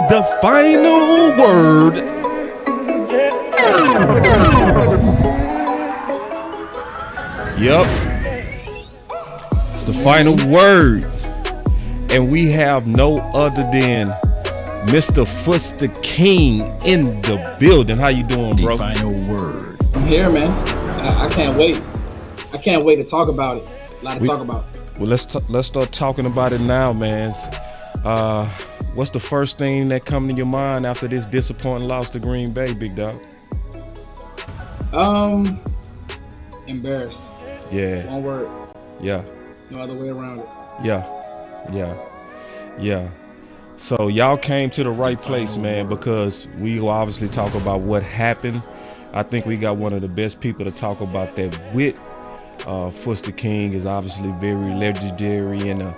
the final word. Yep. It's the final word. And we have no other than Mr. Foster King in the building. How you doing, bro? The final word. I'm here, man. I can't wait. I can't wait to talk about it. A lot to talk about. Well, let's start talking about it now, man. What's the first thing that come to your mind after this disappointing loss to Green Bay, big dog? Embarrassed. Yeah. One word. Yeah. No other way around it. Yeah. So y'all came to the right place, man, because we will obviously talk about what happened. I think we got one of the best people to talk about that with. Foster King is obviously very legendary in the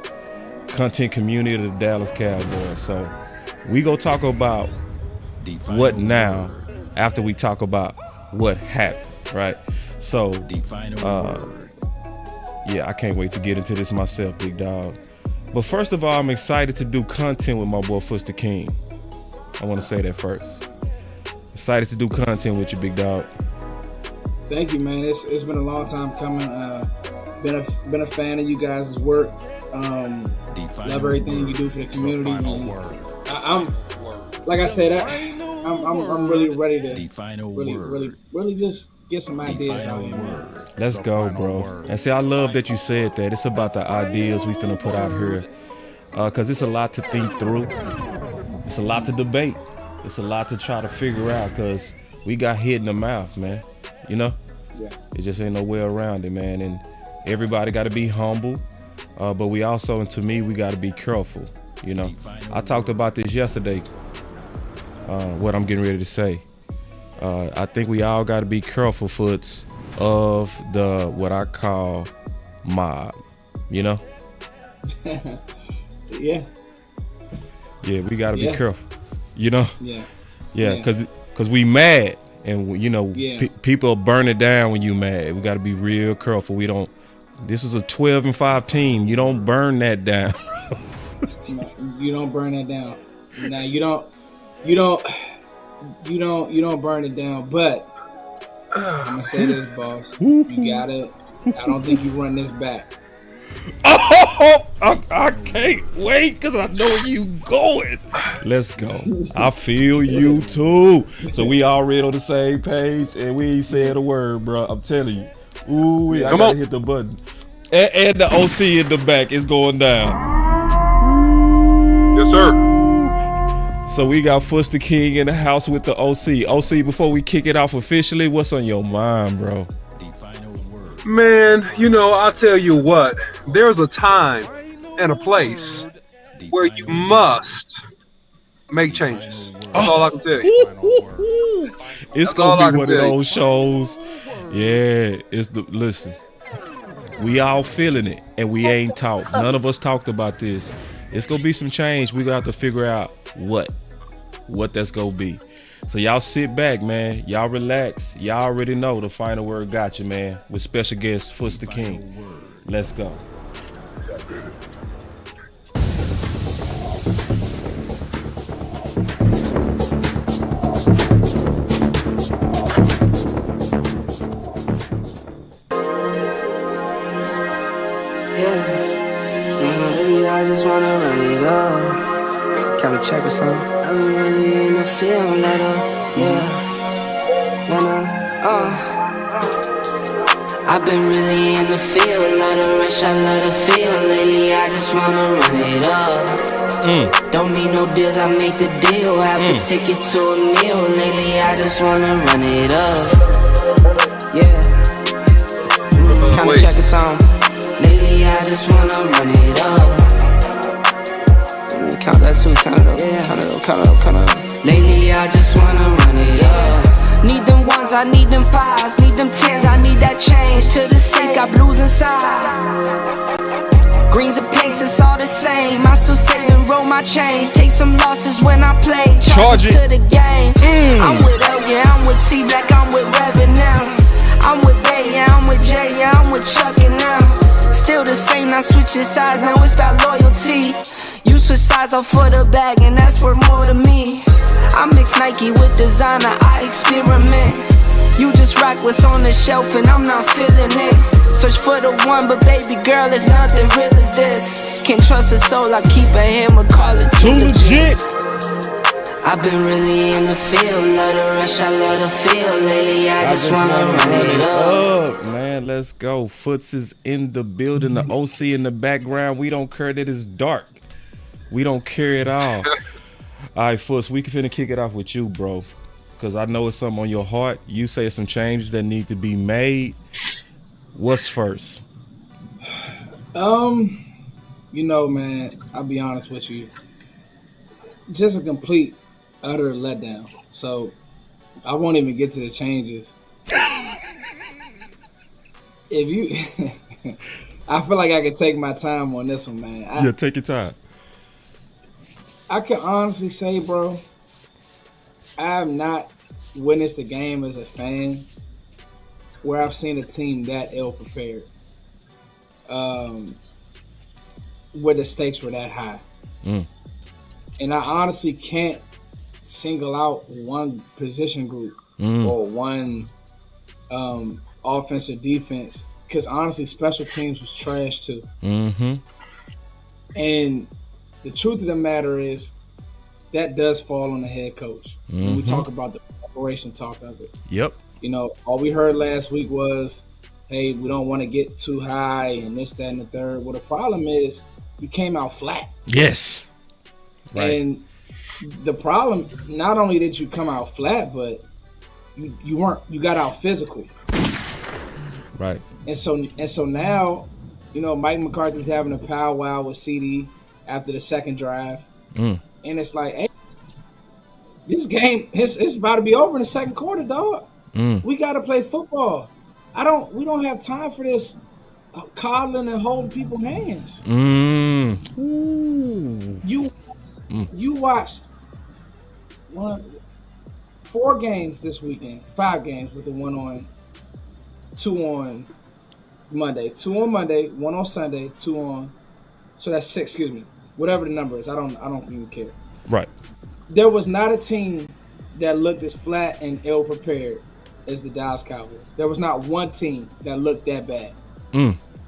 content community of the Dallas Cowboys. So we go talk about what now after we talk about what happened, right? So yeah, I can't wait to get into this myself, big dog. But first of all, I'm excited to do content with my boy Foster King. I want to say that first. Excited to do content with you, big dog. Thank you, man. It's been a long time coming. Been a fan of you guys' work. Love everything you do for the community. I'm like I said, I'm really ready to really just get some ideas out here. Let's go, bro. And see, I love that you said that. It's about the ideas we finna put out here, cause it's a lot to think through. It's a lot to debate. It's a lot to try to figure out, cause we got hit in the mouth, man. You know? Yeah. It just ain't no way around it, man. And everybody got to be humble, but we also, and to me, we got to be careful. You know, I talked about this yesterday. What I'm getting ready to say. I think we all got to be careful, Foots, of the what I call mob. You know? Yeah. Yeah, we got to be careful. You know? Yeah. Cause we mad. And, you know, people burn it down when you mad. We got to be real careful. This is a 12-5 team. You don't burn that down. You don't burn that down. Now you don't burn it down. But I'm gonna say this, boss. I don't think you run this back. Oh, I can't wait because I know where you going. Let's go. I feel you too. So we already on the same page and we ain't said a word, bro. I'm telling you. Ooh, I gotta hit the button. And the OC in the back is going down. Yes, sir. So we got Foster King in the house with the OC. OC, before we kick it off officially, what's on your mind, bro? Man, I'll tell you what. There's a time and a place where you must make changes. That's all I can tell you. It's gonna be one of those shows. Yeah, listen. We all feeling it, and we ain't talked. None of us talked about this. It's gonna be some change. We got to figure out what that's gonna be. So y'all sit back, man. Y'all relax. Y'all already know the final word got you, man. With special guest Foster King. Let's go. I just wanna run it up. Can we check or something? I've been really in the field letter, I've been really in the field, let her rush, I let her feel. Lately I just wanna run it up. Don't need no deals, I make the deal. Have a ticket to a meal. Lately I just wanna run it up. Can we check or something? Lately I just wanna run it up. Count that too, count it up, count it up. Lately I just wanna run it up. Need them ones, I need them fives, need them tens, I need that change. To the safe, got blues inside. Greens and pinks, it's all the same. I still save and roll my change. Take some losses when I play, charge it to the game. I'm with L, yeah, I'm with T Black, I'm with Reverend now. I'm with Bay, yeah, I'm with Jay, yeah, I'm with Chuck and now. Still the same, not switching sides, now it's about loyalty. You switch sides off for the bag, and that's worth more to me. Nike with designer, I experiment. You just rock what's on the shelf and I'm not feeling it. Search for the one, but baby girl, it's nothing real as this. Can't trust a soul, I keep a hammer, call it too legit. I've been really in the field, love the rush, I love the feel. Lately, I just wanna run it up. Man, let's go. Foots is in the building, the OC in the background. We don't care that it's dark. We don't care at all. All right, Foots, we can finna kick it off with you, bro. Because I know it's something on your heart. You say some changes that need to be made. What's first? You know, man, I'll be honest with you. Just a complete, utter letdown. So I won't even get to the changes. If you, I feel like I can take my time on this one, man. Yeah, take your time. I can honestly say, bro, I have not witnessed a game as a fan where I've seen a team that ill prepared, where the stakes were that high. And I honestly can't single out one position group or one offense or defense, because honestly, special teams was trash too. And the truth of the matter is that does fall on the head coach. When we talk about the preparation talk of it. Yep. You know, all we heard last week was, hey, we don't want to get too high and this, that, and the third. Well, the problem is you came out flat. Yes. Right. And the problem, not only did you come out flat, but you got out physical. Right. And so now, you know, Mike McCarthy's having a powwow with CD after the second drive. And it's like, hey, this game, it's about to be over in the second quarter, dog. We got to play football. We don't have time for this coddling and holding people's hands. You watched 4 games this weekend, 5 games with the 1 on, 2 on Monday, 2 on Monday, 1 on Sunday, 2 on. So that's 6. Excuse me, whatever the number is. I don't even care. Right. There was not a team that looked as flat and ill prepared as the Dallas Cowboys. There was not one team that looked that bad.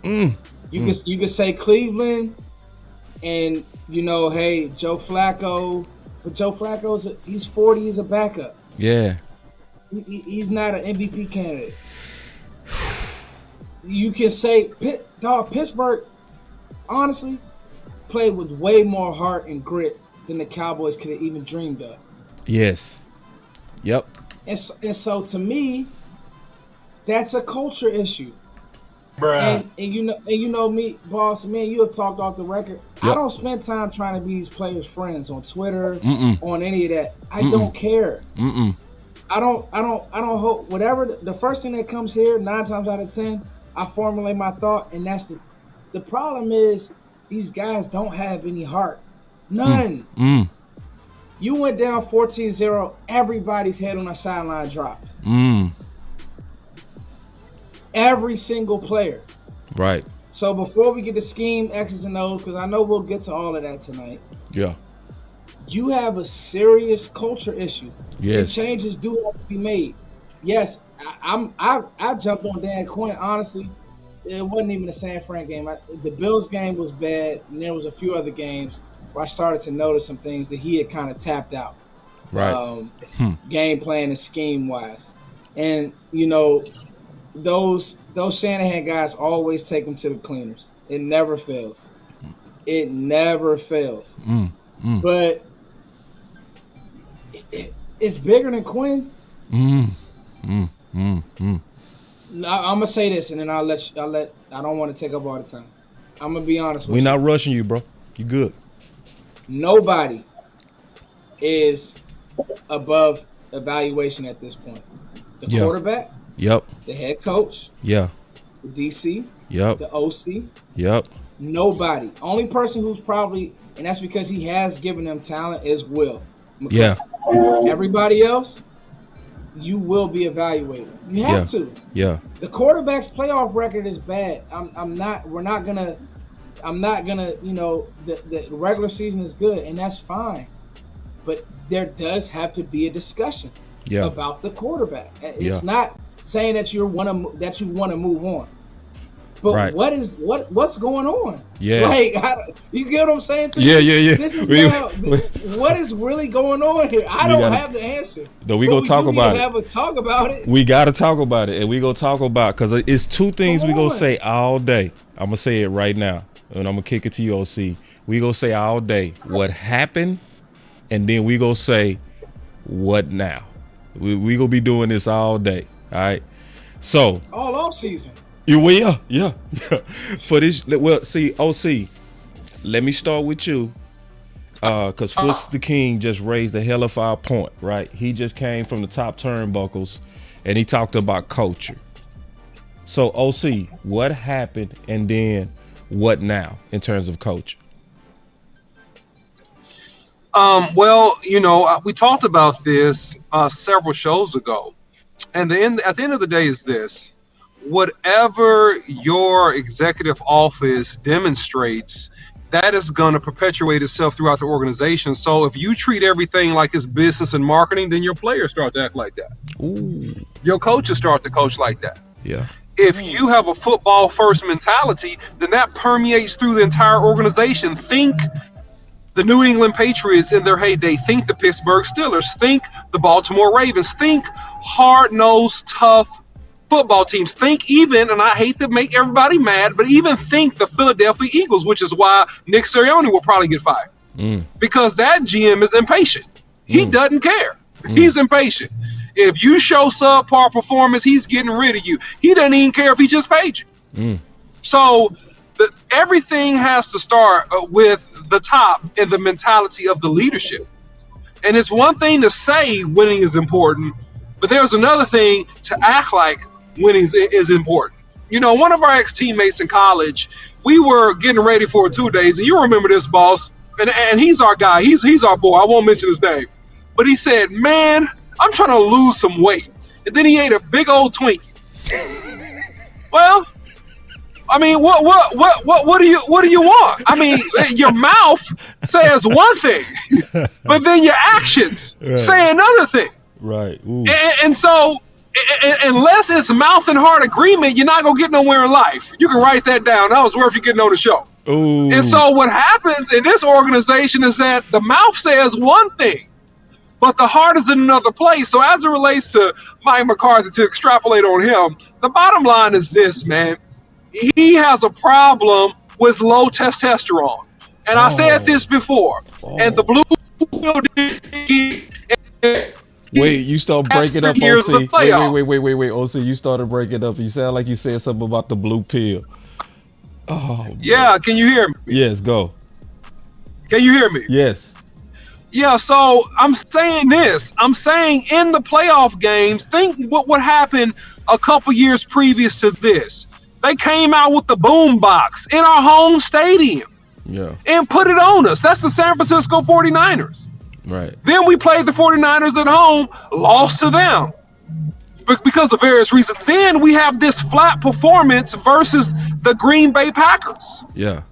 You could say Cleveland, and you know, hey, Joe Flacco, but Joe Flacco's he's 40, he's a backup. Yeah. He's not an MVP candidate. You can say Pittsburgh, honestly, played with way more heart and grit than the Cowboys could have even dreamed of. Yes. Yep. And so to me, that's a culture issue. Bruh. And you know me, boss, man, you have talked off the record. Yep. I don't spend time trying to be these players' friends on Twitter, on any of that. I don't care. I don't hope whatever the first thing that comes here, 9 times out of 10, I formulate my thought, and that's the problem is these guys don't have any heart. None. You went down 14-0, everybody's head on the sideline dropped. Every single player. Right. So before we get to scheme, X's and O's, because I know we'll get to all of that tonight. Yeah. You have a serious culture issue. Yes. And changes do have to be made. Yes, I jumped on Dan Quinn. Honestly, it wasn't even the San Fran game. The Bills game was bad, and there was a few other games where I started to notice some things that he had kind of tapped out. Right. Game plan and scheme wise, and you know, those Shanahan guys always take them to the cleaners. It never fails. It never fails. But it's bigger than Quinn. I'm gonna say this, and then I don't want to take up all the time. I'm gonna be honest with you. We're not rushing you, bro. You good. Nobody is above evaluation at this point. The quarterback. Yep. The head coach. Yeah. The DC. Yep. The OC. Yep. Nobody. Only person who's probably, and that's because he has given them talent, is Will McCarthy. Yeah. Everybody else, you will be evaluated. You have to. Yeah. The quarterback's playoff record is bad. I'm not gonna, you know, the regular season is good, and that's fine. but there does have to be a discussion about the quarterback. It's not saying that you want to move on, but what's going on? Yeah, like you get what I'm saying? Yeah. This is what is really going on here. I don't have the answer. No, we gonna talk about it. Have a talk about it. We gotta talk about it, and we gonna talk about because it's two things we gonna say all day. I'm gonna say it right now, and I'm gonna kick it to you, OC. We gonna say all day what happened, and then we gonna say what now. We gonna be doing this all day. All right. So all off season. Yeah. For this, well, see, OC, let me start with you, because Foots the King just raised a hell of a point, right? He just came from the top turnbuckles, and he talked about culture. So, OC, what happened, and then what now in terms of culture? Well, we talked about this several shows ago, and at the end of the day is this. Whatever your executive office demonstrates, that is going to perpetuate itself throughout the organization. So if you treat everything like it's business and marketing, then your players start to act like that. Ooh. Your coaches start to coach like that. Yeah. If you have a football first mentality, then that permeates through the entire organization. Think the New England Patriots in their heyday. Think the Pittsburgh Steelers. Think the Baltimore Ravens. Think hard-nosed, tough football teams. Think even, and I hate to make everybody mad, but even think the Philadelphia Eagles, which is why Nick Sirianni will probably get fired. Because that GM is impatient. He doesn't care. He's impatient. If you show subpar performance, he's getting rid of you. He doesn't even care if he just paid you. So everything has to start with the top and the mentality of the leadership. And it's one thing to say winning is important, but there's another thing to act like winning is important. One of our ex-teammates in college, we were getting ready for 2 days, and you remember this, boss, and he's our guy. He's our boy. I won't mention his name. But he said, man, I'm trying to lose some weight. And then he ate a big old Twinkie. Well, I mean, what do you want? I mean, your mouth says one thing, but then your actions say another thing. Right. And so, unless it's mouth and heart agreement, you're not gonna get nowhere in life. You can write that down. That was worth you getting on the show. Ooh. And so, what happens in this organization is that the mouth says one thing, but the heart is in another place. So, as it relates to Mike McCarthy, to extrapolate on him, the bottom line is this, man. He has a problem with low testosterone. And I said this before. And the blue pill Wait, you start breaking up, OC. Wait, OC, you started breaking up. You sound like you said something about the blue pill. Oh, yeah, can you hear me? Yes, go. Can you hear me? Yes. Yeah, so I'm saying this. I'm saying in the playoff games, think what happened a couple years previous to this. They came out with the boom box in our home stadium. Yeah. And put it on us. That's the San Francisco 49ers. Right. Then we played the 49ers at home, lost to them because of various reasons. Then we have this flat performance versus the Green Bay Packers. Yeah.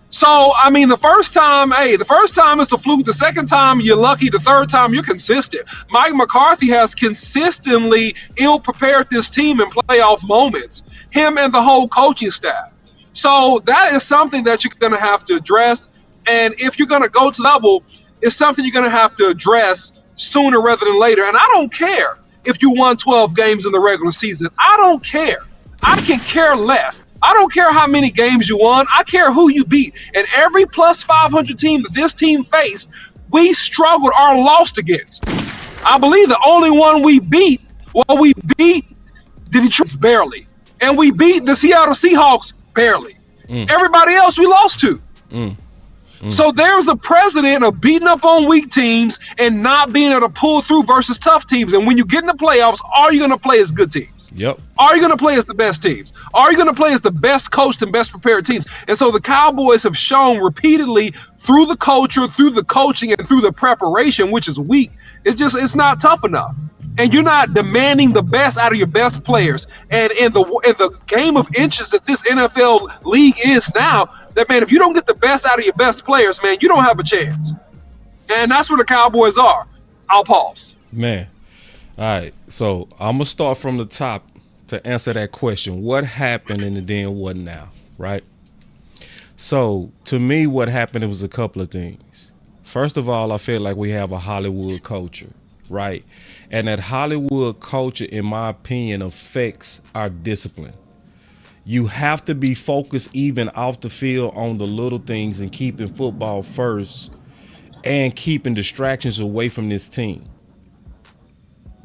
So, I mean, the first time it's a fluke. The second time, you're lucky. The third time, you're consistent. Mike McCarthy has consistently ill-prepared this team in playoff moments, him and the whole coaching staff. So that is something that you're going to have to address. And if you're going to go to level, it's something you're going to have to address sooner rather than later. And I don't care if you won 12 games in the regular season. I don't care. I can care less. I don't care how many games you won. I care who you beat. And every plus 500 team that this team faced, we struggled or lost against. I believe the only one we beat the Detroit barely. And we beat the Seattle Seahawks barely. Everybody else we lost to. So there's a precedent of beating up on weak teams and not being able to pull through versus tough teams. And when you get in the playoffs, are you going to play as good teams? Yep. Are you going to play as the best teams? Are you going to play as the best coached and best prepared teams? And so the Cowboys have shown repeatedly through the culture, through the coaching, and through the preparation, which is weak. It's not tough enough. And you're not demanding the best out of your best players. And in the game of inches that this NFL league is now, that, man, if you don't get the best out of your best players, man, you don't have a chance. And that's where the Cowboys are. I'll pause. Man. All right. So I'm gonna start from the top to answer that question. What happened and then what now? Right? So to me, what happened, it was a couple of things. First of all, I feel like we have a Hollywood culture, right? And that Hollywood culture, in my opinion, affects our discipline. You have to be focused even off the field on the little things and keeping football first and keeping distractions away from this team.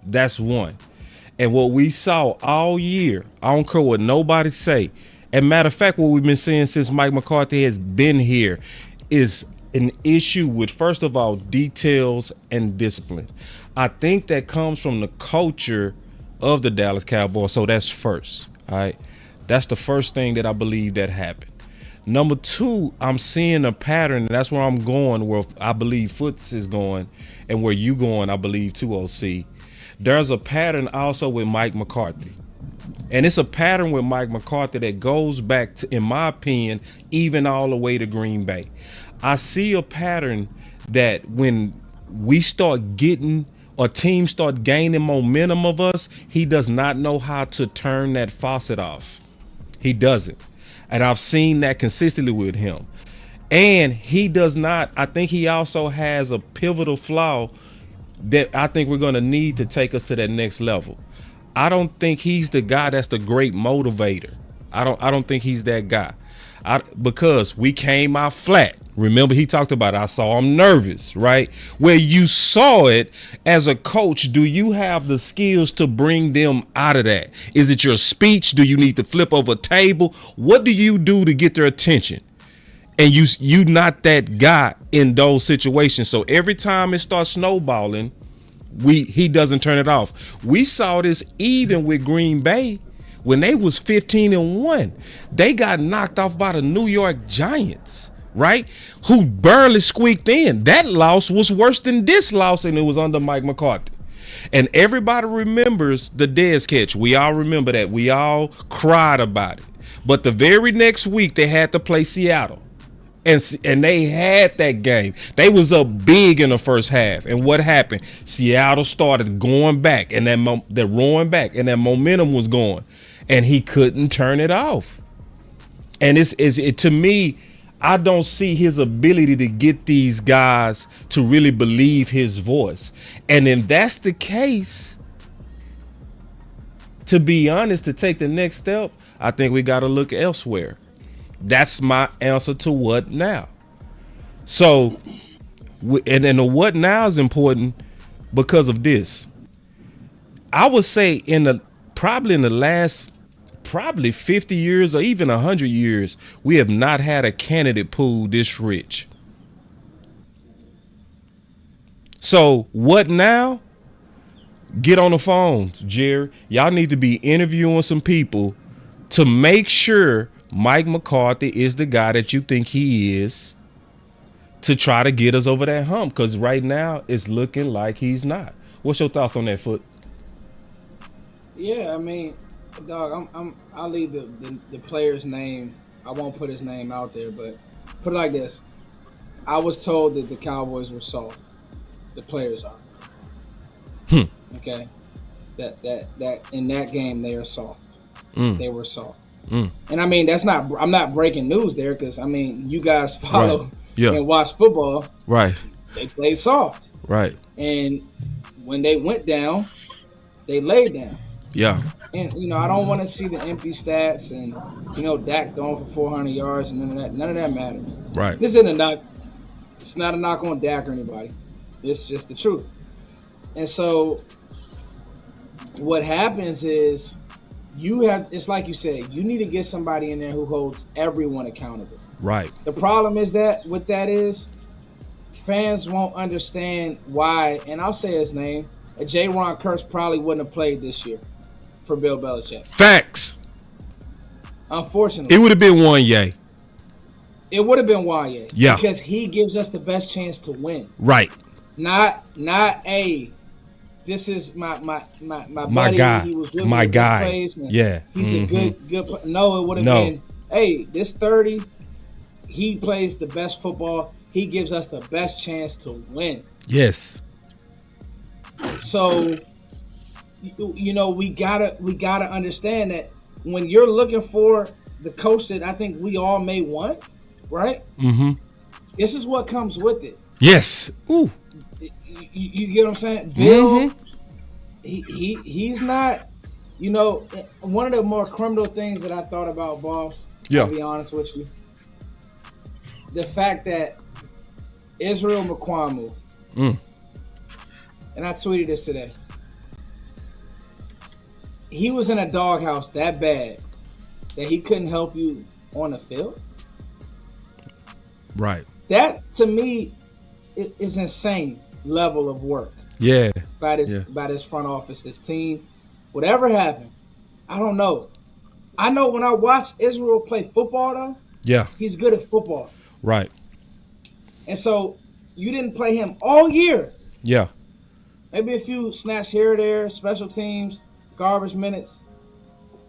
That's one. And what we saw all year, I don't care what nobody say. And matter of fact, what we've been seeing since Mike McCarthy has been here is an issue with, first of all, details and discipline. I think that comes from the culture of the Dallas Cowboys. So that's first. All right. That's the first thing that I believe that happened. Number two, I'm seeing a pattern, and that's where I'm going, where I believe Foots is going, and where you going, I believe, too, OC. There's a pattern also with Mike McCarthy. And it's a pattern with Mike McCarthy that goes back to, in my opinion, even all the way to Green Bay. I see a pattern that when we start getting, or teams start gaining momentum of us, he does not know how to turn that faucet off. He doesn't. And I've seen that consistently with him. And he does not, I think he also has a pivotal flaw that I think we're going to need to take us to that next level. I don't think he's the guy that's the great motivator. I don't think he's that guy. Because we came out flat. Remember, he talked about it. I saw him nervous, right? Where you saw it as a coach, do you have the skills to bring them out of that? Is it your speech? Do you need to flip over a table? What do you do to get their attention? And you not that guy in those situations. So every time it starts snowballing, he doesn't turn it off. We saw this even with Green Bay when they was 15-1. They got knocked off by the New York Giants, right? Who barely squeaked in. That loss was worse than this loss, and it was under Mike McCarthy. And everybody remembers the Dez catch. We all remember that. We all cried about it. But the very next week, they had to play Seattle. And they had that game. They was up big in the first half. And what happened? Seattle started going back, and they're roaring back, and that momentum was going. And he couldn't turn it off. And it to me, I don't see his ability to get these guys to really believe his voice. And if that's the case, to be honest, to take the next step, I think we got to look elsewhere. That's my answer to what now. So, and then the what now is important because of this. I would say probably in the last 50 years or even 100 years, we have not had a candidate pool this rich. So what now? Get on the phones, Jerry. Y'all need to be interviewing some people to make sure Mike McCarthy is the guy that you think he is, to try to get us over that hump. Because right now it's looking like he's not. What's your thoughts on that, Foot? Yeah, I mean, dog, I'll leave the player's name. I won't put his name out there, but put it like this: I was told that the Cowboys were soft. The players are. Okay, that in that game they are soft. They were soft. And I mean, I'm not breaking news there, because I mean, you guys follow and watch football. Right. They play soft. Right. And when they went down, they laid down. Yeah. And I don't want to see the empty stats and Dak throwing for 400 yards and none of that matters. Right. This isn't a knock. It's not a knock on Dak or anybody. It's just the truth. And so what happens is, it's like you said, you need to get somebody in there who holds everyone accountable. Right. The problem is that fans won't understand why, and I'll say his name, J-Ron Kurtz probably wouldn't have played this year for Bill Belichick. Facts. Unfortunately. It would have been Wanye. It would have been Wanye. Yeah. Because he gives us the best chance to win. Right. Not this is my buddy. My guy. He was with my me guy. Plays, yeah. He's a good. No, it would have been. Hey, this 30. he plays the best football. He gives us the best chance to win. Yes. So, you know, we gotta understand that when you're looking for the coach that I think we all may want, right? Mm-hmm. This is what comes with it. Yes. Ooh. You get what I'm saying? Bill, he's not, you know, one of the more criminal things that I thought about, boss, I'll be honest with you. The fact that Israel Mukuamu, and I tweeted this today, he was in a doghouse that bad that he couldn't help you on the field. Right. That, to me, is insane level of work. Yeah. By this front office, this team. Whatever happened, I don't know. I know when I watch Israel play football, though, he's good at football. Right. And so you didn't play him all year. Yeah. Maybe a few snaps here or there, special teams, garbage minutes.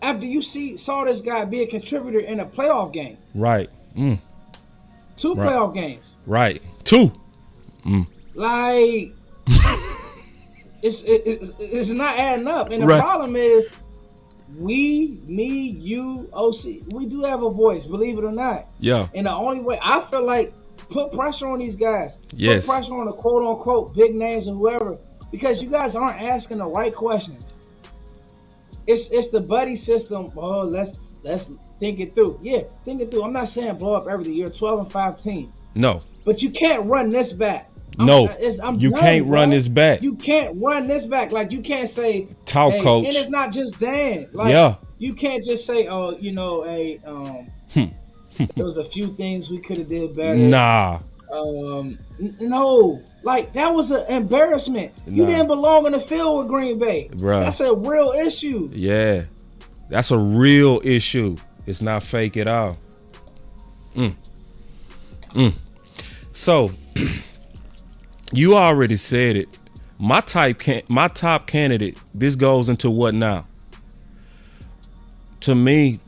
After you saw this guy be a contributor in a playoff game. Right. Two playoff games. Right. 2. Like, it's not adding up. And the problem is, me, you, OC, we do have a voice, believe it or not. Yeah. And the only way, I feel like, put pressure on these guys. Yes. Put pressure on the quote-unquote big names and whoever, because you guys aren't asking the right questions. It's the buddy system. Oh, let's think it through. Yeah, think it through. I'm not saying blow up everything. You're a 12-5 team. No. But you can't run this back. You can't run this back. You can't run this back. Like, you can't say, talk, hey, coach. And it's not just Dan. Like, you can't just say, oh, you know, hey, there was a few things we could have did better. Nah. No. Like, that was an embarrassment. You didn't belong in the field with Green Bay. Bruh. That's a real issue. Yeah. That's a real issue. It's not fake at all. So, you already said it. My top candidate, this goes into what now? To me,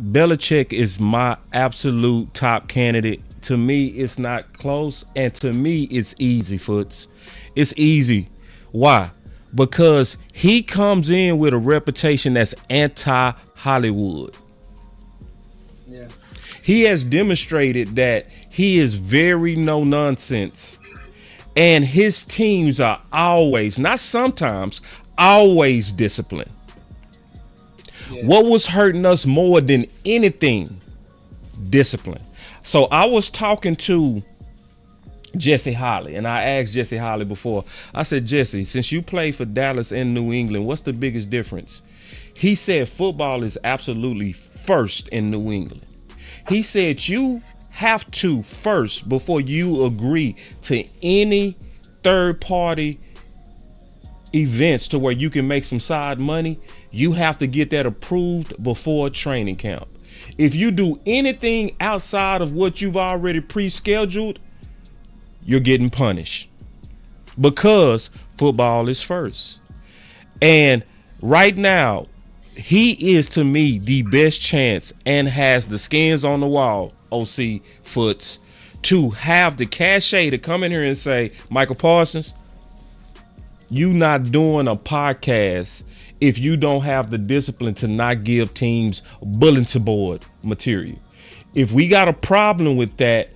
Belichick is my absolute top candidate. To me, it's not close. And to me, it's easy, Foots. It's easy. Why? Because he comes in with a reputation that's anti-Hollywood. Yeah. He has demonstrated that he is very no nonsense. And his teams are always, not sometimes, always disciplined. Yeah. What was hurting us more than anything? Discipline. So I was talking to Jesse Holly, and I asked Jesse Holly before. I said, Jesse, since you play for Dallas and New England, what's the biggest difference? He said football is absolutely first in New England. He said you have to first, before you agree to any third-party events to where you can make some side money, you have to get that approved before training camp. If you do anything outside of what you've already pre-scheduled, you're getting punished because football is first. And right now, he is, to me, the best chance and has the skins on the wall, OC Foots, to have the cachet to come in here and say, Michael Parsons, you not doing a podcast if you don't have the discipline to not give teams bulletin board material. If we got a problem with that,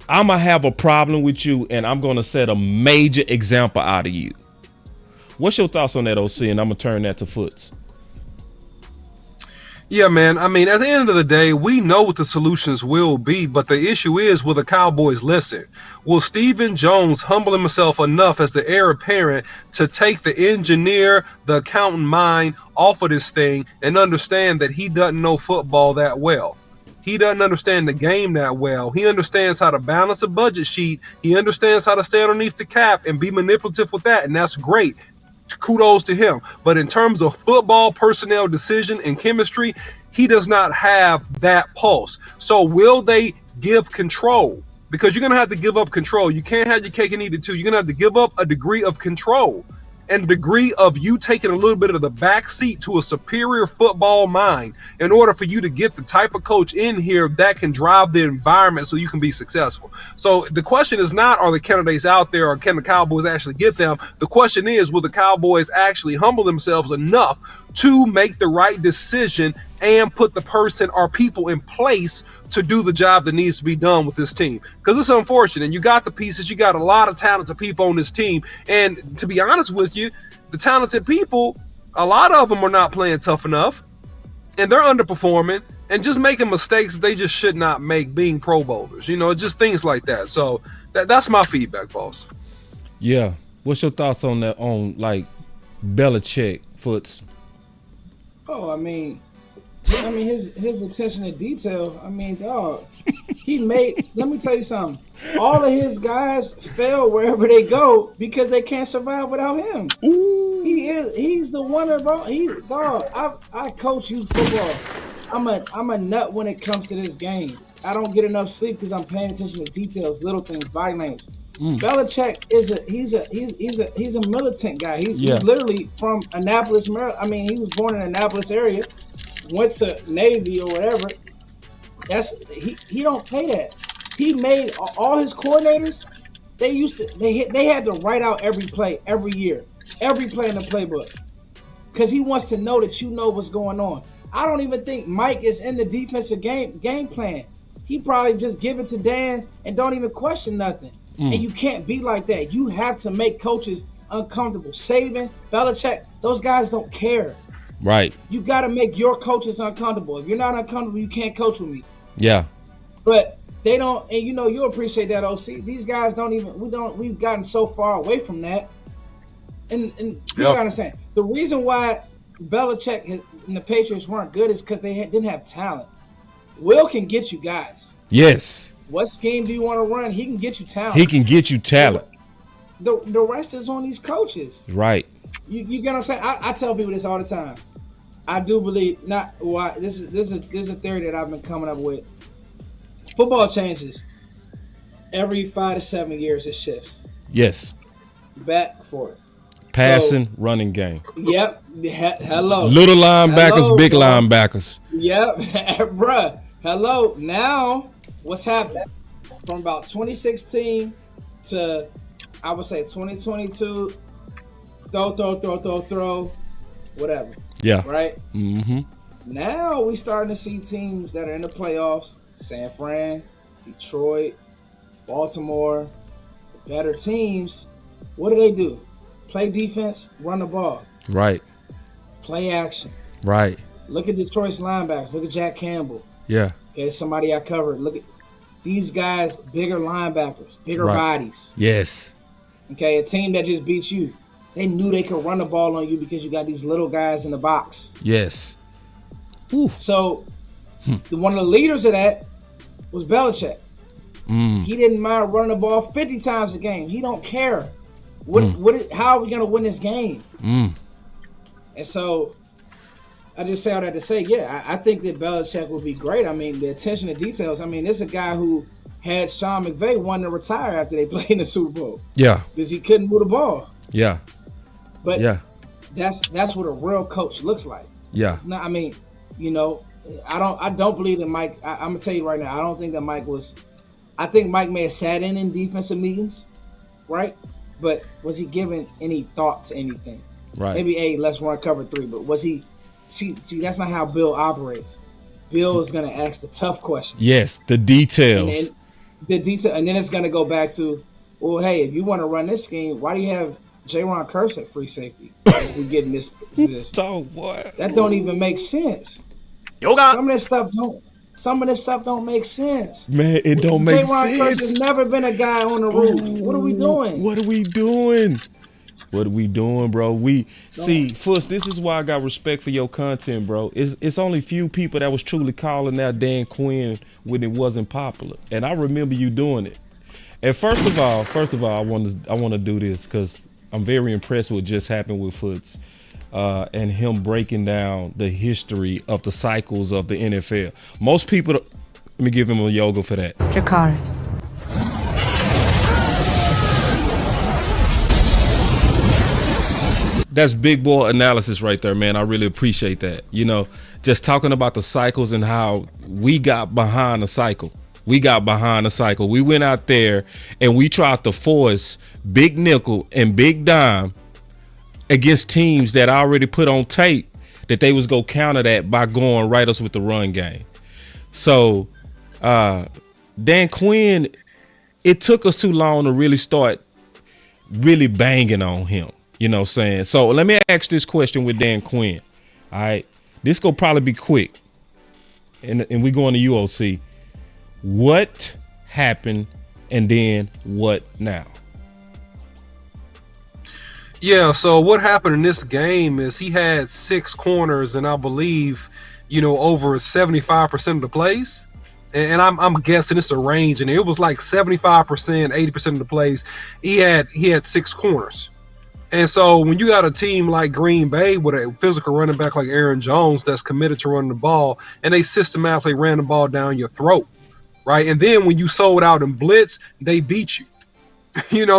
I'm going to have a problem with you, and I'm going to set a major example out of you. What's your thoughts on that, OC? And I'm going to turn that to Foots. Yeah, man. I mean, at the end of the day, we know what the solutions will be, but the issue is, will the Cowboys listen? Will Stephen Jones humble himself enough as the heir apparent to take the engineer, the accountant mind off of this thing and understand that he doesn't know football that well? He doesn't understand the game that well. He understands how to balance a budget sheet. He understands how to stay underneath the cap and be manipulative with that, and that's great. Kudos to him. But in terms of football personnel decision and chemistry, he does not have that pulse. So will they give control? Because you're going to have to give up control. You can't have your cake and eat it too. You're going to have to give up a degree of control. and degree of you taking a little bit of the back seat to a superior football mind in order for you to get the type of coach in here that can drive the environment so you can be successful. So the question is not, are the candidates out there or can the Cowboys actually get them? The question is, will the Cowboys actually humble themselves enough to make the right decision and put the person or people in place to do the job that needs to be done with this team? Because it's unfortunate. You got the pieces. You got a lot of talented people on this team. And to be honest with you, the talented people, a lot of them are not playing tough enough. And they're underperforming and just making mistakes that they just should not make, being Pro Bowlers. You know, just things like that. So that's my feedback, boss. Yeah. What's your thoughts on that, on like Belichick, Foots? Oh, I mean his attention to detail. I mean, dog, he made. Let me tell you something. All of his guys fail wherever they go because they can't survive without him. Ooh. He's the one about. I coach youth football. I'm a nut when it comes to this game. I don't get enough sleep because I'm paying attention to details, little things, body names. Belichick he's a militant guy. He's literally from Annapolis, Maryland. I mean, he was born in Annapolis area, went to Navy or whatever. He don't play that. He made all his coordinators. They had to write out every play every year, every play in the playbook, because he wants to know that you know what's going on. I don't even think Mike is in the defensive game plan. He probably just give it to Dan and don't even question nothing. And you can't be like that. You have to make coaches uncomfortable. Saban, Belichick, those guys don't care. Right. You got to make your coaches uncomfortable. If you're not uncomfortable, you can't coach with me. Yeah. But they don't, and you'll appreciate that, OC. These guys we've gotten so far away from that. And you gotta understand, the reason why Belichick and the Patriots weren't good is because they didn't have talent. Will can get you guys. Yes. What scheme do you want to run? He can get you talent. He can get you talent. The rest is on these coaches. Right. You get what I'm saying? I tell people this all the time. I do believe this is a theory that I've been coming up with. Football changes every 5 to 7 years. It shifts. Yes. Back forth. Passing, running game. Yep. Hello. Little linebackers, big linebackers. Yep. Bruh. Hello. Now, what's happened? From about 2016 to, I would say, 2022, throw, whatever. Yeah. Right? Mm-hmm. Now we starting to see teams that are in the playoffs. San Fran, Detroit, Baltimore, better teams. What do? Play defense, run the ball. Right. Play action. Right. Look at Detroit's linebackers. Look at Jack Campbell. Yeah. Okay, somebody I covered. Look at these guys, bigger linebackers, bigger bodies. Yes. Okay, a team that just beat you. They knew they could run the ball on you because you got these little guys in the box. Yes. Ooh. So one of the leaders of that was Belichick. He didn't mind running the ball 50 times a game. He don't care. How are we going to win this game? And so I just say all that to say, I think that Belichick would be great. I mean, the attention to details. I mean, this is a guy who had Sean McVay wanting to retire after they played in the Super Bowl. Yeah. Because he couldn't move the ball. Yeah. But that's what a real coach looks like. Yeah. It's not, I mean, I don't believe that Mike, I'm going to tell you right now, I don't think that Mike was, I think Mike may have sat in defensive meetings, right? But was he giving any thought to anything? Right. Maybe, let's run cover 3, but was he, see, that's not how Bill operates. Bill is going to ask the tough questions. Yes, the details. And then it's going to go back to, well, hey, if you want to run this scheme, why do you have Jaron Curse at free safety? If we get in this position. Oh, boy. That don't even make sense. Some of this stuff don't make sense. Man, it don't make sense. Jaron Curse has never been a guy on the roof. What are we doing? What are we doing, bro? See, Fuss, this is why I got respect for your content, bro. It's only few people that was truly calling out Dan Quinn when it wasn't popular. And I remember you doing it. And first of all, I want to do this because I'm very impressed with what just happened with Foots and him breaking down the history of the cycles of the NFL. Most people, let me give him a yoga for that. Dracarys. That's big boy analysis right there, man. I really appreciate that. You know, just talking about the cycles and how we got behind the cycle. We went out there and we tried to force big nickel and big dime against teams that already put on tape that they was go counter that by going right us with the run game. So Dan Quinn, it took us too long to really start really banging on him. You know what I'm saying? So let me ask this question with Dan Quinn. All right. This gonna probably be quick. And we going to UOC. What happened and then what now? Yeah, so what happened in this game is he had 6 corners and I believe, over 75% of the plays. And I'm guessing it's a range, and it was like 75%, 80% of the plays. He had 6 corners. And so when you got a team like Green Bay with a physical running back like Aaron Jones that's committed to running the ball, and they systematically ran the ball down your throat, right? And then when you sold out in blitz, they beat you.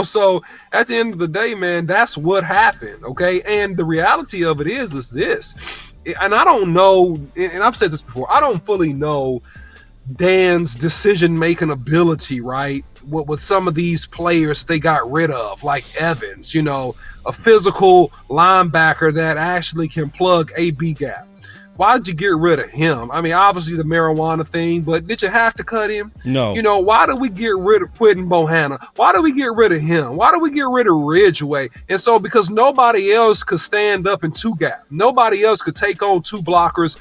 So at the end of the day, man, that's what happened, okay? And the reality of it is this. And I don't know, and I've said this before, I don't fully know Dan's decision-making ability, right? With some of these players they got rid of, like Evans, a physical linebacker that actually can plug a B gap. Why'd you get rid of him? I mean, obviously the marijuana thing, but did you have to cut him? No. Why did we get rid of Quinn Bohanna? Why did we get rid of him? Why did we get rid of Ridgeway? And so because nobody else could stand up in 2 gap. Nobody else could take on 2 blockers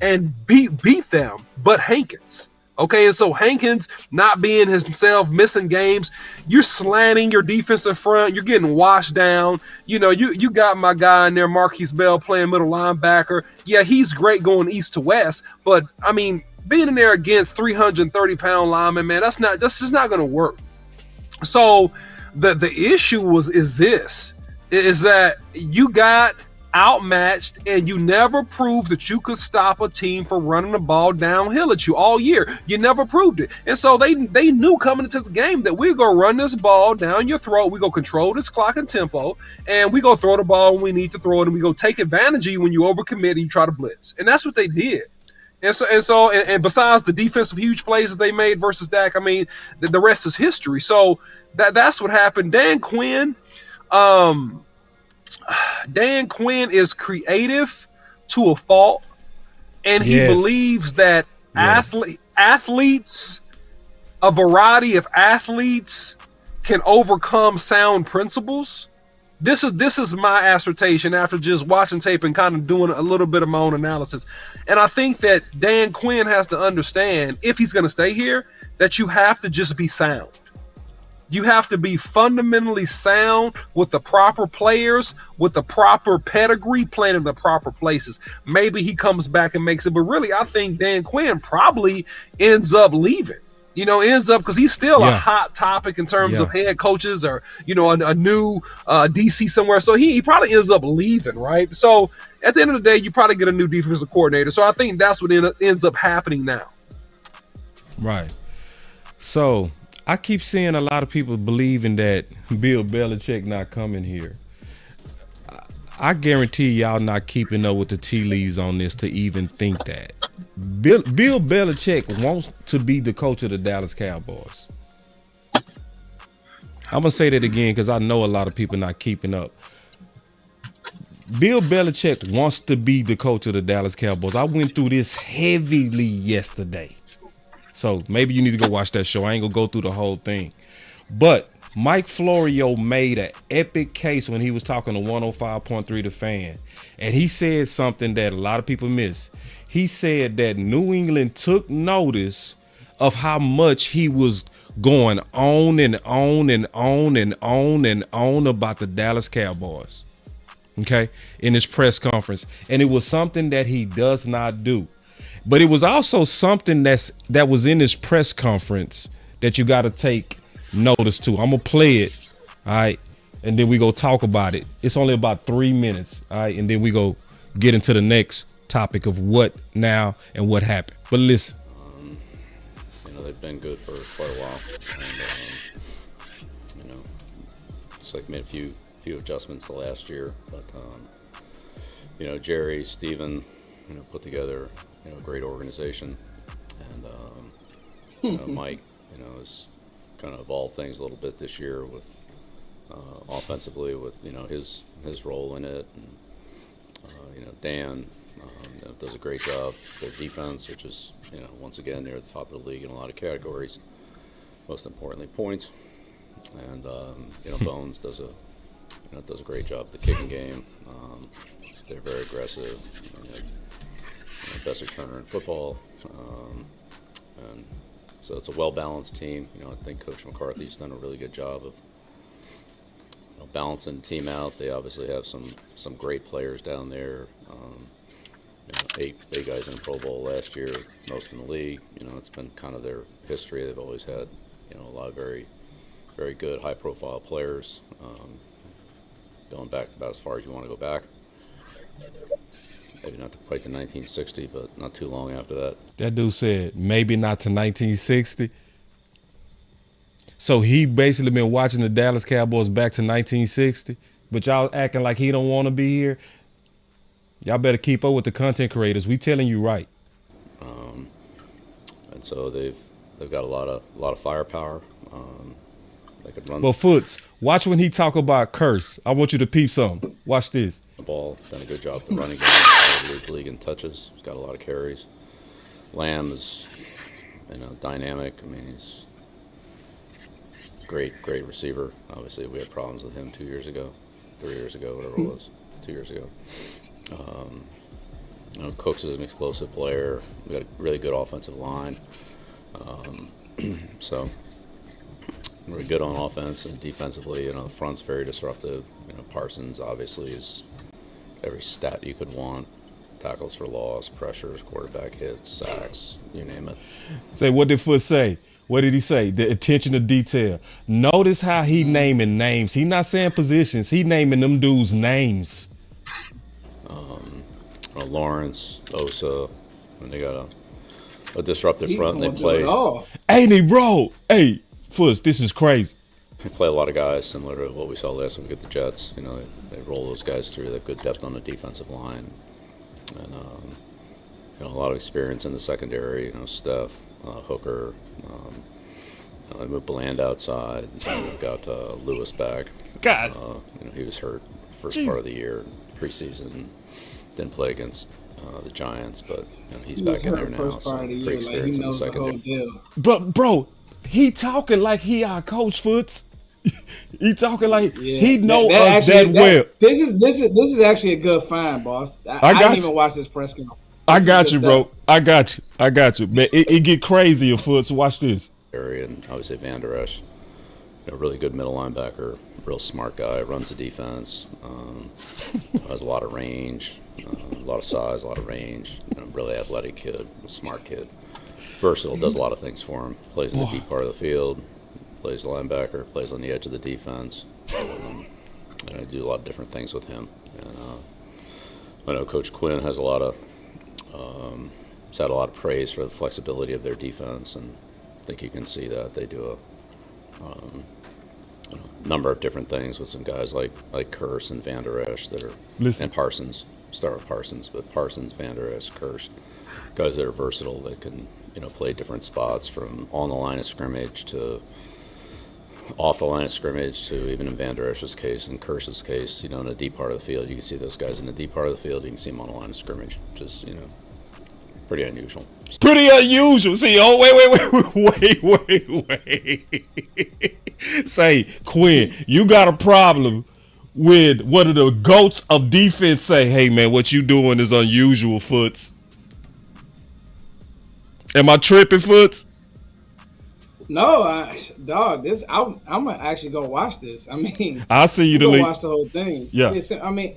and beat them but Hankins. Okay, and so Hankins not being himself, missing games, you're slanting your defensive front, you're getting washed down. You got my guy in there, Marquise Bell, playing middle linebacker. Yeah, he's great going east to west, but I mean, being in there against 330-pound linemen, man, that's just not going to work. So the issue is that you got outmatched, and you never proved that you could stop a team from running the ball downhill at you all year. You never proved it. And so they knew coming into the game that we're going to run this ball down your throat. We're going to control this clock and tempo, and we're going to throw the ball when we need to throw it, and we're going to take advantage of you when you overcommit and you try to blitz. And that's what they did. And besides the defensive huge plays that they made versus Dak, I mean, the rest is history. So that's what happened. Dan Quinn is creative to a fault, and he believes that athletes, a variety of athletes, can overcome sound principles. This is my assertion after just watching tape and kind of doing a little bit of my own analysis. And I think that Dan Quinn has to understand, if he's going to stay here, that you have to just be sound. You have to be fundamentally sound with the proper players, with the proper pedigree, playing in the proper places. Maybe he comes back and makes it, but really, I think Dan Quinn probably ends up leaving. Because he's still a hot topic in terms of head coaches or, a new DC somewhere. So he probably ends up leaving, right? So at the end of the day, you probably get a new defensive coordinator. So I think that's what ends up happening now. Right. So I keep seeing a lot of people believing that Bill Belichick not coming here. I guarantee y'all not keeping up with the tea leaves on this to even think that. Bill Belichick wants to be the coach of the Dallas Cowboys. I'm going to say that again because I know a lot of people not keeping up. Bill Belichick wants to be the coach of the Dallas Cowboys. I went through this heavily yesterday. So maybe you need to go watch that show. I ain't going to go through the whole thing. But Mike Florio made an epic case when he was talking to 105.3 The Fan. And he said something that a lot of people miss. He said that New England took notice of how much he was going on and on and on and on and on about the Dallas Cowboys. Okay, in his press conference. And it was something that he does not do. But it was also something that was in his press conference that you got to take notice to. I'm going to play it, all right, and then we go talk about it. It's only about 3 minutes, all right, and then we go get into the next topic of what now and what happened. But listen. They've been good for quite a while. And, just like made a few few adjustments the last year, but Jerry, Steven, put together a great organization, and Mike, has kind of evolved things a little bit this year with offensively with his role in it, and Dan does a great job. Their defense, which is once again near the top of the league in a lot of categories, most importantly points, and Bones does a great job with the kicking game. They're very aggressive. Best returner in football, and so it's a well-balanced team. I think Coach McCarthy's done a really good job of balancing the team out. They obviously have some great players down there. 8 guys in Pro Bowl last year, most in the league. It's been kind of their history. They've always had a lot of very, very good, high-profile players. Going back about as far as you want to go back. Maybe not quite to 1960, but not too long after that. That dude said maybe not to 1960. So he basically been watching the Dallas Cowboys back to 1960, but y'all acting like he don't want to be here. Y'all better keep up with the content creators. We telling you right. And so they've got a lot of firepower. They could run. But Foots, watch when he talk about curse. I want you to peep something. Watch this. The ball, done a good job with the running game. Leads the league in touches. He's got a lot of carries. Lamb is, dynamic. I mean, he's great receiver. Obviously, we had problems with him 2 years ago, 3 years ago, whatever it was, 2 years ago. Cooks is an explosive player. We got a really good offensive line. So we're good on offense, and defensively, the front's very disruptive. Parsons obviously is every stat you could want. Tackles for loss, pressures, quarterback hits, sacks, you name it. Say, what did Foot say? What did he say? The attention to detail. Notice how he naming names. He not saying positions. He naming them dudes' names. Lawrence, Osa, when they got a disruptive front, and they play. Ain't he, bro? Hey, Foots, this is crazy. They play a lot of guys similar to what we saw last week at the Jets. They roll those guys through. They have good depth on the defensive line, and a lot of experience in the secondary. Steph, Hooker. They moved Bland outside. We've got Lewis back. God, he was hurt first part of the year, preseason. Didn't play against the Giants, but he's back in there now. So pretty experienced in the secondary. But bro, he talking like he our coach, Foots. He talking like he know us that well. This is actually a good find, boss. I didn't even watch this press conference. I got you, bro. I got you. Man, it get crazier, Foots. Watch this. And obviously Van Der Esch, really good middle linebacker, real smart guy, runs the defense, has a lot of range, a lot of size, a lot of range. Really athletic kid, smart kid, versatile, does a lot of things for him. Plays in the deep part of the field, plays linebacker, plays on the edge of the defense, and I do a lot of different things with him. And I know Coach Quinn has a lot of has had a lot of praise for the flexibility of their defense, and I think you can see that they do a number of different things with some guys like Curse and Van Der Esch that are, and Parsons. Start with Parsons, but Parsons, Van Der Esch, Curse, guys that are versatile that can play different spots from on the line of scrimmage to off the line of scrimmage to even in Van Der Esch's case and Curse's case, in the deep part of the field. You can see those guys in the deep part of the field. You can see them on the line of scrimmage, which is pretty unusual. Pretty unusual. See, wait. Say, Quinn, you got a problem with one of the goats of defense say, hey, man, what you doing is unusual, Foots. Am I tripping, Foots? No, dog. I'm gonna actually go watch this. I mean, I'll see you to watch the whole thing. Yeah. I mean,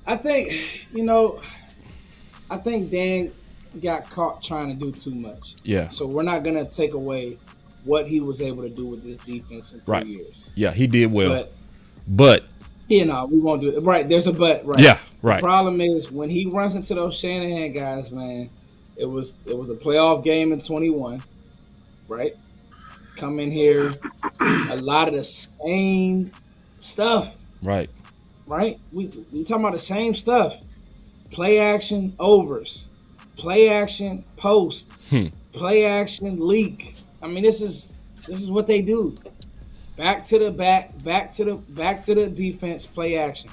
I think Dan got caught trying to do too much. Yeah. So we're not gonna take away what he was able to do with this defense in 3 years. Yeah, he did well. But we won't do it. Right, there's a but. Right. Yeah. Right. The problem is when he runs into those Shanahan guys, man. It was a playoff game in 21, right? Come in here, a lot of the same stuff. Right. right? We talking about the same stuff. Play action overs, play action post, play action leak. I mean, this is what they do. Back to the defense, play action.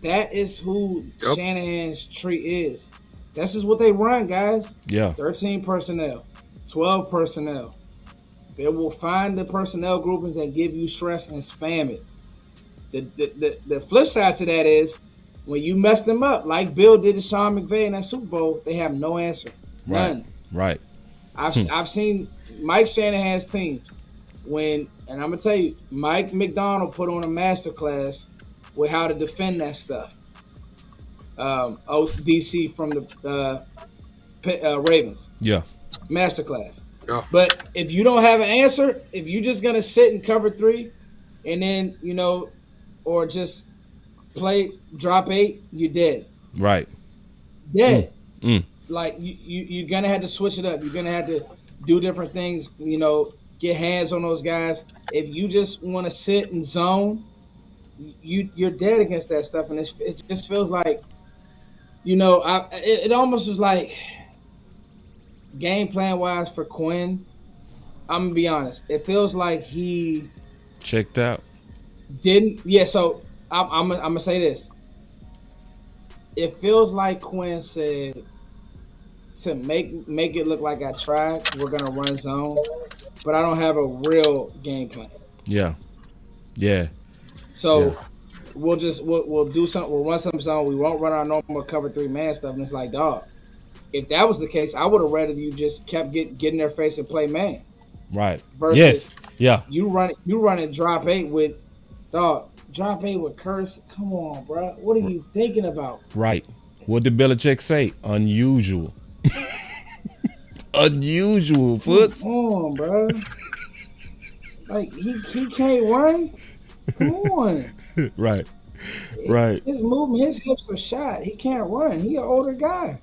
That is who Yep. Shanahan's tree is. This is what they run, guys. Yeah. 13 personnel, 12 personnel. They will find the personnel groupings that give you stress and spam it. The flip side to that is when you mess them up, like Bill did to Sean McVay in that Super Bowl, they have no answer. None. Right. I've seen Mike Shanahan's teams and I'm gonna tell you, Mike McDonald put on a masterclass with how to defend that stuff. DC from the Ravens. Yeah. Masterclass. Yeah. But if you don't have an answer, if you're just gonna sit and cover 3, and then or just play drop 8, you're dead. Right. Dead. Like you're gonna have to switch it up. You're gonna have to do different things. Get hands on those guys. If you just want to sit and zone, you're dead against that stuff, and it just feels like, it almost was like game plan wise for Quinn. I'm gonna be honest. It feels like he checked out. Didn't. Yeah. So I'm gonna say this. It feels like Quinn said, to make it look like I tried, we're gonna run zone, but I don't have a real game plan. Yeah. So we'll do something. We'll run some zone. We won't run our normal cover 3 man stuff. And it's like, dog, if that was the case, I would have rather you just kept getting their face and play man. Right. Versus yes. Yeah. You running drop 8 with drop 8 with Curse. Come on, bro. What are you thinking about? Right. What did Belichick say? Unusual. Unusual, Foots. Come on, bro. Like he can't run. Come on. Right. His movement, his hips are shot. He can't run. He an older guy.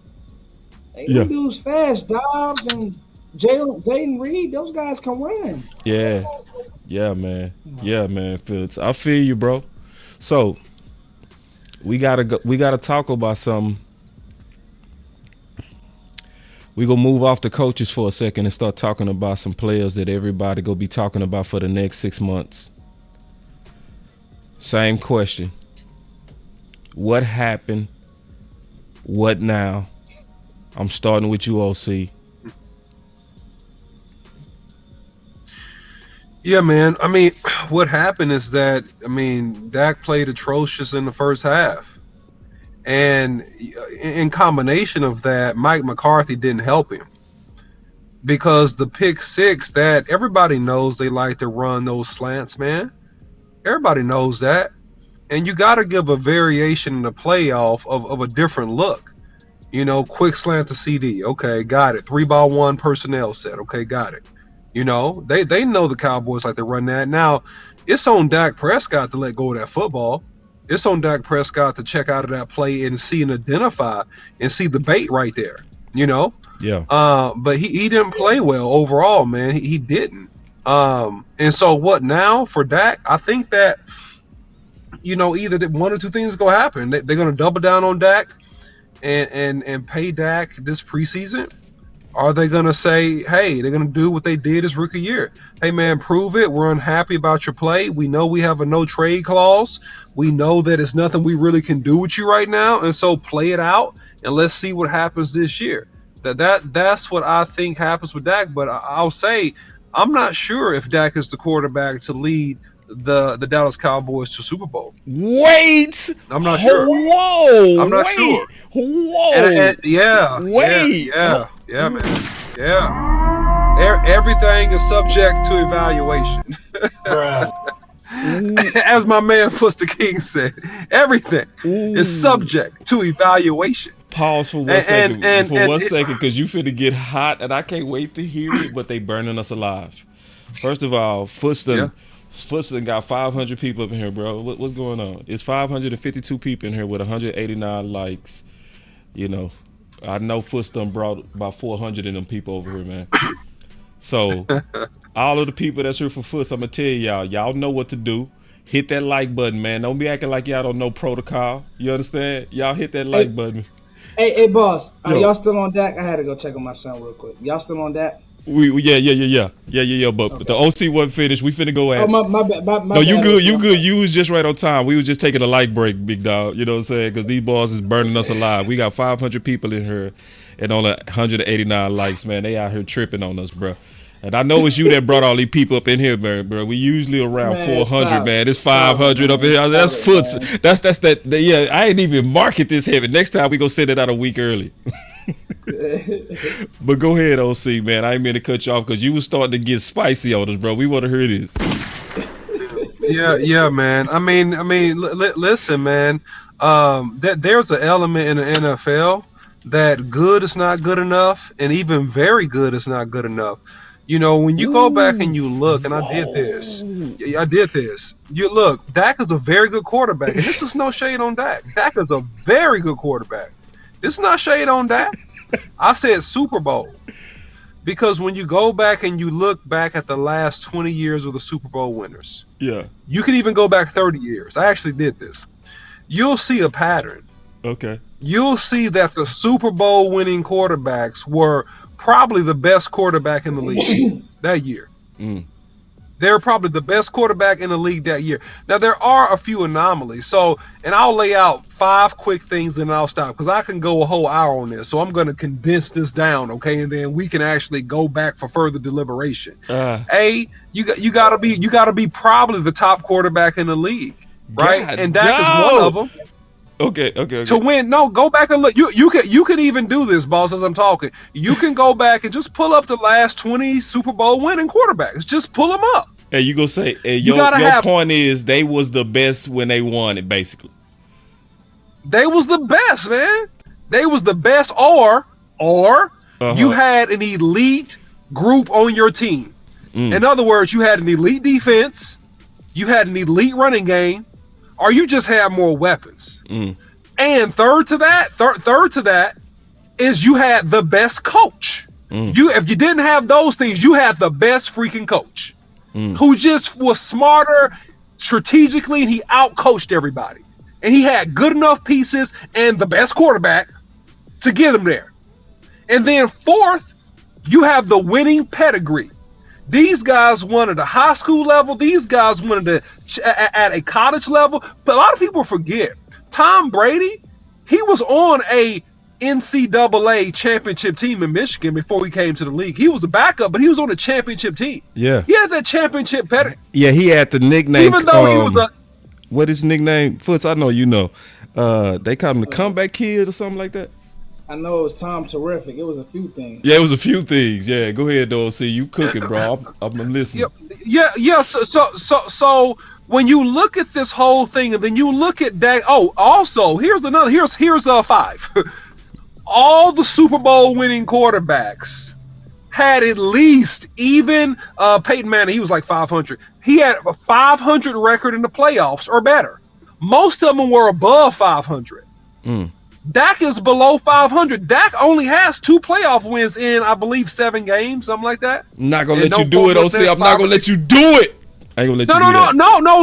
Yeah. Them dudes fast. Dobbs and Jaden Reed, those guys can run. Yeah. Yeah, man. Yeah, man, Foots. I feel you, bro. So we gotta talk about something. We gonna move off the coaches for a second and start talking about some players that everybody gonna be talking about for the next 6 months. Same question. What happened? What now? I'm starting with you, OC. Yeah, man. I mean, what happened is that, Dak played atrocious in the first half. And in combination of that, Mike McCarthy didn't help him. Because the pick 6, that everybody knows they like to run those slants, man. Everybody knows that. And you got to give a variation in the playoff of a different look. Quick slant to CD. Okay, got it. 3-by-1 personnel set. Okay, got it. They know the Cowboys like to run that. Now, it's on Dak Prescott to let go of that football. It's on Dak Prescott to check out of that play and see and identify and see the bait right there. Yeah. But he didn't play well overall, man. He didn't. And so what now for Dak? I think that, either one or two things is going to happen. They're going to double down on Dak and pay Dak this preseason. Are they going to say, hey, they're going to do what they did his rookie year? Hey, man, prove it. We're unhappy about your play. We know we have a no trade clause. We know that it's nothing we really can do with you right now. And so play it out and let's see what happens this year. That's what I think happens with Dak. But I'll say I'm not sure if Dak is the quarterback to lead the Dallas Cowboys to Super Bowl. Wait. I'm not sure. Whoa. I'm not sure. Whoa. Yeah. Wait. Yeah, man. Yeah. Everything is subject to evaluation. As my man Puster King said, everything is subject to evaluation. Pause for one second. Because you finna get hot, and I can't wait to hear it, but they burning us alive. First of all, Futston got 500 people up in here, bro. What's going on? It's 552 people in here with 189 likes. I know Futston brought about 400 of them people over here, man. So all of the people that's here for Futs, I'm going to tell y'all know what to do. hit that like button, man. Don't be acting like y'all don't know protocol. You understand? Y'all hit that like button. Hey, boss, are Yo. y'all still on Dak? I had to go check on my son real quick. Y'all still on Dak? Yeah. But Okay. the OC wasn't finished. We finna go at. Oh, my bad. No, you good. You good. You was just right on time. We was just taking a light break, big dog. You know what I'm saying? Because these boys is burning us alive. We got 500 people in here and only 189 likes, man. They out here tripping on us, bro. And I know it's you that brought all these people up in here, man, bro. We usually around 400, stop. man. It's 500 up in here. That's Stop it, foot. That's that. Yeah, I ain't even market this heavy. Next time we gonna send it out a week early. But go ahead, OC, man. I ain't mean to cut you off because you was starting to get spicy on us, bro. We want to hear this. Yeah, man. I mean, listen, man. There's an element in the NFL that good is not good enough, and even very good is not good enough. You know, when you go back and you look, and I did this. You look, Dak is a very good quarterback, and this is no shade on Dak. Dak is a very good quarterback. This is not shade on Dak. I said Super Bowl. Because when you go back and you look back at the last 20 years of the Super Bowl winners, Yeah. you can even go back 30 years. I actually did this. You'll see a pattern. Okay. You'll see that the Super Bowl winning quarterbacks were probably the best quarterback in the league that year. They're probably the best quarterback in the league that year. Now, there are a few anomalies. So, and I'll lay out 5 quick things and I'll stop because I can go a whole hour on this. So I'm going to condense this down, okay? And then we can actually go back for further deliberation. You gotta be probably the top quarterback in the league, right? God, and Dak is one of them. Okay. To win, no, go back and look. You can even do this, boss. As I'm talking, you can go back and just pull up the last 20 Super Bowl winning quarterbacks. Just pull them up. And you gonna say, your point is they was the best when they won it, basically. They was the best, man. They was the best, or you had an elite group on your team. In other words, you had an elite defense, you had an elite running game, or you just had more weapons. And third to that is you had the best coach. If you didn't have those things, you had the best freaking coach who just was smarter strategically, and he outcoached everybody. And he had good enough pieces and the best quarterback to get him there. And then fourth, you have the winning pedigree. These guys won at a high school level. These guys won at a college level. But a lot of people forget, Tom Brady, he was on a NCAA championship team in Michigan before he came to the league. He was a backup, but he was on a championship team. Yeah. He had that championship pedigree. Yeah, he had the nickname. Even though he was a... What is his nickname? Foots, I know you know. They called him the comeback kid or something like that. I know it was Tom Terrific. It was a few things. Yeah, it was a few things. Yeah, go ahead, though. See, you cooking, bro. I'm listening. Yeah. So when you look at this whole thing, and then you look at Dak. Oh, also here's 5. All the Super Bowl winning quarterbacks had at least, even Peyton Manning, he was like 500. He had a 500 record in the playoffs or better. Most of them were above 500. Dak is below 500. Dak only has 2 playoff wins in, I believe, 7 games, something like that. I'm not gonna let you do it, OC. I'm not gonna let you do it. I ain't gonna let you do that. No.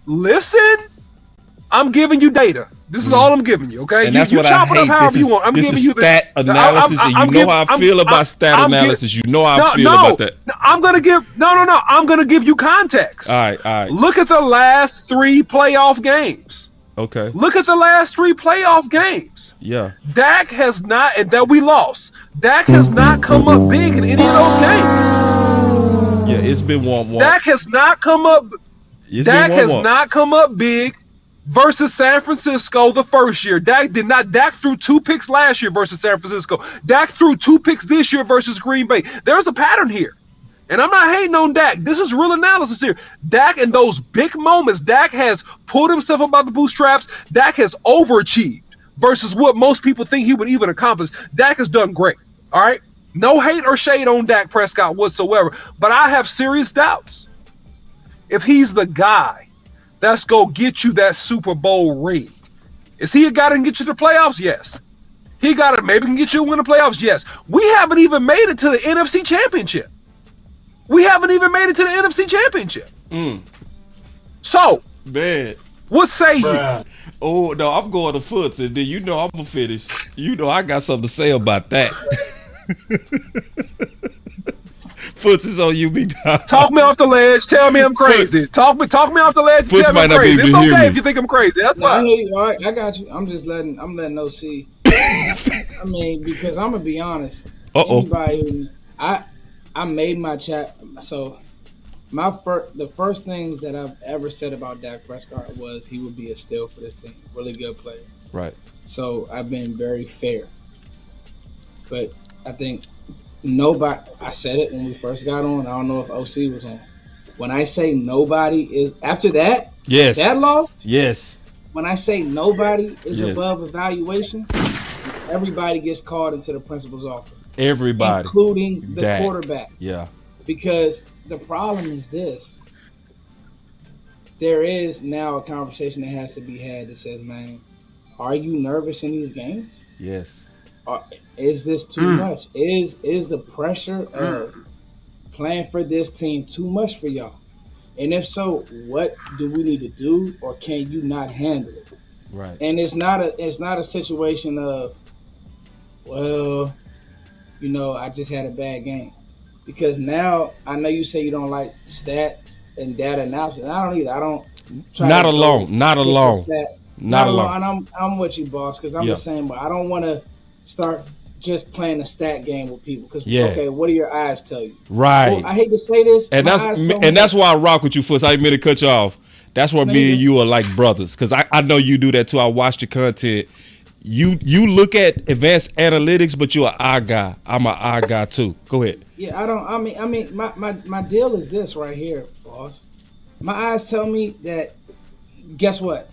Listen. I'm giving you data. This is all I'm giving you, okay? And that's you what chop I it up hate. however you want. I'm giving you the stat analysis, and you know how I feel about stat analysis. You know how I feel about that. I'm gonna give I'm gonna give you context. All right. Look at the last 3 playoff games. Okay. Look at the last 3 playoff games. Yeah. Dak has not, and that we lost. Dak has not come up big in any of those games. Yeah, it's been 1-1. Dak has not come up. Dak has not come up big versus San Francisco the first year. Dak threw 2 picks last year versus San Francisco. Dak threw 2 picks this year versus Green Bay. There's a pattern here. And I'm not hating on Dak. This is real analysis here. Dak, in those big moments, Dak has pulled himself up by the bootstraps. Dak has overachieved versus what most people think he would even accomplish. Dak has done great. All right? No hate or shade on Dak Prescott whatsoever. But I have serious doubts. If he's the guy that's going to get you that Super Bowl ring. Is he a guy that can get you to the playoffs? Yes. He got it. Maybe can get you to win the playoffs? Yes. We haven't even made it to the NFC Championship. So, Man. what say you? Oh no, I'm going to Foots, and then I'm gonna finish. I got something to say about that. Foots is on you, big dog. Talk me off the ledge. Tell me I'm crazy. Foots. Talk me off the ledge. Foots Tell me might I'm not be crazy. able It's to hear okay me. if you think I'm crazy. That's I fine. hear you. All right, I got you. I'm letting OC. I mean, because I'm gonna be honest. Anybody who I made my chat. So the first things that I've ever said about Dak Prescott was he would be a steal for this team. Really good player. Right. So I've been very fair. But I think nobody. I said it when we first got on. I don't know if OC was on. When I say nobody is after that. Yes. That loss. Yes. When I say nobody is above evaluation, everybody gets called into the principal's office. Everybody. Including the Dak. quarterback. Yeah. Because the problem is this. There is now a conversation that has to be had that says, man, are you nervous in these games? Yes. Is this too much? Is the pressure of playing for this team too much for y'all? And if so, what do we need to do, or can you not handle it? Right. And it's not a situation of, well, I just had a bad game. Because now I know you say you don't like stats and data analysis. I don't either. I don't. Not alone. Not alone. And I'm with you, boss, because I'm the same. But I don't want to start just playing a stat game with people. Because okay, what do your eyes tell you? Right. Well, I hate to say this, and that's why I rock with you, Foots. I didn't mean to cut you off. That's why me and you are like brothers. Because I know you do that too. I watch your content. You look at advanced analytics, but you're an eye guy. I'm an eye guy too. Go ahead. Yeah, I mean, my deal is this right here, boss. My eyes tell me that. Guess what?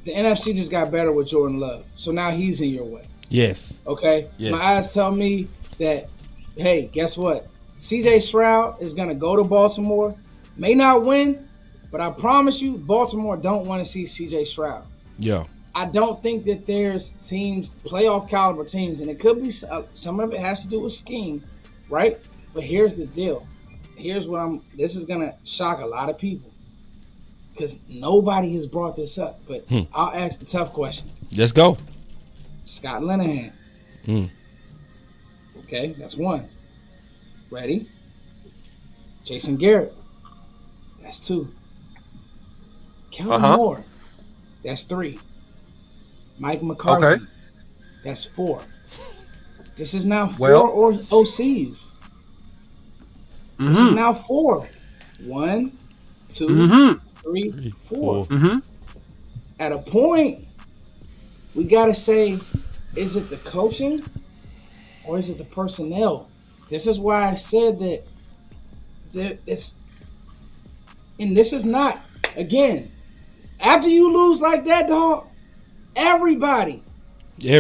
The NFC just got better with Jordan Love, so now he's in your way. Yes. Okay. Yes. My eyes tell me that. Hey, guess what? C.J. Stroud is gonna go to Baltimore. May not win, but I promise you, Baltimore don't want to see C.J. Stroud. Yeah. I don't think that there's teams, playoff caliber teams, and it could be some of it has to do with scheme, right? But here's the deal. This is going to shock a lot of people because nobody has brought this up, but I'll ask the tough questions. Let's go. Scott Linehan. Okay, that's one. Ready? Jason Garrett. That's two. Kellen Moore. That's three. Mike McCarthy. Okay. That's four. This is now four OCs. This is now four. 1, 2, 3, 4. At a point, we got to say, is it the coaching or is it the personnel? This is why I said that and this is not, again, after you lose like that, dog, everybody come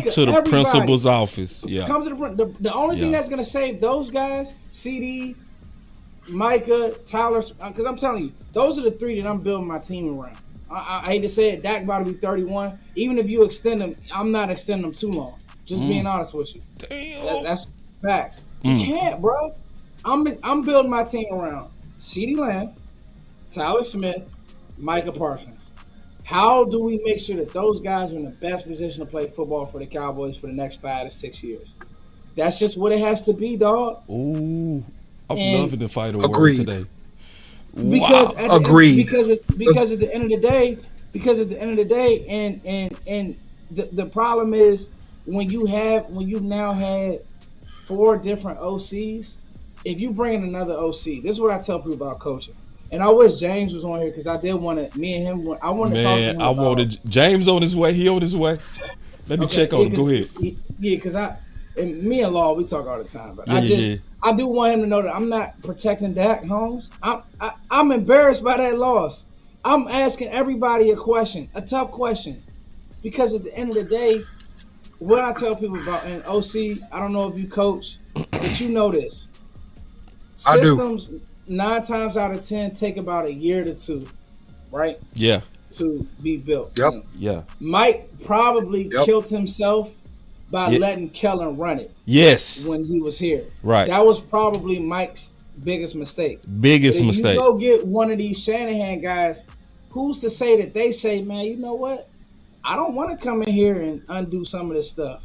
to the principal's office. Yeah. Come to the only thing that's gonna save those guys, CD, Micah, Tyler, because I'm telling you, those are the three that I'm building my team around. I hate to say it, Dak about to be 31. Even if you extend them, I'm not extending them too long. Just being honest with you. Damn. That's facts. You can't, bro. I'm building my team around CeeDee Lamb, Tyler Smith, Micah Parsons. How do we make sure that those guys are in the best position to play football for the Cowboys for the next 5 to 6 years? That's just what it has to be, dog. Ooh, I'm loving the final word today. Because agreed. Because at the end of the day, and the problem is when you now had 4 different OCs. If you bring in another OC, this is what I tell people about coaching. And I wish James was on here because I did want to. Me and him. I want to talk to him. I wanted James on his way. He on his way. Let me check on him. Go ahead. Because me and Law, we talk all the time. But I do want him to know that I'm not protecting Dak Holmes. I'm embarrassed by that loss. I'm asking everybody a question, a tough question, because at the end of the day, what I tell people about an OC, I don't know if you coach, but you know this. Systems 9 times out of 10 take about a year to 2, right? Yeah. To be built. Yep. Yeah. Mike probably killed himself by letting Kellen run it. Yes. When he was here. Right. That was probably Mike's biggest mistake. Biggest If mistake. you go get one of these Shanahan guys, who's to say that they say, man, you know what? I don't want to come in here and undo some of this stuff.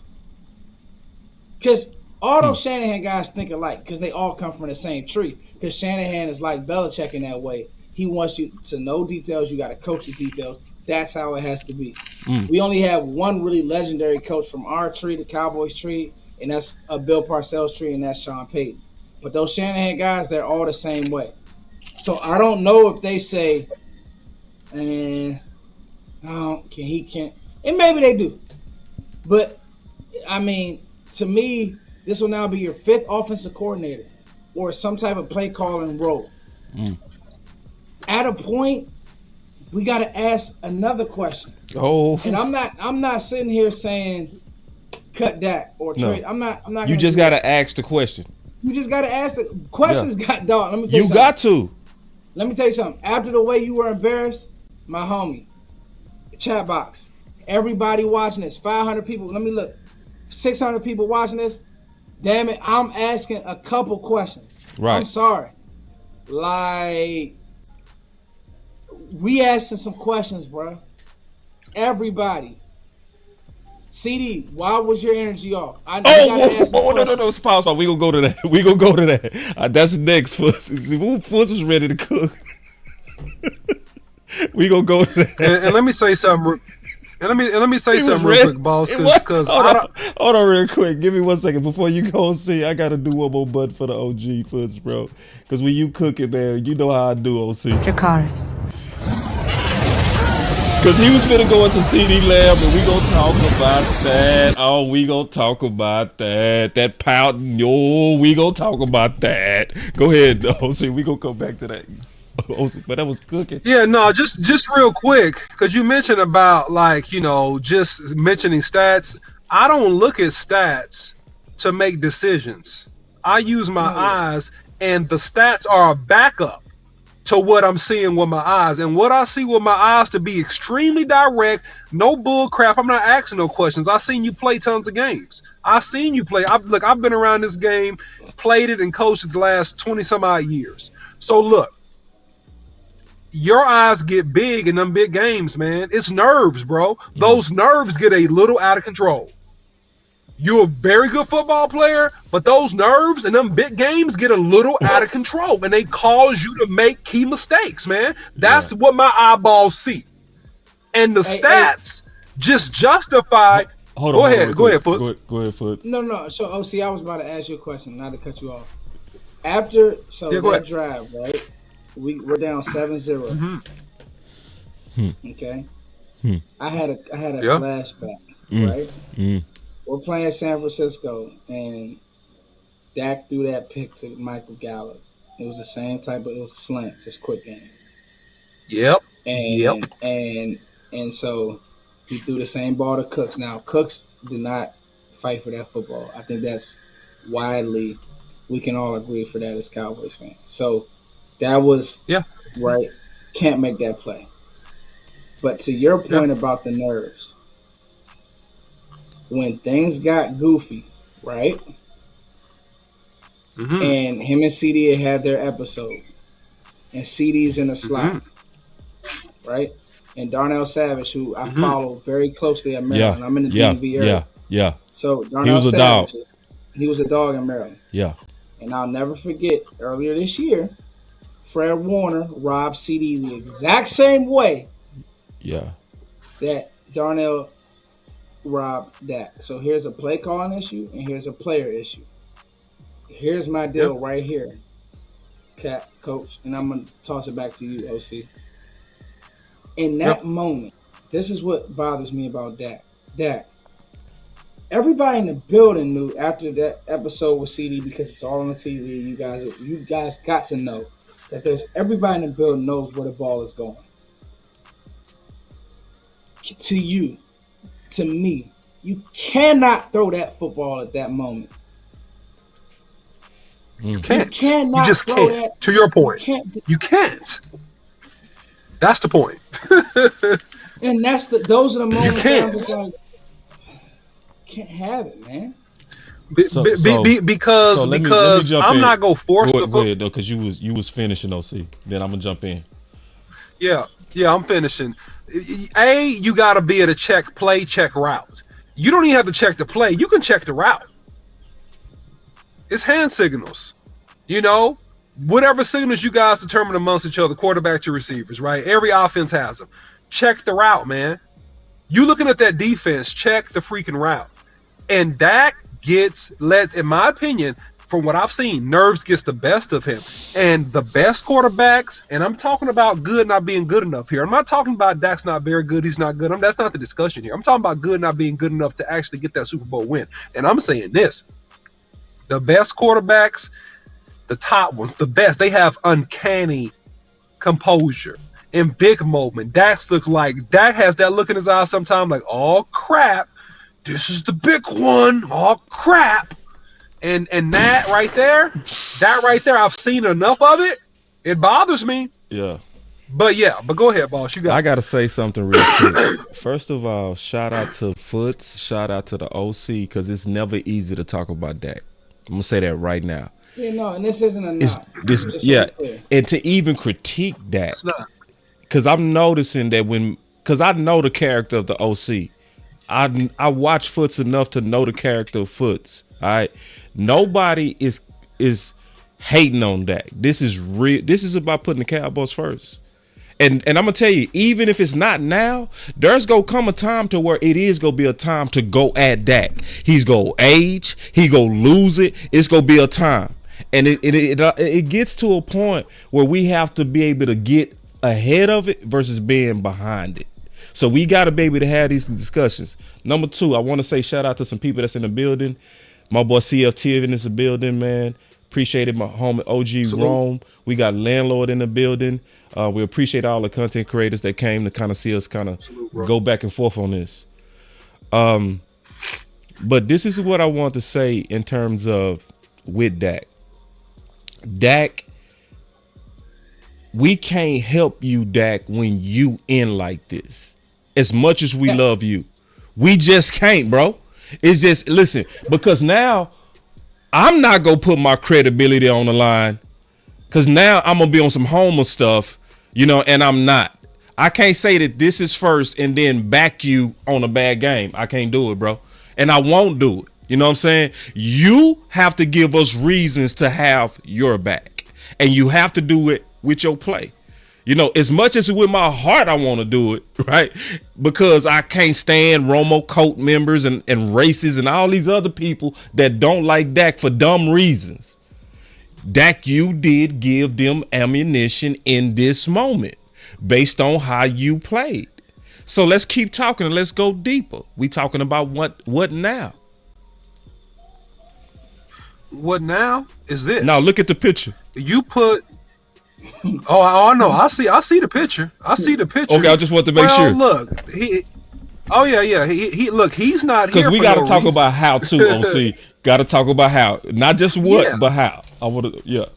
Because all those Shanahan guys think alike because they all come from the same tree. Because Shanahan is like Belichick in that way. He wants you to know details. You got to coach the details. That's how it has to be. We only have one really legendary coach from our tree, the Cowboys tree, and that's a Bill Parcells tree, and that's Sean Payton. But those Shanahan guys, they're all the same way. So I don't know if they say, he can't. And maybe they do. But, I mean, to me, this will now be your 5th offensive coordinator or some type of play calling role. At a point, we got to ask another question. Oh, And I'm not sitting here saying cut Dak or trade. I'm not. You just got to ask the question. You just got to ask the questions. Got dog. Let me tell you You something. got to. Let me tell you something. After the way you were embarrassed, my homie, chat box, everybody watching this, 500 people. Let me look, 600 people watching this. Damn it, I'm asking a couple questions. Right. I'm sorry. Like, we asking some questions, bro. Everybody. CD, why was your energy off? No, Pause. We gonna go to that. That's next. See, Fuss was ready to cook. We gonna go to that. And let me say something. And let me say something real quick, boss. Because hold on, real quick. Give me 1 second before you go. See, I gotta do one more button for the OG Fuss, bro. Because when you cook it, man, you know how I do, OC. Dracarys. Because he was finna go into CD Lamb, and we gonna talk about that. Oh, we gonna talk about that. That pouting. Yo, we gonna talk about that. Go ahead, OC. We gonna come back to that. OC, but that was cooking. Yeah, no, just real quick, because you mentioned about, like, you know, just mentioning stats. I don't look at stats to make decisions. I use my eyes, and the stats are a backup to what I'm seeing with my eyes. And what I see with my eyes, to be extremely direct, no bull crap. I'm not asking no questions. I seen you play tons of games. I seen you play. I've been around this game, played it, and coached it the last 20 some odd years. So look, your eyes get big in them big games, man. It's nerves, bro. Those nerves get a little out of control. You're a very good football player, but those nerves and them big games get a little out of control, and they cause you to make key mistakes, man. That's what my eyeballs see. And the stats just justify. Hold on. Go ahead, Foots. Go ahead, Foots. No. So, OC, I was about to ask you a question, not to cut you off. After that drive, right? We're down 7-0. Okay. I had a flashback, right? We're playing San Francisco, and Dak threw that pick to Michael Gallup. It was the same type of, it was slant, just quick game. And so he threw the same ball to Cooks. Now, Cooks did not fight for that football. I think that's widely, we can all agree for that as Cowboys fans. So that was right. Can't make that play. But to your point about the nerves, when things got goofy, right? And him and CD had their episode, and CD's in the slot, right? And Darnell Savage, who I follow very closely at Maryland, I'm in the DMV area. So Darnell Savage, he was a dog in Maryland. Yeah. And I'll never forget, earlier this year, Fred Warner robbed CD the exact same way that Darnell robbed Dak. So here's a play calling issue, and here's a player issue. Here's my deal right here, Coach, and I'm going to toss it back to you, OC. In that moment, this is what bothers me about Dak. Everybody in the building knew after that episode with CD, because it's all on the TV, you guys got to know that everybody in the building knows where the ball is going. To you, to me, you cannot throw that football at that moment. You can't. You cannot. You just throw can't. That. To your point, you can't. That's the point. And those are the moments that I'm just like, can't have it, man. So let me jump I'm in. not gonna force Go ahead though, because you was finishing OC. Then I'm gonna jump in. Yeah, I'm finishing. You got to be able to check play, check route. You don't even have to check the play. You can check the route. It's hand signals. Whatever signals you guys determine amongst each other, quarterback to receivers, right? Every offense has them. Check the route, man. You looking at that defense, check the freaking route. And Dak in my opinion, from what I've seen, nerves gets the best of him. And the best quarterbacks, and I'm talking about good not being good enough here. I'm not talking about Dak's not very good, he's not good. That's not the discussion here. I'm talking about good not being good enough to actually get that Super Bowl win. And I'm saying this. The best quarterbacks, the top ones, the best, they have uncanny composure. In big moment, Dak has that look in his eyes sometimes like, oh crap, this is the big one. Oh crap. And that right there, I've seen enough of it. It bothers me. Yeah. But go ahead, boss. I gotta say something real quick. First of all, shout out to Foots, shout out to the OC, because it's never easy to talk about Dak. I'm gonna say that right now. Yeah, no, and this isn't enough. And to even critique Dak, it's not. Because I'm noticing that because I know the character of the OC. I watch Foots enough to know the character of Foots. All right, nobody is hating on Dak. This is real. This is about putting the Cowboys first. And I'm gonna tell you, even if it's not now, there's gonna come a time to where it is gonna be a time to go at Dak. He's gonna age. He gonna lose it. It's gonna be a time, and it gets to a point where we have to be able to get ahead of it versus being behind it. So we got to be able to have these discussions. Number two, I want to say shout out to some people that's in the building. My boy CFT in this building, man. Appreciate it. My homie OG Rome. We got Landlord in the building. We appreciate all the content creators that came to kind of see us kind of go back and forth on this. But this is what I want to say in terms of with Dak. Dak, we can't help you, Dak, when you in like this. As much as we love you, we just can't, bro. It's just, listen, because now I'm not gonna put my credibility on the line, because now I'm gonna be on some Homer stuff, and I'm not. I can't say that this is first and then back you on a bad game. I can't do it, bro, and I won't do it. You know what I'm saying? You have to give us reasons to have your back, and you have to do it with your play. As much as with my heart I want to do it, right? Because I can't stand Romo Coat members and racists and all these other people that don't like Dak for dumb reasons. Dak, you did give them ammunition in this moment based on how you played. So let's keep talking and let's go deeper. We talking about what now? What now is this? Now look at the picture. You put I know. I see the picture. Okay, I just want to make sure. Look, he look, he's not here. Because we got to talk about how too, OC. Got to talk about how, not just what, but how. I want to,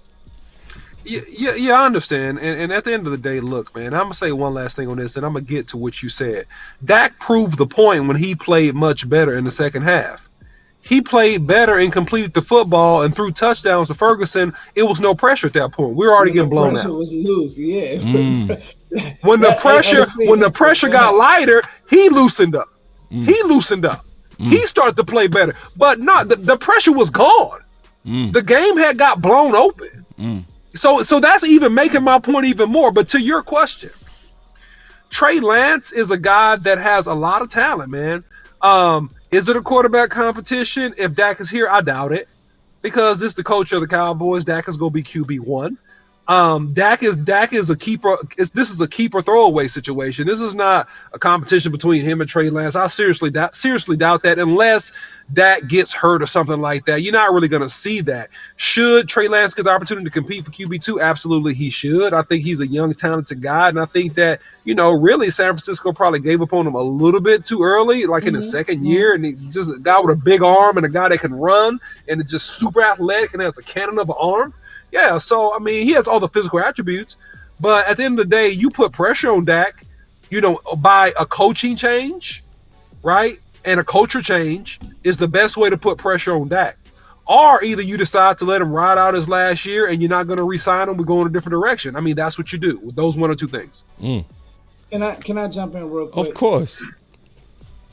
Yeah, I understand. And at the end of the day, look, man, I'm gonna say one last thing on this, and I'm gonna get to what you said. Dak proved the point when he played much better in the second half. He played better and completed the football and threw touchdowns to Ferguson. It was no pressure at that point. We were already getting blown out. Was loose, yeah. When the pressure got lighter, he loosened up. He started to play better, but not the pressure was gone. The game had got blown open. So that's even making my point even more. But to your question, Trey Lance is a guy that has a lot of talent, man. Is it a quarterback competition? If Dak is here, I doubt it, because this is the coach of the Cowboys. Dak is going to be QB1. Dak is a keeper. This is a keeper throwaway situation. This is not a competition between him and Trey Lance. I seriously doubt that, unless Dak gets hurt or something like that. You're not really going to see that. Should Trey Lance get the opportunity to compete for QB2? Absolutely, he should. I think he's a young, talented guy, and I think that, really San Francisco probably gave up on him a little bit too early, like in the second year, and he's just a guy with a big arm and a guy that can run and is just super athletic and has a cannon of an arm. Yeah, so, he has all the physical attributes, but at the end of the day, you put pressure on Dak, by a coaching change, right? And a culture change is the best way to put pressure on Dak. Or either you decide to let him ride out his last year and you're not going to re-sign him. We're going a different direction. I mean, that's what you do with those one or two things. Can I jump in real quick? Of course.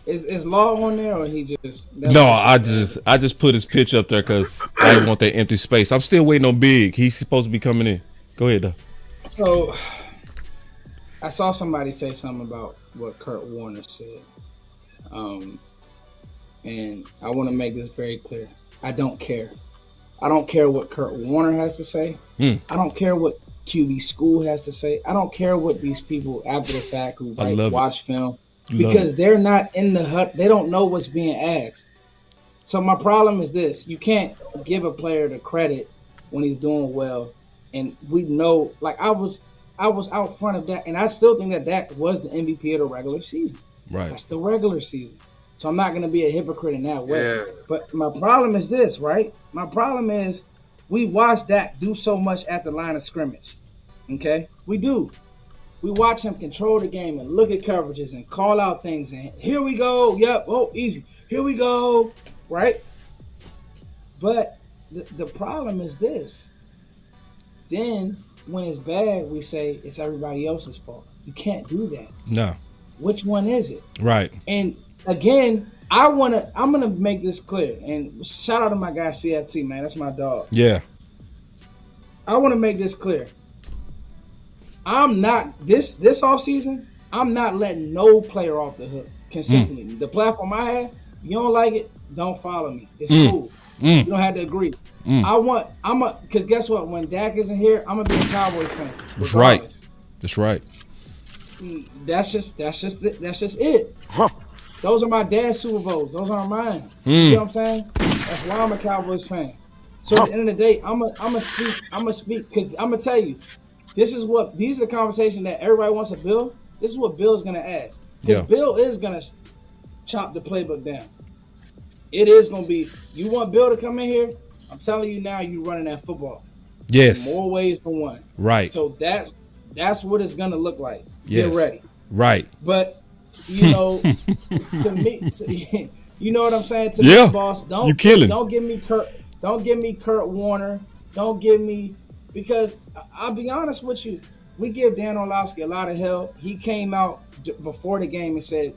Is Law on there or he just? No, I just put his pitch up there because I didn't want that empty space. I'm still waiting on Big. He's supposed to be coming in. Go ahead, though. So, I saw somebody say something about what Kurt Warner said, and I want to make this very clear. I don't care. I don't care what Kurt Warner has to say. I don't care what QB School has to say. I don't care what these people after the fact who watch film. Because they're not in the hut. They don't know what's being asked. So my problem is this. You can't give a player the credit when he's doing well. And we know, like I was out front of that. And I still think that was the MVP of the regular season. Right. That's the regular season. So I'm not going to be a hypocrite in that way. Yeah. But my problem is this, right? My problem is we watch Dak do so much at the line of scrimmage. Okay? We do. We watch him control the game and look at coverages and call out things. And here we go. Yep. Oh, easy. Here we go. Right? But the problem is this. Then when it's bad, we say it's everybody else's fault. You can't do that. No. Which one is it? Right. And again, I'm gonna make this clear. And shout out to my guy CFT, man. That's my dog. Yeah. I want to make this clear. I'm not this offseason, I'm not letting no player off the hook consistently. The platform I have, you don't like it, don't follow me. It's cool. You don't have to agree. Because guess what? When Dak isn't here, I'm gonna be a Cowboys fan. That's right. That's right. That's just it. Huh. Those are my dad's Super Bowls. Those aren't mine. You see what I'm saying? That's why I'm a Cowboys fan. So at the end of the day, I'm gonna speak because I'm gonna tell you. These are the conversations that everybody wants to build. This is what Bill's going to ask. Because Bill is going to chop the playbook down. It is going to be, you want Bill to come in here? I'm telling you now, you're running that football. Yes. More ways than one. Right. So that's what it's going to look like. Get ready. Right. But, to me, you know what I'm saying? To me, boss, don't give me Kurt Warner. Don't give me, because I'll be honest with you, we give Dan Orlovsky a lot of hell. He came out before the game and said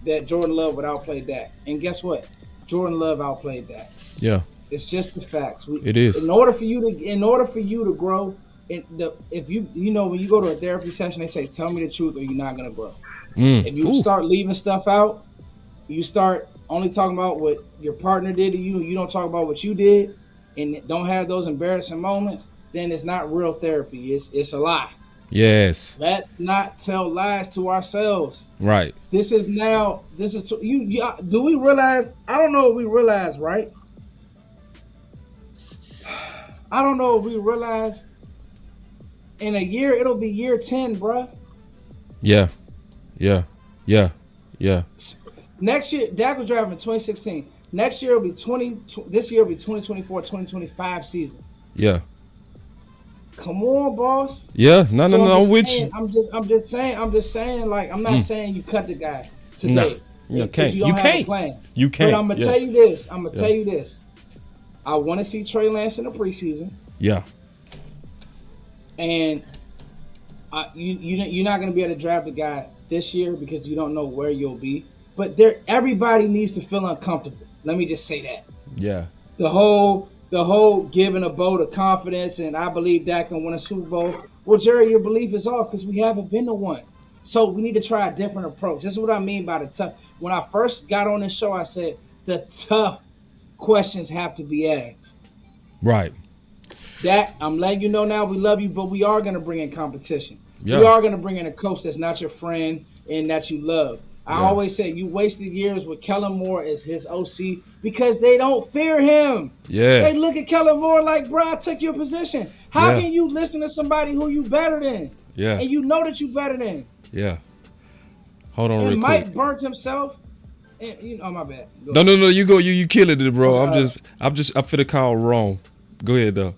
that Jordan Love would outplay Dak. And guess what? Jordan Love outplayed Dak. Yeah. It's just the facts. It is. In order for you to grow, if you when you go to a therapy session, they say, tell me the truth or you're not going to grow. If you start leaving stuff out, you start only talking about what your partner did to you, you don't talk about what you did, and don't have those embarrassing moments, then it's not real therapy. It's a lie. Yes. Let's not tell lies to ourselves. Right. Do we realize? I don't know if we realize, right? I don't know if we realize in a year, it'll be year 10, bruh. Yeah. Next year, Dak was drafted in 2016. Next year will be this year will be 2024, 2025 season. Yeah. Come on, boss. Yeah, no, I'm with you. I'm just saying, like, I'm not saying you cut the guy today. No, you can't. You have a plan. You can't. But I'm gonna tell you this. I want to see Trey Lance in the preseason. Yeah. And you're not gonna be able to draft the guy this year because you don't know where you'll be. But everybody needs to feel uncomfortable. Let me just say that. Yeah. The whole giving a vote of confidence and I believe Dak can win a Super Bowl. Well, Jerry, your belief is off because we haven't been to one. So we need to try a different approach. This is what I mean by the tough. When I first got on this show, I said the tough questions have to be asked. Right. Dak, I'm letting you know now we love you, but we are going to bring in competition. Yeah. We are going to bring in a coach that's not your friend and that you love. I always say you wasted years with Kellen Moore as his OC because they don't fear him. Yeah. They look at Kellen Moore like, bro, I took your position. How can you listen to somebody who you better than? Yeah. And you know that you better than. Yeah. Hold on real quick. Mike burnt himself. And, my bad. No, you go. You killing it, bro. I'm finna call wrong. Go ahead, though.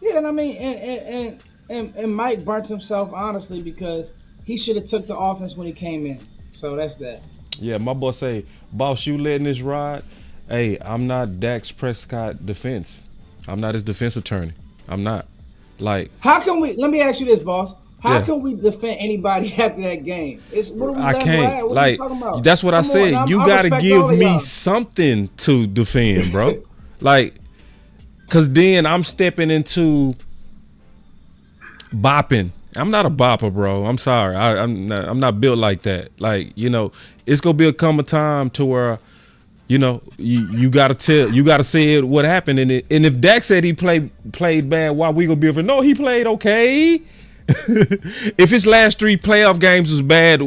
Yeah, and I mean, and Mike burnt himself, honestly, because he should have took the offense when he came in. So that's that. Yeah, my boy say, boss, you letting this ride? Hey, I'm not Dak Prescott defense. I'm not his defense attorney. I'm not. Like, how can we? Let me ask you this, boss. How yeah, can we defend anybody after that game? It's what are we I letting ride? can't. What are we Like, talking about? that's what I Come on, said. You I gotta respect give all of me y'all. something to defend, bro. Like, cause then I'm stepping into bopping. I'm not a bopper, bro. I'm sorry. I'm not built like that. Like, it's gonna come a time to where, you gotta say it, what happened in it. And if Dak said he played bad, why we gonna be over? No, he played okay. If his last 3 playoff games was bad,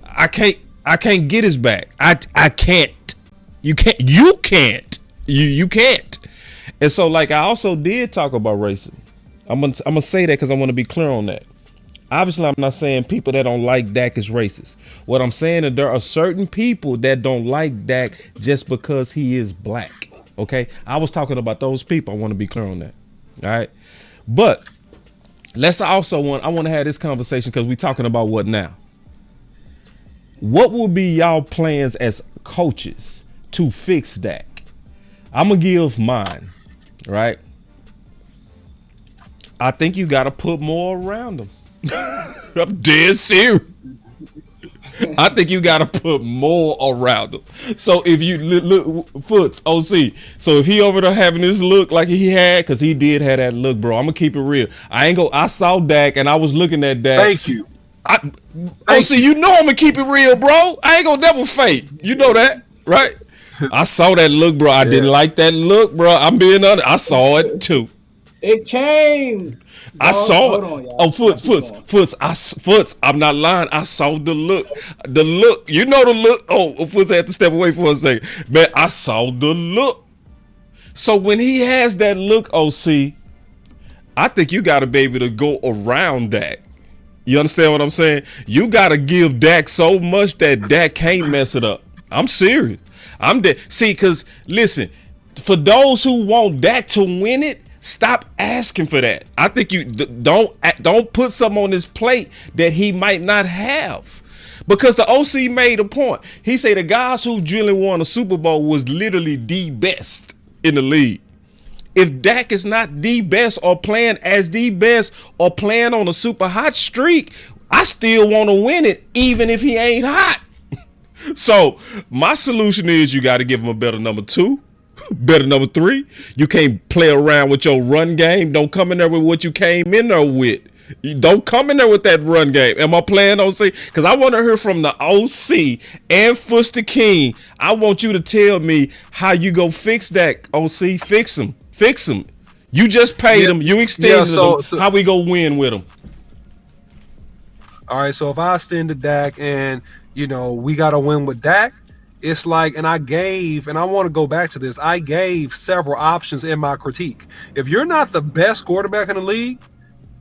I can't get his back. I can't. You can't. You can't. And so, like, I also did talk about racism. I'm gonna say that because I want to be clear on that. Obviously, I'm not saying people that don't like Dak is racist. What I'm saying is there are certain people that don't like Dak just because he is black. Okay, I was talking about those people. I want to be clear on that. All right, but I want to have this conversation because we're talking about what now. What will be y'all plans as coaches to fix Dak? I'm gonna give mine. Right. I think you got to put more around him. I'm dead serious. I think you got to put more around him. So if you look, Foots, OC. So if he over there having this look like he had, because he did have that look, bro. I'm gonna keep it real. I saw Dak and I was looking at Dak. Thank you. OC, you know I'm gonna keep it real, bro. I ain't gonna never fake. You know that, right? I saw that look, bro. I didn't like that look, bro. I'm being honest. I saw it too. It came. I saw it. On, Foots. I'm not lying. I saw the look. The look. You know the look. Oh, Foots had to step away for a second. Man, I saw the look. So when he has that look, OC, I think you got to be able to go around that. You understand what I'm saying? You got to give Dak so much that Dak can't mess it up. I'm serious. I'm dead. See, because listen, for those who want Dak to win it, stop asking for that. I think you don't put something on his plate that he might not have. Because the OC made a point. He said the guys who really won a Super Bowl was literally the best in the league. If Dak is not the best or playing as the best or playing on a super hot streak, I still want to win it even if he ain't hot. So my solution is you got to give him a better number 2. Better number 3. You can't play around with your run game. Don't come in there with what you came in there with. You don't come in there with that run game. Am I playing OC? Because I want to hear from the OC and Fuster King. I want you to tell me how you go fix that, OC. Fix him. Fix him. You just paid him. You extended him. How we go win with him? All right, so if I extend to Dak and, we got to win with Dak, it's like, and I want to go back to this, I gave several options in my critique. If you're not the best quarterback in the league,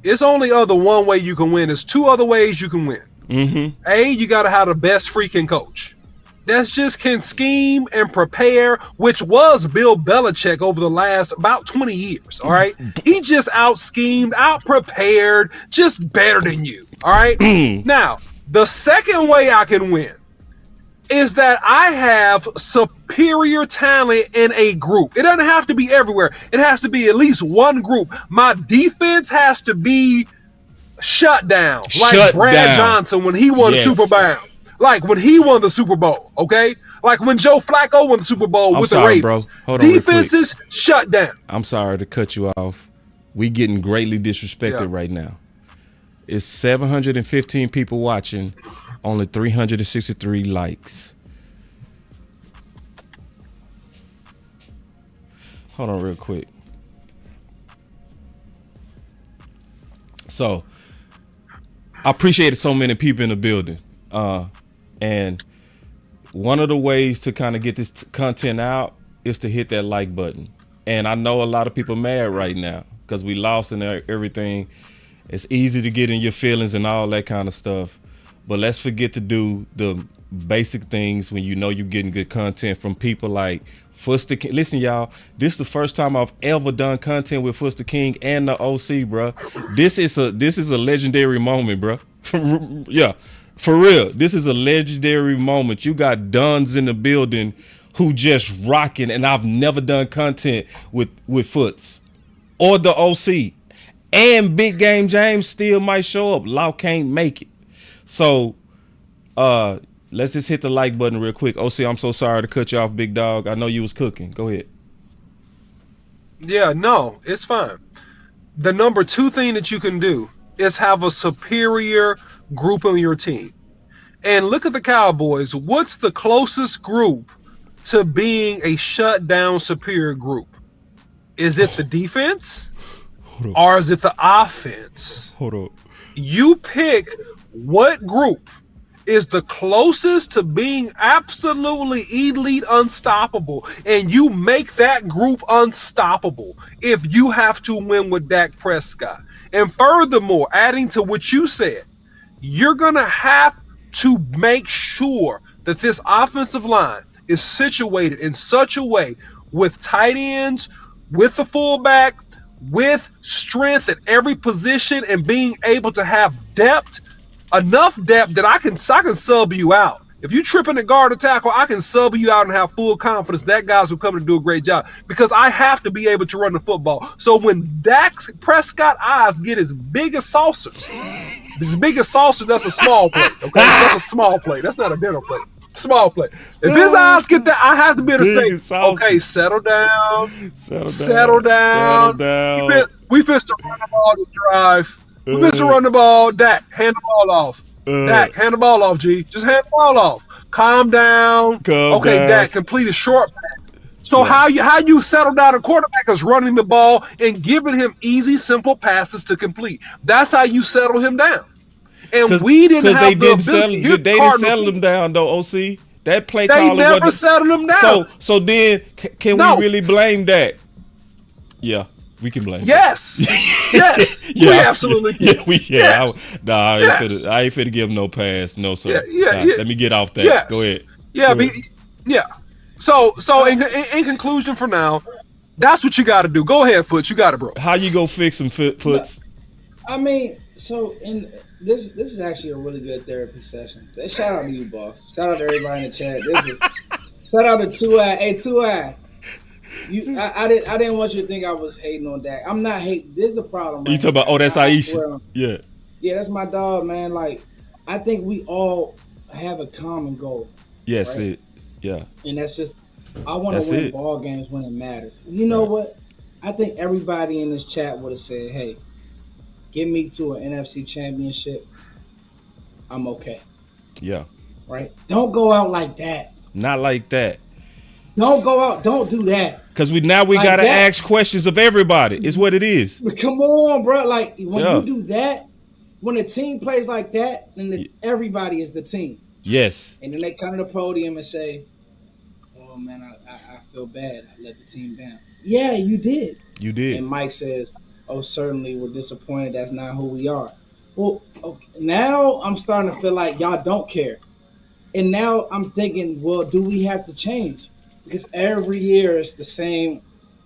it's only one way you can win. There's 2 other ways you can win. Mm-hmm. A, you got to have the best freaking coach. That's just can scheme and prepare, which was Bill Belichick over the last about 20 years, all right? He just out-schemed, out-prepared, just better than you, all right? Now, the second way I can win is that I have superior talent in a group. It doesn't have to be everywhere. It has to be at least one group. My defense has to be shut down, like Brad Johnson when he won the Super Bowl. Like when he won the Super Bowl, okay? Like when Joe Flacco won the Super Bowl with the Ravens. Bro. Hold on defenses shut down. I'm sorry to cut you off. We getting greatly disrespected right now. It's 715 people watching, only 363 likes. Hold on real quick. So, I appreciated so many people in the building. And one of the ways to kind of get this content out is to hit that like button. And I know a lot of people mad right now because we lost in everything. It's easy to get in your feelings and all that kind of stuff. But let's forget to do the basic things when you know you're getting good content from people like Fuster King. Listen, y'all, this is the first time I've ever done content with Fuster King and the OC, bro. This is a legendary moment, bro. Yeah. For real, this is a legendary moment. You got Duns in the building who just rocking, and I've never done content with Foots or the OC. And Big Game James still might show up. Law can't make it. So let's just hit the like button real quick. OC, I'm so sorry to cut you off, big dog. I know you was cooking. Go ahead. Yeah, no, it's fine. The number 2 thing that you can do is have a superior group on your team. And look at the Cowboys. What's the closest group to being a shutdown superior group? Is it the defense or is it the offense? Hold on. You pick what group is the closest to being absolutely elite unstoppable, and you make that group unstoppable if you have to win with Dak Prescott. And furthermore, adding to what you said, you're going to have to make sure that this offensive line is situated in such a way with tight ends, with the fullback, with strength at every position, and being able to have depth, enough depth that I can sub you out. If you tripping at guard or tackle, I can sub you out and have full confidence that guys will come to do a great job, because I have to be able to run the football. So when Dak Prescott eyes get as big as saucers, that's a small plate. Okay, that's a small plate. That's not a dinner plate. Small plate. If his eyes get that, I have to be able to say, okay, settle down. We fist to run the ball this drive. We fist to run the ball. Dak, hand the ball off. Dak, hand the ball off, G. Just hand the ball off. Calm down. Dak, complete a short pass. So how you settle down a quarterback is running the ball and giving him easy, simple passes to complete. That's how you settle him down. And we didn't have the ability. They didn't settle him down, though, OC. That play caller wasn't. They never settled him down. So then, can we really blame that? Yeah, we can blame. Yes, yes, we absolutely can. I ain't finna give him no pass. No, sir. Let me get off that. Yes. Go ahead. So in conclusion, for now, that's what you got to do. Go ahead, Foots. You got it, bro. How you go fix him, Foots? I mean, so this is actually a really good therapy session. Shout out to you, boss. Shout out to everybody in the chat. Shout out to 2i. Hey, 2i. I didn't want you to think I was hating on Dak. I'm not hating. This is the problem. Right? You talking about? Oh, that's Aisha. Yeah, that's my dog, man. Like, I think we all have a common goal. Yes, right? Yeah. And that's just, I want to win ball games when it matters. You know what? I think everybody in this chat would have said, "Hey, get me to an NFC championship. I'm okay." Yeah. Right? Don't go out like that. Not like that. Don't go out. Don't do that. Because we got to ask questions of everybody. It's what it is. But come on, bro. Like, when you do that, when a team plays like that, then everybody is the team. Yes. And then they come to the podium and say, "Oh, man, I feel bad. I let the team down." Yeah, you did. You did. And Mike says, "Oh, certainly we're disappointed. That's not who we are." Well, okay, now I'm starting to feel like y'all don't care. And now I'm thinking, well, do we have to change? Because every year it's the same,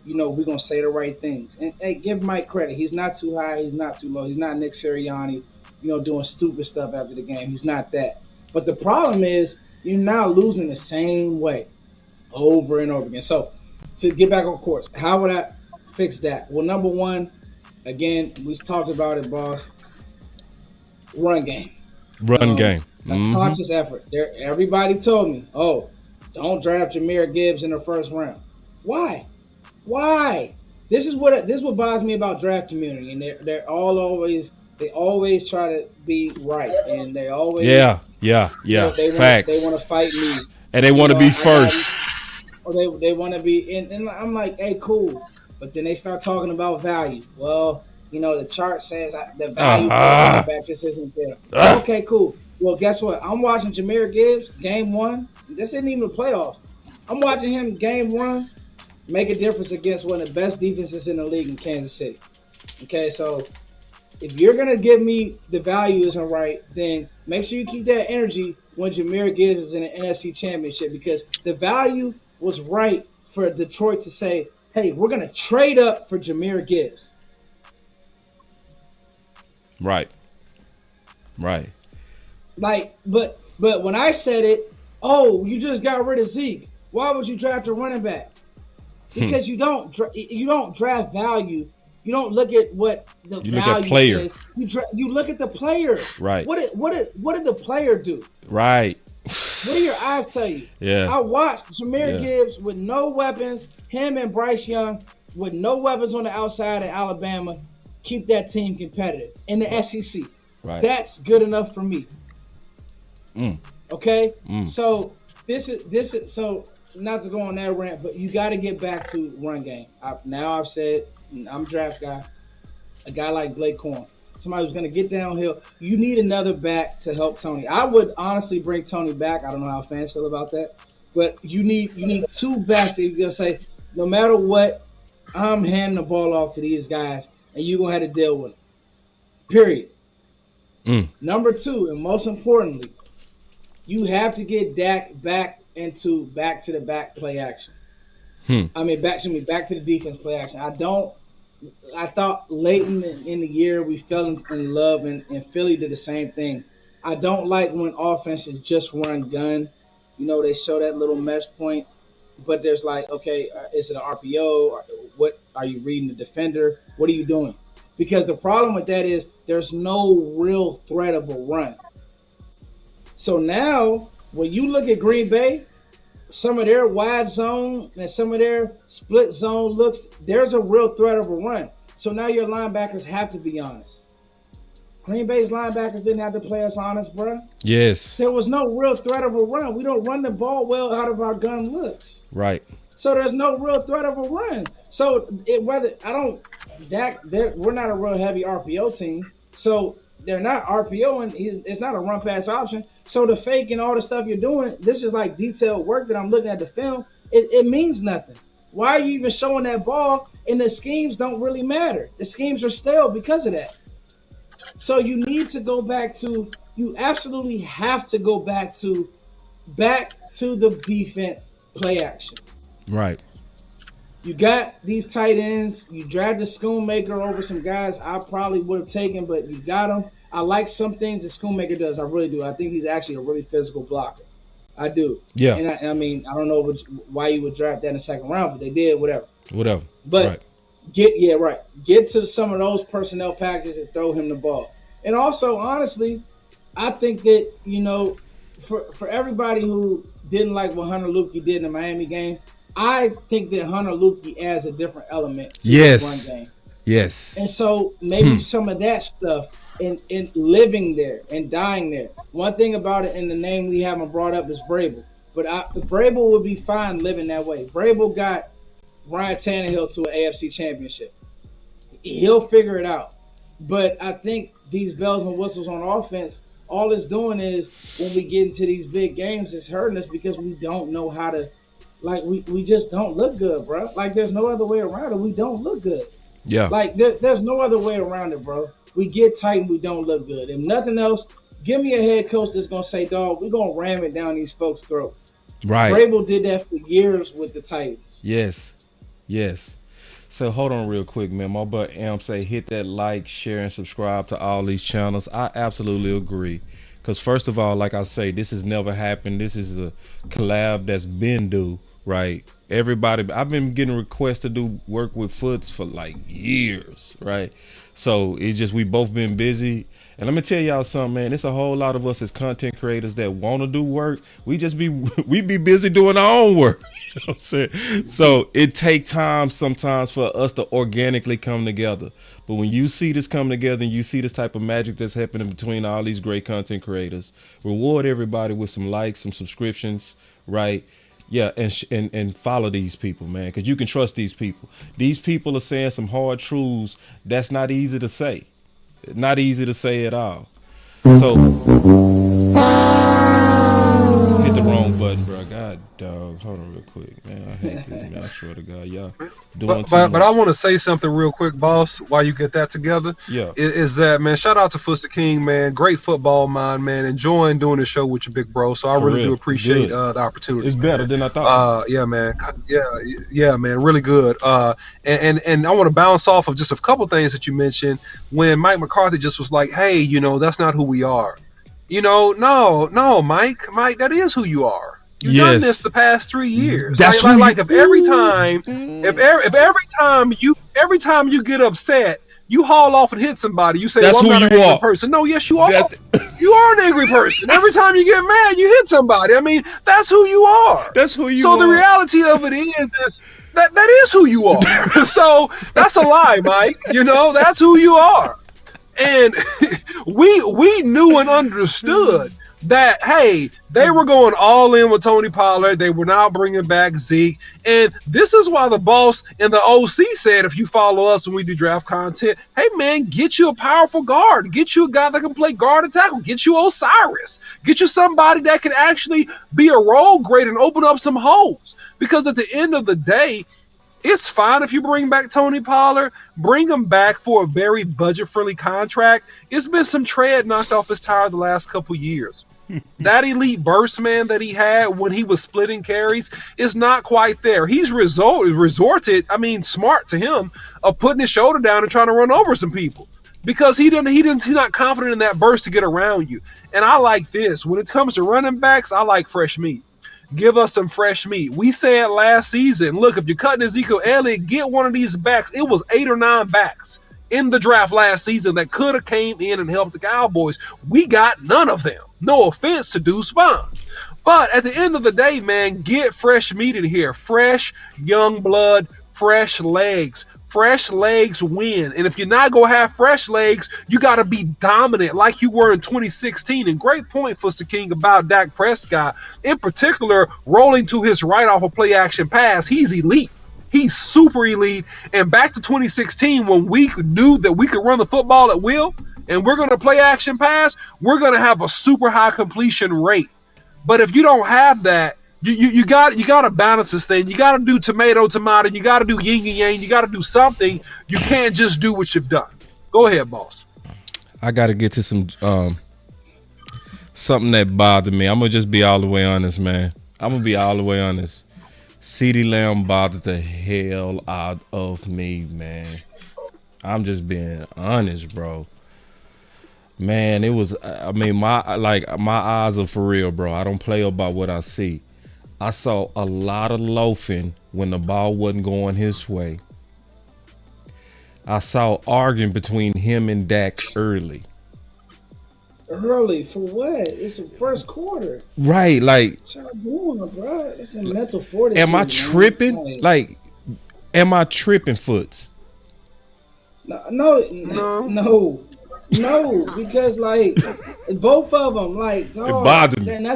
we're going to say the right things. And hey, give Mike credit. He's not too high. He's not too low. He's not Nick Sirianni, doing stupid stuff after the game. He's not that. But the problem is you're now losing the same way over and over again. So to get back on course, how would I fix that? Well, number one, again, we talked about it, boss. Run game. Run game. A conscious effort. Everybody told me, "Oh, don't draft Jahmyr Gibbs in the first round." Why? This is what bothers me about draft community, and they always try to be right, and they always Facts. They want to fight me, and they want to be first. Or they want to be, and I'm like, hey, cool, but then they start talking about value. Well, the chart says the value for the back just isn't there. Okay, cool. Well, guess what? I'm watching Jahmyr Gibbs game 1. This isn't even a playoff. I'm watching him game 1 make a difference against one of the best defenses in the league in Kansas City. Okay, so if you're going to give me the value isn't right, then make sure you keep that energy when Jahmyr Gibbs is in an NFC championship, because the value was right for Detroit to say, "Hey, we're going to trade up for Jahmyr Gibbs." Right. Like, but when I said it, "Oh, you just got rid of Zeke." Why would you draft a running back? Because you don't draft value. You don't look at what the You look at value player. says. You look at the player. Right. What did the player do? Right. What do your eyes tell you? Yeah. I watched Jahmyr Gibbs with no weapons, him and Bryce Young with no weapons on the outside in Alabama, keep that team competitive in the SEC. Right. That's good enough for me. Okay? So this is so not to go on that rant, but you got to get back to run game. I've said I'm a draft guy, a guy like Blake Corn. Somebody who's going to get downhill. You need another back to help Tony. I would honestly bring Tony back. I don't know how fans feel about that. But you need two backs that you're going to say, no matter what, I'm handing the ball off to these guys, and you're going to have to deal with it. Period. Number two, and most importantly, you have to get Dak back to the back play action. Back to the defense play action. I thought late in the year we fell in love, and Philly did the same thing. I don't like when offenses just run gun. You know, they show that little mesh point, but there's like, okay, is it an RPO? What are you reading the defender? What are you doing? Because the problem with that is there's no real threat of a run. So now when you look at Green Bay, some of their wide zone and some of their split zone looks, there's a real threat of a run. So now your linebackers have to be honest. Green Bay's linebackers didn't have to play us honest, bro. Yes. There was no real threat of a run. We don't run the ball well out of our gun looks. Right. So there's no real threat of a run. So we're not a real heavy RPO team. So they're not RPOing. It's not a run pass option. So the fake and all the stuff you're doing, this is like detailed work that I'm looking at the film. It means nothing. Why are you even showing that ball? And the schemes don't really matter. The schemes are stale because of that. So you need to go back to, you absolutely have to go back to the defense play action. Right. You got these tight ends. You drafted Schoonmaker over some guys I probably would have taken, but you got them. I like some things that Schoonmaker does. I really do. I think he's actually a really physical blocker. I do. Yeah. And I mean, I don't know why you would draft that in the second round, but they did, whatever. But right. Get to some of those personnel packages and throw him the ball. And also, honestly, I think that, you know, for everybody who didn't like what Hunter Lupke did in the Miami game, I think that Hunter Lupke adds a different element to the run game. Yes. And so maybe some of that stuff in living there and dying there. One thing about it, and the name we haven't brought up is Vrabel. But Vrabel would be fine living that way. Vrabel got Ryan Tannehill to an AFC championship. He'll figure it out. But I think these bells and whistles on offense, all it's doing is when we get into these big games, it's hurting us because we don't know how to, like, we just don't look good, bro. Like, there's no other way around it. We don't look good. Yeah. Like, there's no other way around it, bro. We get tight and we don't look good. If nothing else, give me a head coach that's going to say, dog, we're going to ram it down these folks' throat. Right. Vrabel did that for years with the Titans. Yes. So hold on real quick, man. My buddy Am say hit that like, share, and subscribe to all these channels. I absolutely agree. Because first of all, like I say, this has never happened. This is a collab that's been due, right? Everybody, I've been getting requests to do work with Foots for like years, right? So it's just we both been busy. And let me tell y'all something, man. It's a whole lot of us as content creators that want to do work. We be busy doing our own work. You know what I'm saying? So it take time sometimes for us to organically come together. But when you see this come together and you see this type of magic that's happening between all these great content creators, reward everybody with some likes, some subscriptions, right? Yeah, and follow these people, man, because you can trust these people. These people are saying some hard truths that's not easy to say. Not easy to say at all. So hit the wrong button, bro. God dog. Hold on real quick, man. I hate this, man. I swear to God, y'all doing too much. But I want to say something real quick, boss, while you get that together. Yeah. Is that, man, shout out to Footsie King, man. Great football mind, man. Enjoying doing the show with your big bro. So I really do appreciate the opportunity. It's better than I thought. Yeah, man. Yeah, man. Really good. And I want to bounce off of just a couple things that you mentioned when Mike McCarthy just was like, hey, you know, that's not who we are. You know, no, Mike, that is who you are. You've done this the past 3 years. That's like if every time you get upset, you haul off and hit somebody, you say, that's well, I'm not who an you angry are. person. No, yes, you are. You are an angry person. Every time you get mad, you hit somebody. I mean, that's who you are. That's who you are. are. So the reality of it is that is who you are. So that's a lie, Mike. You know, that's who you are. And we knew and understood that, hey, they were going all in with Tony Pollard. They were not bringing back Zeke. And this is why the boss and the OC said, if you follow us when we do draft content, hey, man, get you a powerful guard. Get you a guy that can play guard and tackle. Get you Osiris. Get you somebody that can actually be a role grade and open up some holes. Because at the end of the day, it's fine if you bring back Tony Pollard, bring him back for a very budget-friendly contract. It's been some tread knocked off his tire the last couple years. That elite burst, man, that he had when he was splitting carries is not quite there. He's resorted, smart to him, of putting his shoulder down and trying to run over some people. Because he's not confident in that burst to get around you. And I like this. When it comes to running backs, I like fresh meat. Give us some fresh meat. We said last season, look, if you're cutting Ezekiel Elliott, get one of these backs. It was 8 or 9 backs in the draft last season that could have came in and helped the Cowboys. We got none of them. No offense to Deuce Vaughn. But at the end of the day, man, get fresh meat in here. Fresh, young blood, fresh legs. Fresh legs win. And if you're not going to have fresh legs, you got to be dominant like you were in 2016. And great point, Fuster King, about Dak Prescott. In particular, rolling to his right off a play action pass. He's elite. He's super elite. And back to 2016, when we knew that we could run the football at will and we're going to play action pass, we're going to have a super high completion rate. But if you don't have that, you got to balance this thing. You got to do tomato. You got to do yin and yang. You got to do something. You can't just do what you've done. Go ahead, boss. I got to get to some something that bothered me. I'm gonna just be all the way honest, man. I'm gonna be all the way honest. CeeDee Lamb bothered the hell out of me, man. I'm just being honest, bro. Man, it was. My eyes are for real, bro. I don't play about what I see. I saw a lot of loafing when the ball wasn't going his way. I saw arguing between him and Dak early. Early for what? It's the first quarter. Right, like. What y'all doing, bro? It's a mental fortitude. Am I tripping? Am I tripping, Foots? No, because both of them, it bothered me. And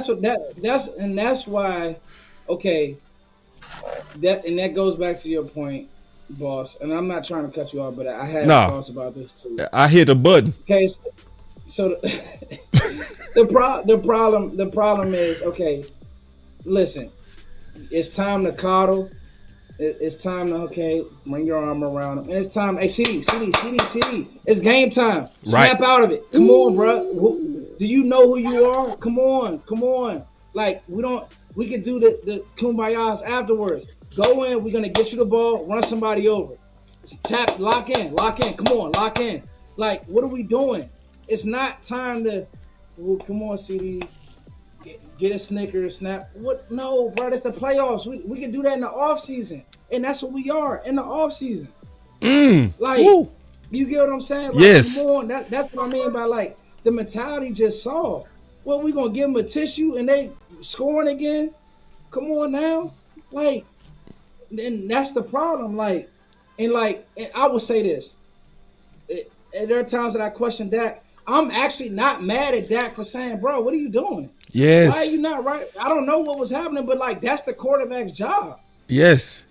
that's why. Okay, that goes back to your point, boss. And I'm not trying to cut you off, but I had thoughts about this too. I hit a button. Okay, so the problem is, okay, listen, it's time to coddle. It's time to bring your arm around him, and it's time. Hey, CD, it's game time. Snap out of it. Come on, bro. Do you know who you are? Come on. We can do the kumbayas afterwards. Go in. We're gonna get you the ball. Run somebody over. Tap. Lock in. Come on. Lock in. What are we doing? It's not time to. Well, come on, CD. Get a Snickers, snap. What? No, bro. It's the playoffs. We can do that in the off season, and that's what we are in the off season. Woo. You get what I'm saying? Yes. Come on. That's what I mean by the mentality just soft. Well, we gonna give them a tissue and they scoring again? Come on now, then that's the problem. And I will say this: there are times that I question Dak. I'm actually not mad at Dak for saying, "Bro, what are you doing? Yes. Why are you not right?" I don't know what was happening, but that's the quarterback's job. Yes.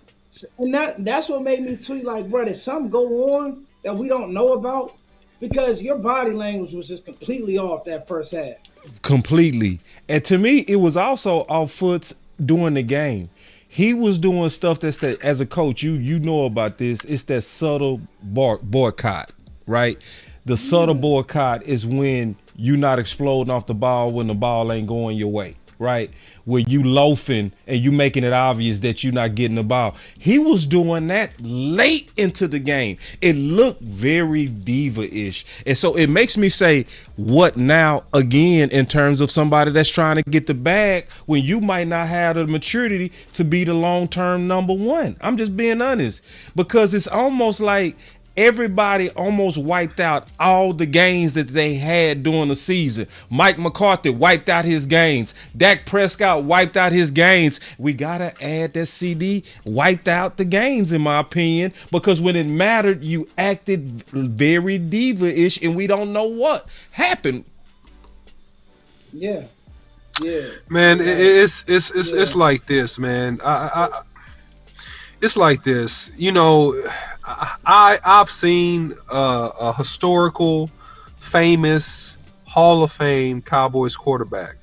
And that's what made me tweet bro, did something go on that we don't know about? Because your body language was just completely off that first half. Completely. And to me, it was also off Foots during the game. He was doing stuff that's that, as a coach, you know about this. It's that subtle boycott, right? The subtle boycott is when you're not exploding off the ball when the ball ain't going your way. right? Where you loafing and you making it obvious that you're not getting the ball. He was doing that late into the game. It looked very diva-ish. And so it makes me say, what now again in terms of somebody that's trying to get the bag when you might not have the maturity to be the long-term number one? I'm just being honest, because it's almost like everybody almost wiped out all the gains that they had during the season. Mike McCarthy wiped out his gains. Dak Prescott wiped out his gains. We got to add that CD wiped out the gains, in my opinion, because when it mattered, you acted very diva-ish, and we don't know what happened. Yeah. Man, it's like this, man. It's like this. You know, I've seen a historical, famous, Hall of Fame Cowboys quarterback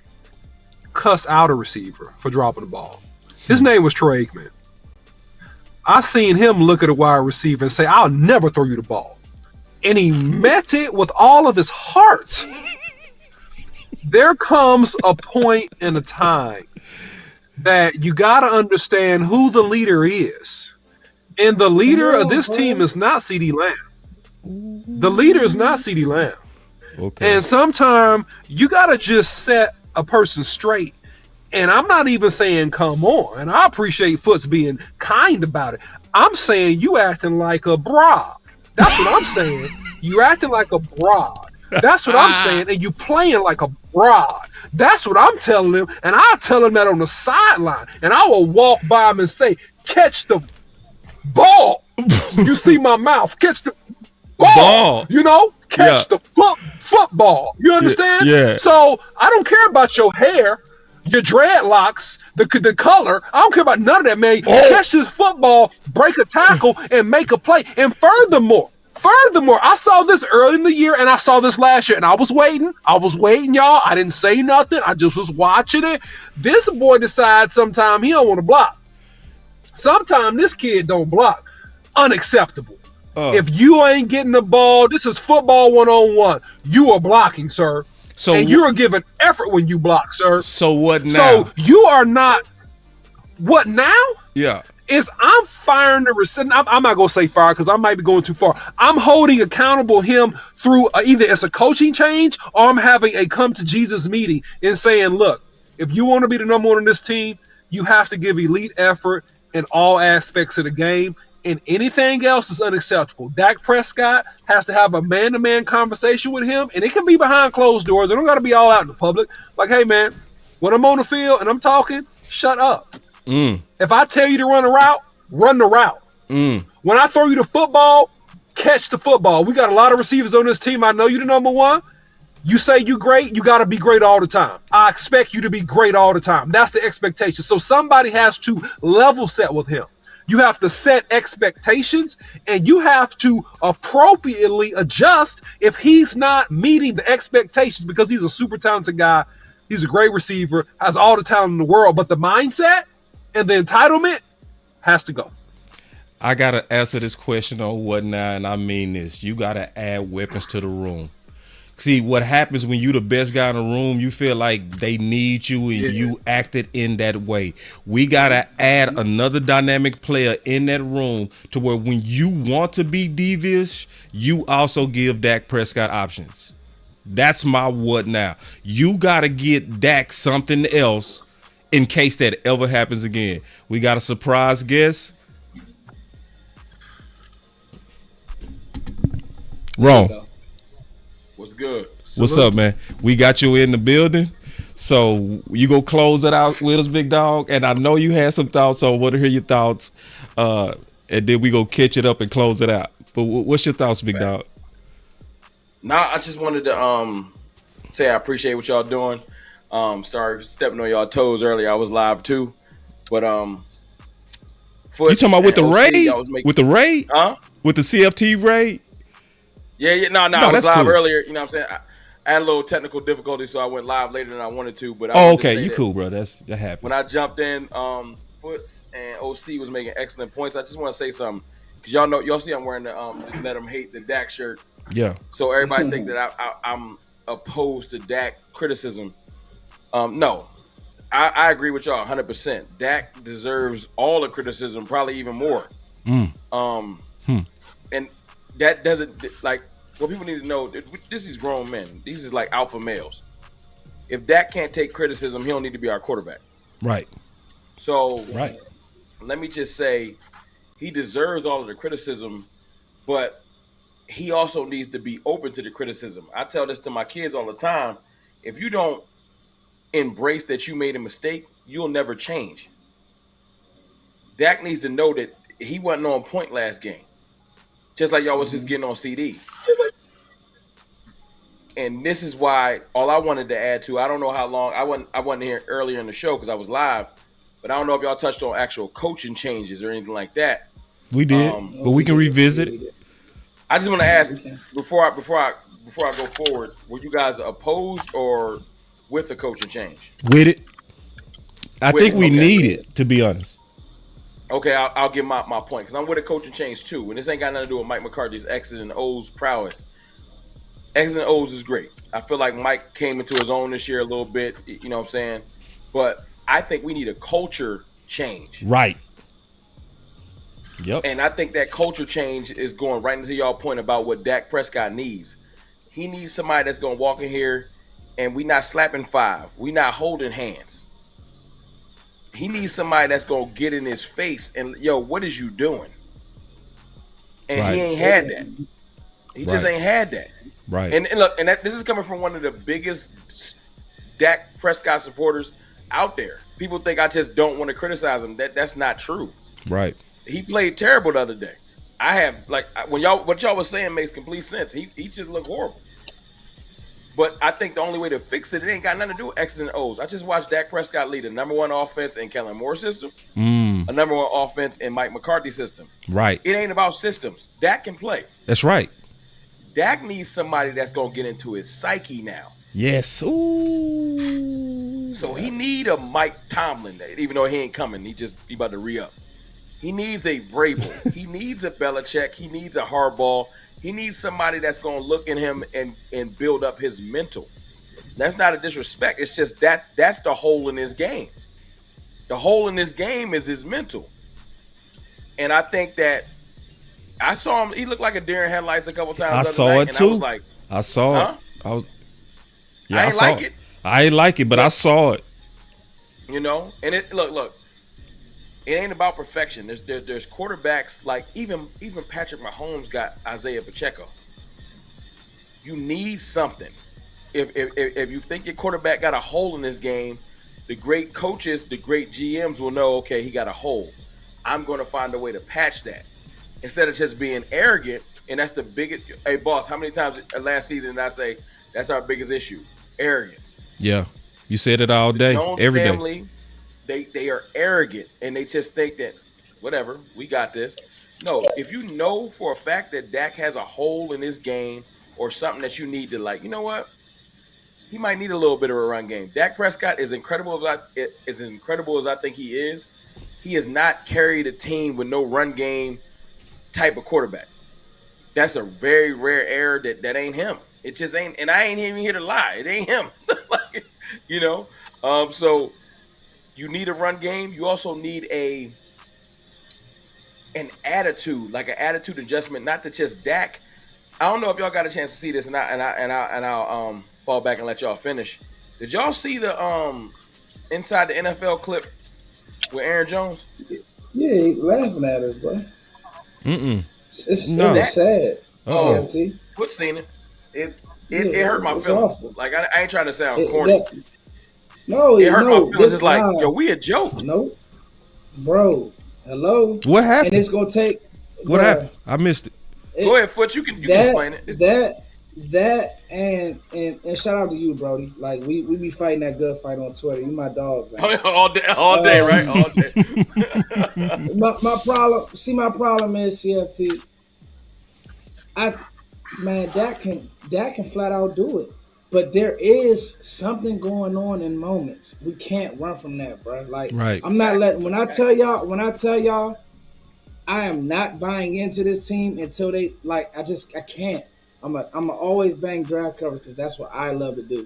cuss out a receiver for dropping the ball. His name was Troy Aikman. I seen him look at a wide receiver and say, "I'll never throw you the ball," and he meant it with all of his heart. There comes a point in a time that you got to understand who the leader is. And the leader of this team is not CeeDee Lamb. The leader is not CeeDee Lamb. Okay. And sometimes you got to just set a person straight. And I'm not even saying come on. And I appreciate Foots being kind about it. I'm saying you acting like a broad. That's what I'm saying. You acting like a broad. That's what I'm saying. And you playing like a broad. That's what I'm telling him. And I'll tell him that on the sideline. And I will walk by him and say, catch the ball. You see my mouth. Catch the ball. You know? Catch the football. You understand? Yeah. So I don't care about your hair, your dreadlocks, the color. I don't care about none of that, man. Catch this football, break a tackle, and make a play. And furthermore, I saw this early in the year, and I saw this last year, and I was waiting, y'all. I didn't say nothing. I just was watching it. This boy decides sometime he don't want to block. Sometime this kid don't block. Unacceptable. If you ain't getting the ball, this is football 1-on-1. You are blocking, sir. So and you are giving effort when you block, sir. So what now? So you are not. What now? Yeah. Is I'm firing the receiver. I'm not going to say fire because I might be going too far. I'm holding accountable him through either it's a coaching change or I'm having a come to Jesus meeting and saying, look, if you want to be the number one on this team, you have to give elite effort in all aspects of the game, and anything else is unacceptable. Dak Prescott has to have a man-to-man conversation with him, and it can be behind closed doors. It don't got to be all out in the public. Like, hey, man, when I'm on the field and I'm talking, shut up. If I tell you to run a route, run the route. When I throw you the football, catch the football. We got a lot of receivers on this team. I know you're the number one. You say you great, you got to be great all the time. I expect you to be great all the time. That's the expectation. So somebody has to level set with him. You have to set expectations, and you have to appropriately adjust if he's not meeting the expectations, because he's a super talented guy. He's a great receiver, has all the talent in the world, but the mindset and the entitlement has to go. I got to answer this question on what now, and I mean this. You got to add weapons to the room. See, what happens when you the best guy in the room, you feel like they need you and you acted in that way. We got to add another dynamic player in that room to where when you want to be devious, you also give Dak Prescott options. That's my what now. You got to get Dak something else in case that ever happens again. We got a surprise guest. Wrong. What's good? What's up, man? We got you in the building. So you go close it out with us, big dog. And I know you had some thoughts, so I want to hear your thoughts. And then we go catch it up and close it out. But what's your thoughts, big dog? Nah, I just wanted to say I appreciate what y'all doing. Sorry for stepping on y'all toes earlier. I was live too. But you talking about with the raid? With the raid? Huh? With the CFT raid? Yeah, no, I was live earlier. You know what I'm saying? I had a little technical difficulty, so I went live later than I wanted to. But okay, you cool, bro. That happens. When I jumped in, Foots and OC was making excellent points. I just want to say something because y'all see I'm wearing the Let 'Em Hate the Dak shirt. Yeah. So everybody think that I'm opposed to Dak criticism. No, I agree with y'all 100%. Dak deserves all the criticism, probably even more. And that doesn't like what people need to know. This is grown men. These is like alpha males. If Dak can't take criticism, he don't need to be our quarterback. Right. So Right. let me just say, he deserves all of the criticism, but he also needs to be open to the criticism. I tell this to my kids all the time. If you don't embrace that you made a mistake, you'll never change. Dak needs to know that he wasn't on point last game. Just like y'all was just getting on CD. And this is why all I wanted to add to, I don't know how long, I wasn't here earlier in the show because I was live, but I don't know if y'all touched on actual coaching changes or anything like that. We did, but we can revisit it. I just want to ask before I go forward, were you guys opposed or with the coaching change? With it. I think we need it, to be honest. Okay, I'll give my point because I'm with a coaching change too. And this ain't got nothing to do with Mike McCarthy's X's and O's prowess. X's and O's is great. I feel like Mike came into his own this year a little bit, you know what I'm saying? But I think we need a culture change. Right. Yep. And I think that culture change is going right into y'all point about what Dak Prescott needs. He needs somebody that's going to walk in here and we not slapping five. We not holding hands. He needs somebody that's going to get in his face and, yo, what is you doing? And he ain't had that. He just ain't had that. Right. And look, and this is coming from one of the biggest Dak Prescott supporters out there. People think I just don't want to criticize him. That's not true. Right. He played terrible the other day. I have what y'all was saying makes complete sense. He just looked horrible. But I think the only way to fix it ain't got nothing to do with X's and O's. I just watched Dak Prescott lead a number one offense in Kellen Moore's system, a number one offense in Mike McCarthy's system. Right. It ain't about systems. Dak can play. That's right. Dak needs somebody that's gonna get into his psyche now. Yes. Ooh. So he need a Mike Tomlin, even though he ain't coming. He about to re-up. He needs a Vrabel. He needs a Belichick. He needs a Harbaugh. He needs somebody that's going to look at him and build up his mental. That's not a disrespect. It's just that's the hole in his game. The hole in his game is his mental. And I think that I saw him. He looked like a deer in headlights a couple times. I saw it too. I was like, I saw it. I ain't like it. I ain't like it, but I saw it. You know, and look. It ain't about perfection. There's quarterbacks like even Patrick Mahomes got Isaiah Pacheco. You need something. If you think your quarterback got a hole in his game, the great coaches, the great GMs will know, okay, he got a hole. I'm going to find a way to patch that. Instead of just being arrogant, and that's the biggest. Hey, boss, how many times last season did I say that's our biggest issue? Arrogance. Yeah. You said it all day, Jones every family, day. They are arrogant and they just think that whatever, we got this. No, if you know for a fact that Dak has a hole in his game or something that you need to you know what? He might need a little bit of a run game. Dak Prescott is incredible as incredible as I think he is. He has not carried a team with no run game type of quarterback. That's a very rare error that ain't him. It just ain't, and I ain't even here to lie. It ain't him. You know? So you need a run game. You also need an attitude, like an attitude adjustment, not to just Dak. I don't know if y'all got a chance to see this, and I'll fall back and let y'all finish. Did y'all see the inside the NFL clip with Aaron Jones? Yeah, he laughing at us, bro. It's sad. Oh, Quinn seen it. It hurt my feelings. Awful. Like I ain't trying to sound corny. It hurt my feelings. It's like, yo, we a joke. No, bro. Hello. What happened? And it's gonna take. What happened? I missed it. Go ahead, Foot. You can explain it. That and shout out to you, Brody. Like we be fighting that good fight on Twitter. You my dog, man. all day, right? All day. my problem is CFT. Dak can flat out do it. But there is something going on in moments. We can't run from that, bro. Like right. I'm not letting when I tell y'all I am not buying into this team until they I can't. I'm always bang draft coverage because that's what I love to do.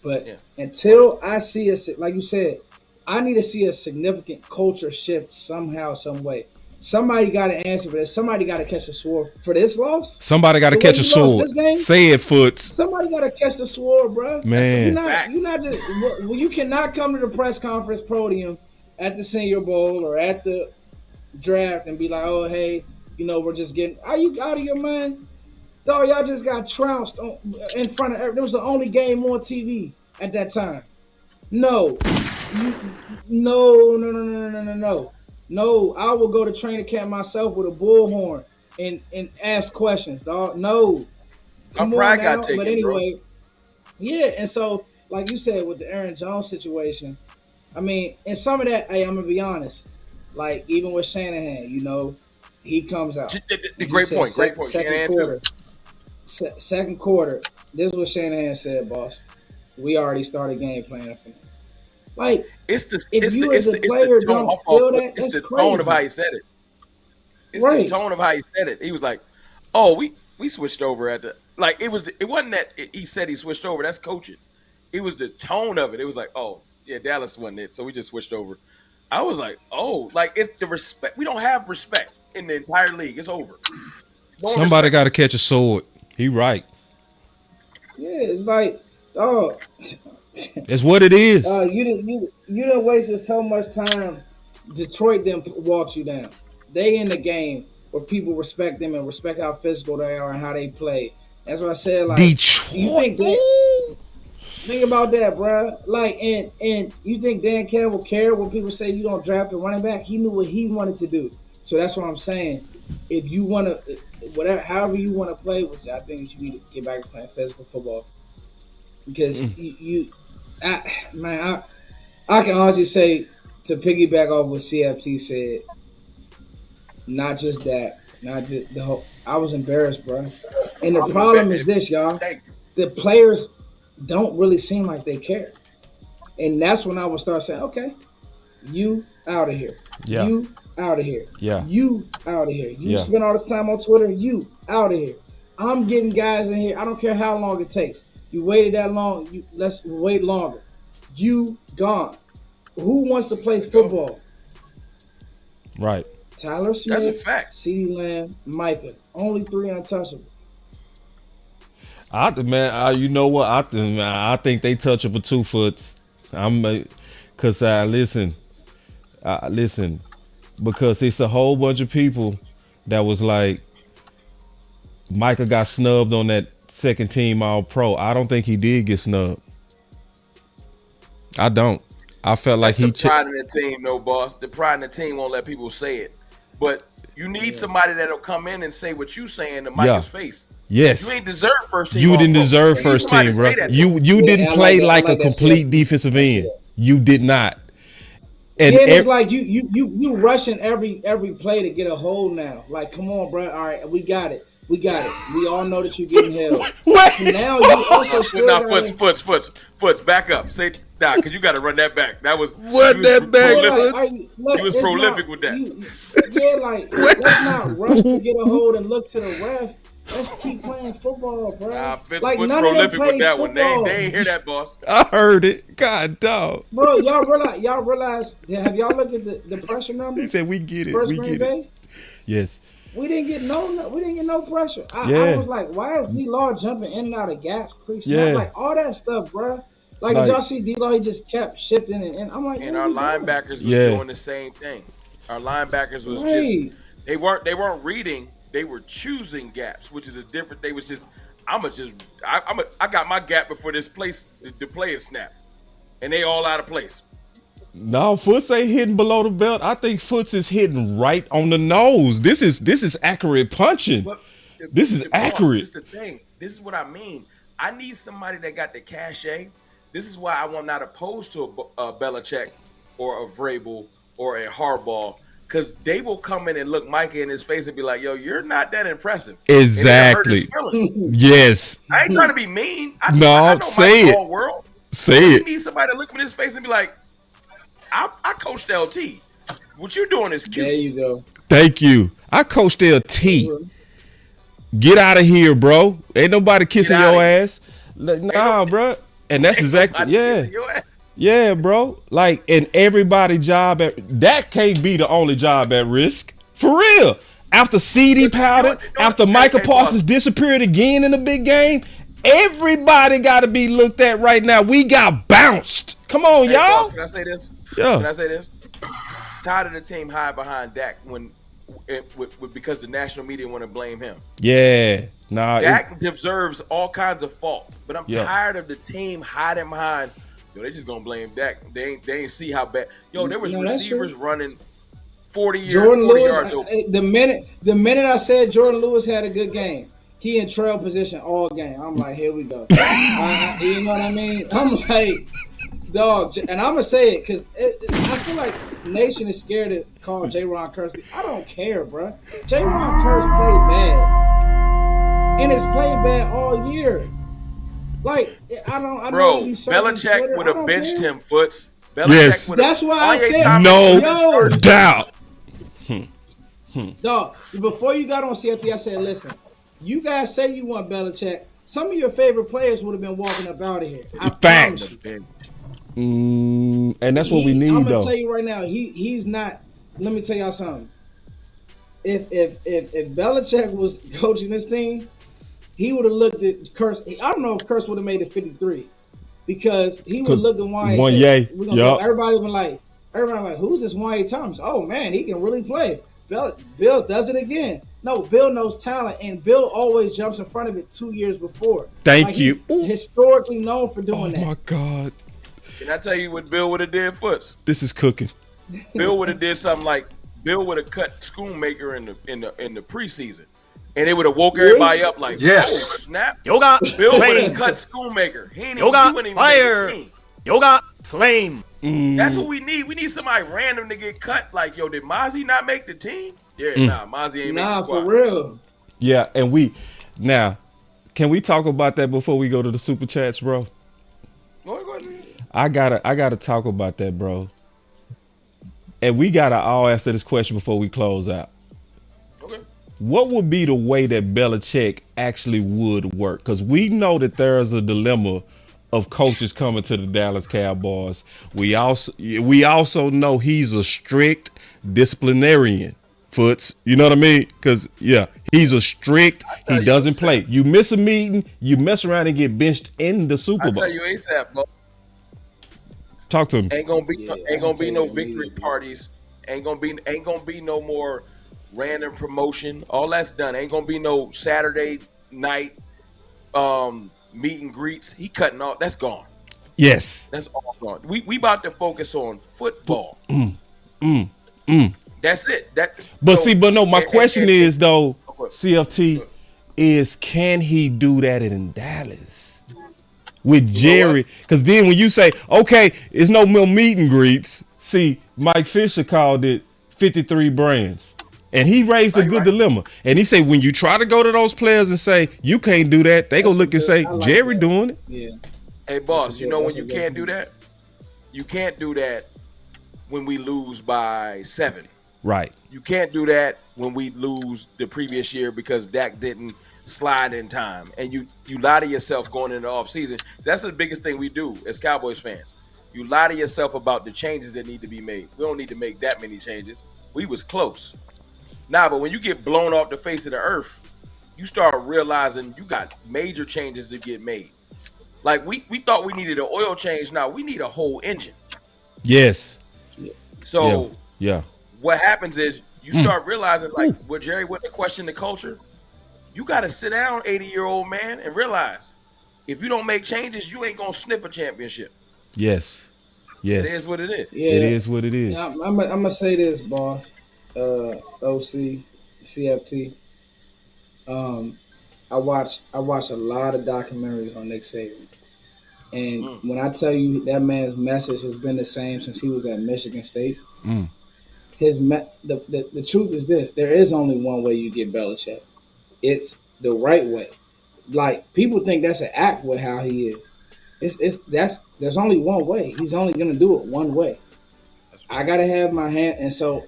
But until I see us, like you said, I need to see a significant culture shift somehow, some way. Somebody got to answer for this. Somebody got to catch the sword for this loss. Somebody got to The way catch a you lost sword. this game, Say it, Foots. somebody got to catch the sword, bro. Man. You're not just. Well, you cannot come to the press conference podium at the Senior Bowl or at the draft and be like, "Oh, hey, we're just getting." Are you out of your mind? Dog, y'all just got trounced in front of. There was the only game on TV at that time. No, no. I will go to training camp myself with a bullhorn and ask questions, dog. No, come on now. But anyway, bro. Yeah. And so, like you said, with the Aaron Jones situation, I mean, and some of that, hey, I'm gonna be honest. Like even with Shanahan, he comes out. Great point. Second quarter. This is what Shanahan said, boss. We already started game planning for him. Like, it's the tone of how he said it. It's the tone of how he said it. He was like, "Oh, we switched over at the like." It wasn't that he said he switched over. That's coaching. It was the tone of it. It was like, "Oh, yeah, Dallas wasn't it, so we just switched over." I was like, "Oh, like it's the respect. We don't have respect in the entire league. It's over." Somebody got to catch a sword. He right. Yeah, it's like, oh. It's what it is. You done wasted so much time. Detroit didn't walk you down. They in the game where people respect them and respect how physical they are and how they play. That's what I said. Like Detroit. Think about that, bro. Like, and you think Dan Campbell cared when people say you don't draft a running back? He knew what he wanted to do. So that's what I'm saying. If you want to, however you want to play, which I think you need to get back to playing physical football, because I can honestly say, to piggyback off what CFT said, not just that, not just the whole. I was embarrassed, bro. And the problem is this, y'all. The players don't really seem like they care. And that's when I would start saying, okay, you out of here. Yeah. You out of here. Yeah. You out of here. You spend all this time on Twitter, you out of here. I'm getting guys in here. I don't care how long it takes. You waited that long, let's wait longer. You gone. Who wants to play football? Right. Tyler Smith, that's a fact. CeeDee Lamb, Micah. Only 3 untouchable. You know what? I think they touchable 2 foots. Because listen, because it's a whole bunch of people that was like, Micah got snubbed on that second team All-Pro. I don't think he did get snubbed. I don't. I felt like the pride in the team, no boss. The pride in the team won't let people say it, but you need somebody that'll come in and say what you saying to Micah's face. Yes, you ain't deserve first team. You didn't deserve first team, bro. You didn't play like a complete defensive end. You did not. And it's like you rushing every play to get a hold now. Like, come on, bro. All right, we got it. We all know that you're getting held. Now you also still Foots, back up. Say nah, because you got to run that back. That was that back. He was prolific with that. Let's not rush to get a hold and look to the ref. Let's keep playing football, bro. Nah, Foots prolific with that one. They ain't hear that, boss. I heard it. God dog. Bro, y'all realize? Have y'all looked at the pressure numbers? He said we get it. First Green Bay? Yes. We didn't get no pressure. I was like, why is D-Law jumping in and out of gaps pre-snap? Like all that stuff, bro. Like did y'all see D-Law? He just kept shifting and I'm like, and our linebackers was doing the same thing. Our linebackers was just they weren't reading. They were choosing gaps, which is a different. They was just I got my gap before this place the play is snapped, and they all out of place. No, Foots ain't hitting below the belt. I think Foots is hitting right on the nose. This is accurate punching. This is accurate. This is the thing. This is what I mean. I need somebody that got the cachet. This is why I'm not opposed to a Belichick or a Vrabel or a Harbaugh, because they will come in and look Micah in his face and be like, yo, you're not that impressive. Exactly. Yes. I ain't trying to be mean. I know say it. World. Say it. You need somebody to look him in his face and be like, I coached LT. What you doing is cute. There you go. Thank you. I coached LT. Get out of here, bro. Ain't nobody kissing your ass. Nah, bro. And that's exactly Yeah, bro. Like, and everybody job that can't be the only job at risk. For real. After CD pouted, after Micah Parsons disappeared again in the big game, everybody got to be looked at right now. We got bounced. Come on, y'all. Boss, can I say this? Yeah. Can I say this? Tired of the team hide behind Dak because the national media want to blame him. Yeah. Nah. Dak deserves all kinds of fault, but I'm tired of the team hiding behind. Yo, they just gonna blame Dak. They ain't see how bad. Yo, there was receivers running 40 yards over. The minute I said Jordan Lewis had a good game, he in trail position all game. I'm like, here we go. You know what I mean? I'm like, dog, and I'm gonna say it because I feel like Nation is scared to call J-Ron Curse. I don't care, bro. J-Ron Curse played bad, and it's played bad all year. Like, I don't. Bro, Belichick would have benched him, Foots. Yes, that's why I said no doubt. Dog, before you got on CFT, I said, listen, you guys say you want Belichick. Some of your favorite players would have been walking up out of here. Facts. And that's what we need, I'm though. gonna tell you right now, he's not. Let me tell y'all something. If Belichick was coaching this team, he would have looked at Curse. I don't know if Curse would have made it 53 because he would have looked at Wanye. Everybody been like, who's this Wanye Thomas? Oh man, he can really play. Bill does it again. No, Bill knows talent, and Bill always jumps in front of it 2 years before. Thank you. He's historically known for doing that. Oh my God. Can I tell you what Bill would have did, Foots? This is cooking. Bill would have did something like Bill would have cut Schoonmaker in the preseason, and it would have woke everybody up like, oh snap! Yoga Bill would have cut Schoonmaker. He ain't even fire. Yoga flame. That's what we need. We need somebody random to get cut. Like, yo, did Mozzie not make the team? Yeah, Mozzie ain't make the squad. For real. Yeah, and can we talk about that before we go to the super chats, bro? Go ahead. I gotta talk about that, bro. And we gotta all answer this question before we close out. Okay. What would be the way that Belichick actually would work? Because we know that there is a dilemma of coaches coming to the Dallas Cowboys. We also know he's a strict disciplinarian. Foots, you know what I mean? Because he's a strict. He doesn't play. You miss a meeting, you mess around and get benched in the Super Bowl. I tell you ASAP, bro. Talk to him. Ain't gonna be no victory parties. Ain't gonna be no more random promotion. All that's done. Ain't gonna be no Saturday night meet and greets. He cutting off. That's gone. Yes. That's all gone. We about to focus on football. That's it. My question is though, CFT, is can he do that in Dallas with Jerry? Because then when you say, okay, it's no more meet and greets. See, Mike Fisher called it 53 brands. And he raised a good dilemma. And he said, when you try to go to those players and say, you can't do that, they gonna look and say, Jerry doing it. Yeah. Hey, boss, you know when you can't do that? You can't do that when we lose by 7. Right. You can't do that when we lose the previous year because Dak didn't slide in time. And you lie to yourself going into the offseason. So that's the biggest thing we do as Cowboys fans. You lie to yourself about the changes that need to be made. We don't need to make that many changes. We was close. But when you get blown off the face of the earth, you start realizing you got major changes to get made. Like we thought we needed an oil change. Now we need a whole engine. Yes. So yeah. What happens is you start realizing, like, what Jerry wouldn't question the culture. You got to sit down, 80-year-old man, and realize if you don't make changes, you ain't gonna sniff a championship. Yes. It is what it is. Yeah. It is what it is. I'm gonna say this, boss. OC, CFT. I watched a lot of documentaries on Nick Saban, and when I tell you that man's message has been the same since he was at Michigan State. The truth is this: there is only one way you get Belichick. It's the right way. Like, people think that's an act with how he is. There's only one way. He's only gonna do it one way. I gotta have my hand, and so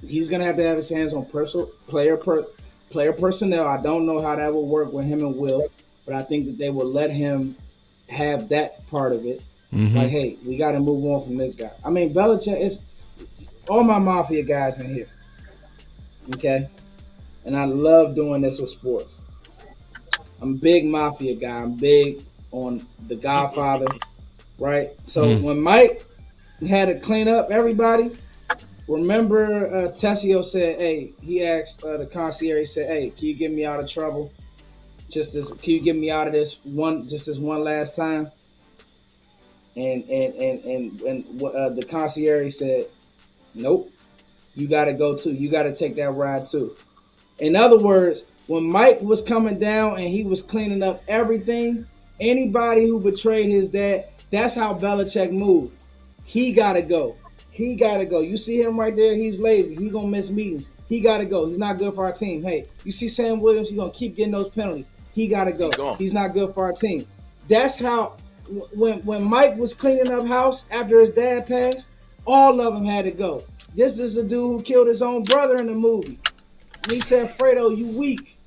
he's gonna have to have his hands on player personnel. I don't know how that will work with him and Will, but I think that they will let him have that part of it. Like, hey, we got to move on from this guy. I mean, Belichick is all my mafia guys in here. Okay, and I love doing this with sports. I'm a big mafia guy. I'm big on The Godfather, right? So when Mike had to clean up everybody, remember Tessio said, "Hey," he asked the concierge, he said, "Hey, can you get me out of trouble? Can you get me out of this one last time?" And the concierge said, "Nope, you got to go too. You got to take that ride too." In other words, when Mike was coming down and he was cleaning up everything, anybody who betrayed his dad, that's how Belichick moved. He got to go. He got to go. You see him right there? He's lazy. He going to miss meetings. He got to go. He's not good for our team. Hey, you see Sam Williams? He's going to keep getting those penalties. He got to go. He's not good for our team. That's how, when Mike was cleaning up house after his dad passed, all of them had to go. This is a dude who killed his own brother in the movie. And he said, "Fredo, you weak.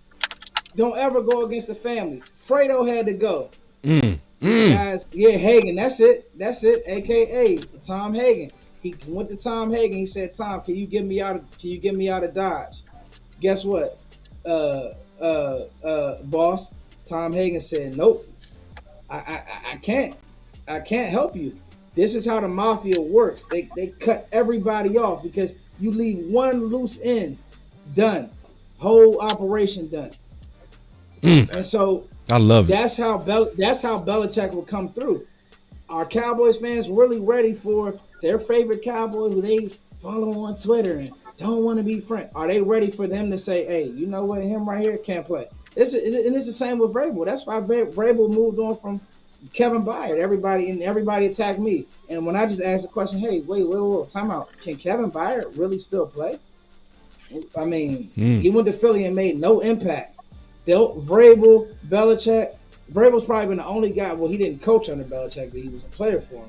Don't ever go against the family." Fredo had to go. Guys, yeah, Hagen, that's it, AKA Tom Hagen. He went to Tom Hagen. He said, "Tom, can you get me out of Dodge?" Guess what? Boss, Tom Hagen said, "Nope, I can't help you. This is how the mafia works. They cut everybody off because you leave one loose end, done, whole operation done." And so I love it. That's how Belichick will come through. Are Cowboys fans really ready for their favorite Cowboy who they follow on Twitter and don't want to be friends? Are they ready for them to say, "Hey, you know what? Him right here can't play." And it's the same with Vrabel. That's why Vrabel moved on from Kevin Byard. Everybody attacked me. And when I just asked the question, "Hey, wait, time out. Can Kevin Byard really still play?" I mean, he went to Philly and made no impact. Vrabel, Belichick. Vrabel's probably been the only guy. Well, he didn't coach under Belichick, but he was a player for him.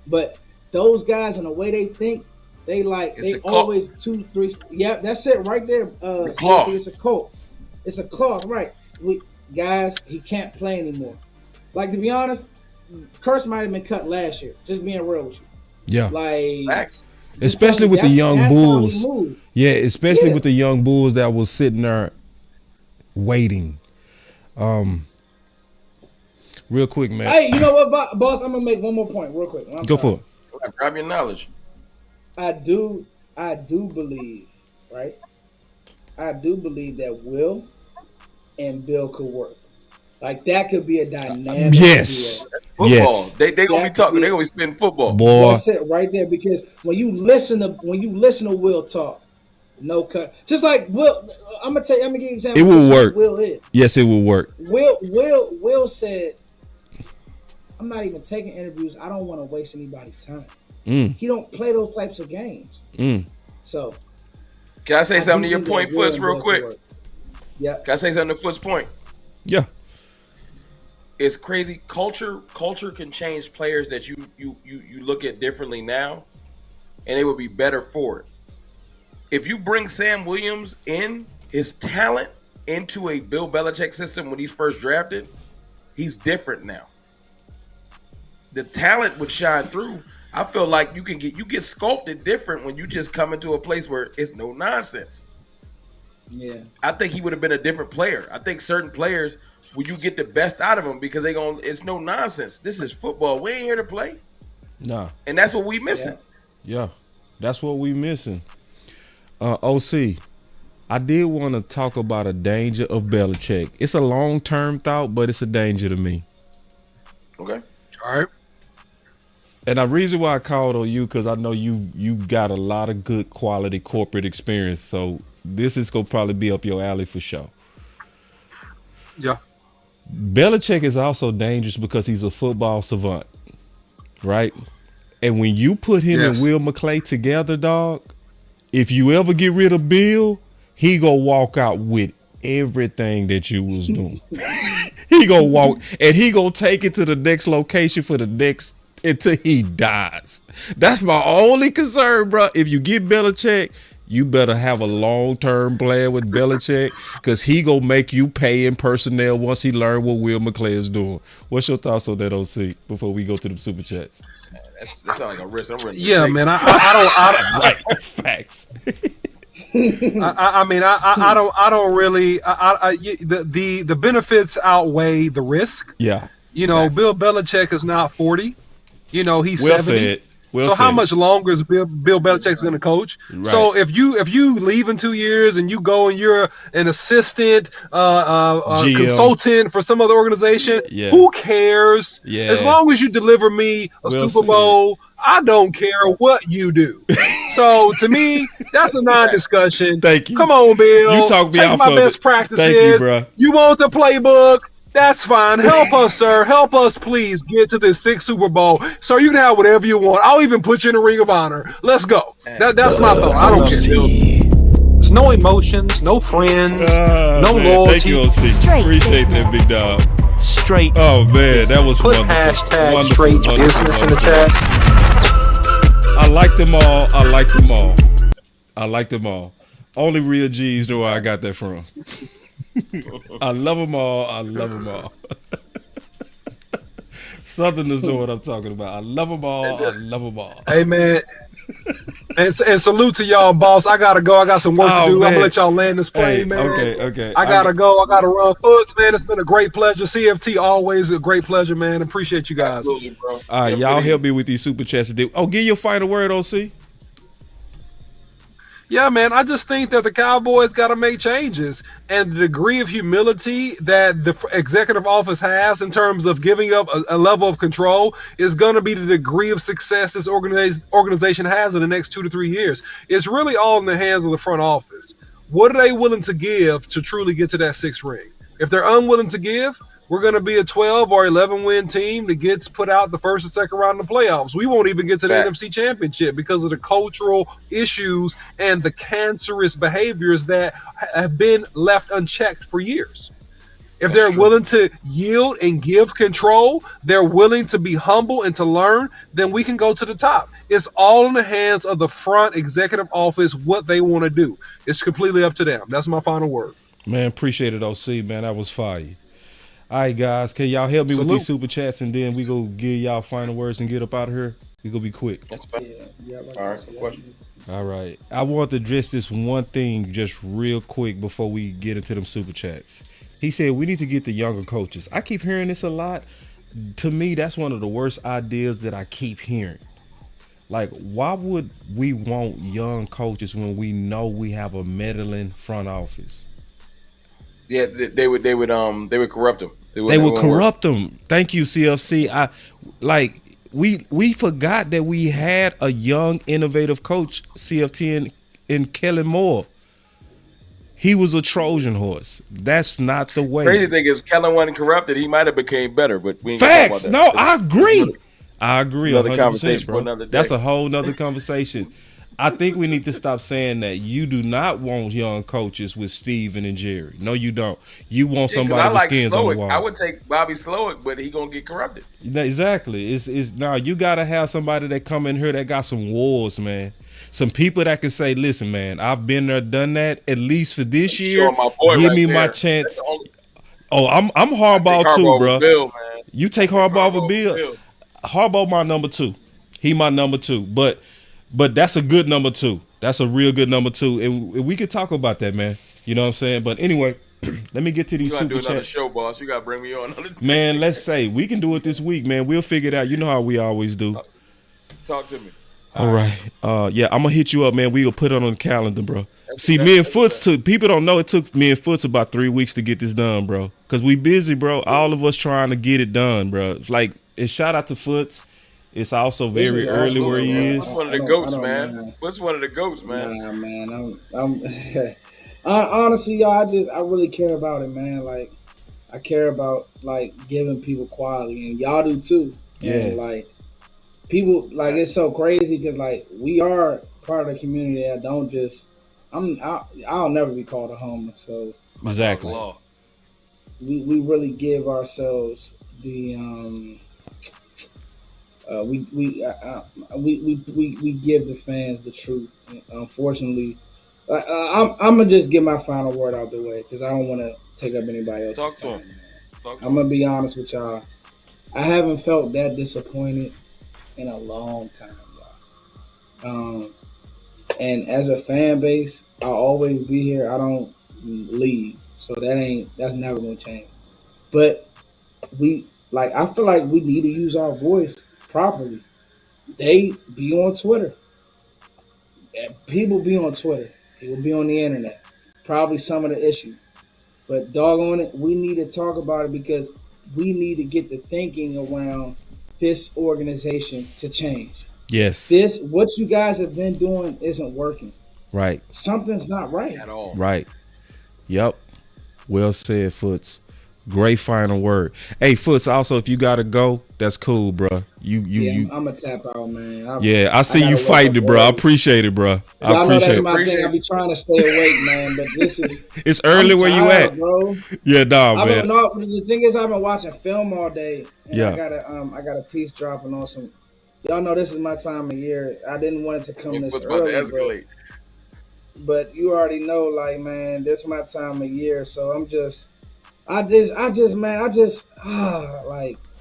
But those guys and the way they think, they always 2, 3. Yeah, that's it right there. It's a cult. It's a cloth, right? He can't play anymore. Like, to be honest, Curse might have been cut last year. Just being real with you. Yeah. Like, Facts. Especially with the young Bulls. Yeah, especially Yeah. with the young Bulls that was sitting there waiting. Real quick, man. Hey, you know what, boss? I'm gonna make one more point real quick. Go for it. Grab your knowledge. I do believe, right? I do believe that Will and Bill could work. Like, that could be a dynamic. Yes. duo. Football. Yes. They gonna be talking. They gonna be spitting football. Boy. That's it right there. Because when you listen to Will talk, no cut. Just like Will, I'm gonna give you an example. It will work. Will is. Yes, it will work. Will said, "I'm not even taking interviews. I don't want to waste anybody's time." He don't play those types of games. So, Can I say something to your point, Foots, real quick? Yeah. Can I say something to Foots' point? Yeah. It's crazy. Culture can change players that you look at differently now, and they would be better for it. If you bring Sam Williams in, his talent, into a Bill Belichick system when he's first drafted, he's different now. The talent would shine through. I feel like you get sculpted different when you just come into a place where it's no nonsense. Yeah. I think he would have been a different player. I think certain players, when you get the best out of them, because it's no nonsense. This is football. We ain't here to play. Nah. And that's what we missing. Yeah. That's what we missing. OC, I did want to talk about a danger of Belichick. It's a long-term thought, but it's a danger to me. Okay. All right. And the reason why I called on you, because I know you got a lot of good quality corporate experience, so this is going to probably be up your alley for sure. Yeah. Belichick is also dangerous because he's a football savant, right? And when you put him and Will McClay together, dog, if you ever get rid of Bill, he gonna walk out with everything that you was doing. He gonna walk and he gonna take it to the next location for the next until he dies. That's my only concern, bro. If you get Belichick, You better have a long-term plan with Belichick because he gonna make you pay in personnel once he learn what Will McClay is doing. What's your thoughts on that, OC? Before we go to the super chats. That sounds like a risk. I'm ready to Yeah, take. man. I Right, facts. I don't really. The benefits outweigh the risk. Yeah. You know, Bill Belichick is not 40. You know, he's Well 70. said. Well So how said. much longer is Bill Belichick's going to coach? Right. So if you leave in 2 years and you go and you're an assistant GM. consultant for some other organization, Yeah. who cares? Yeah. As long as you deliver me a Well Super Bowl, I don't care what you do. So to me, that's a non-discussion. Thank you. Come on, Bill. You talk me Take off my of best it. practices. Thank you, bro. You want the playbook? That's fine. Help us, sir. Help us, please, get to this 6th Super Bowl. So you can have whatever you want. I'll even put you in a Ring of Honor. Let's go. That's my thought. I don't care. There's no emotions, no friends, no man, loyalty. Thank you, OC. Straight Appreciate business. that, big dog. Straight. Oh, man, that was Put wonderful. hashtag Wonderful, straight wonderful, business in the wonderful. chat. I like them all. I like them all. I like them all. Only real G's know where I got that from. I love them all. I love them all. Southerners know what I'm talking about. I love them all. I love them all. Hey, man. And salute to y'all, boss. I got to go. I got some work Oh, to do. man. I'm going to let y'all land this plane, Hey, man. okay. I got to go. I got to run foots, man. It's been a great pleasure. CFT, always a great pleasure, man. Appreciate you guys. Absolutely, bro. All right, y'all help me with these super chats. Oh, give your final word, OC. Yeah, man, I just think that the Cowboys got to make changes, and the degree of humility that the executive office has in terms of giving up a level of control is going to be the degree of success this organization has in the next 2 to 3 years. It's really all in the hands of the front office. What are they willing to give to truly get to that 6th ring? If they're unwilling to give, we're going to be a 12 or 11 win team that gets put out the first and second round of the playoffs. We won't even get to the NFC Championship because of the cultural issues and the cancerous behaviors that have been left unchecked for years. If they're willing to yield and give control, they're willing to be humble and to learn, then we can go to the top. It's all in the hands of the front executive office, what they want to do. It's completely up to them. That's my final word. Man, appreciate it, OC, man. That was fire. All right, guys, can y'all help me with these super chats, and then we go give y'all final words and get up out of here? We gonna be quick. That's fine. All right, question. All right. I want to address this one thing just real quick before we get into them super chats. He said we need to get the younger coaches. I keep hearing this a lot. To me, that's one of the worst ideas that I keep hearing. Like, why would we want young coaches when we know we have a meddling front office? Yeah, they would corrupt them. They would corrupt them. Thank you, CFC. We forgot that we had a young, innovative coach, CFT, in Kellen Moore. He was a Trojan horse. That's not the way. Crazy thing is, Kellen wasn't corrupted. He might have became better, but we ain't Facts. gonna talk about that. No, I agree. I agree. Another 100%, conversation bro. for another day. That's a whole nother conversation. I think we need to stop saying that. You do not want young coaches with Steven and Jerry. No, you don't. You want somebody I with like skins on the Slowick. wall. I would take Bobby Slowick, but he gonna get corrupted. Exactly. It's now you gotta have somebody that come in here that got some wars, man. Some people that can say, "Listen, man, I've been there, done that. At least for this year, my boy give right me there. my chance." That's the only- Oh, I'm hardball Take too, Harbaugh bro. over Bill, man. You take Harbaugh over Harbaugh Bill. over Bill. Harbaugh my number 2. He my number 2. But that's a good number 2. That's a real good number 2. And we could talk about that, man. You know what I'm saying? But anyway, let me get to these You gotta do super another chats. show, boss. You gotta bring me on. Man, let's say we can do it this week, man. We'll figure it out. You know how we always do. Talk to me. All right. Yeah, I'm gonna hit you up, man. We'll put it on the calendar, bro. See, that's- me and Foots took. People don't know it took me and Foots about 3 weeks to get this done, bro. Cause we busy, bro. All of us trying to get it done, bro. It's like, it's shout out to Foots. It's also very early where he is. What's one of the goats, man? What's one of the goats, man? Nah, man. I'm honestly, y'all. I really care about it, man. Like, I care about like giving people quality, and y'all do too. Yeah. And, like, people, like, it's so crazy because like we are part of the community that don't just. I'll never be called a homer, so Exactly. we really give ourselves the we give the fans the truth. Unfortunately, I'm gonna just get my final word out the way because I don't want to take up anybody else's Talk to time. him. Talk to I'm him. gonna be honest with y'all. I haven't felt that disappointed in a long time, y'all. And as a fan base, I'll always be here. I don't leave, so that's never gonna change. But I feel like we need to use our voice properly. They be on Twitter. People be on Twitter. People be on the internet. Probably some of the issues. But doggone it, we need to talk about it because we need to get the thinking around this organization to change. Yes. What you guys have been doing isn't working. Right. Something's not right. At all. Right. Yep. Well said, Foots. Great final word. Hey, Foots. Also, if you gotta go, that's cool, bro. You. I'm gonna tap out, man. I see you fighting it, bro. I appreciate it, bro. I Y'all know that's appreciate my it. thing. I be trying to stay awake, man, but this is. It's early I'm where you tired, at, bro. Yeah, nah, man. The thing is, I've been watching film all day, and Yeah. I got a piece dropping on some. Y'all know this is my time of year. I didn't want it to come this It's about to early, escalate. but you already know, like, man, this is my time of year, so like,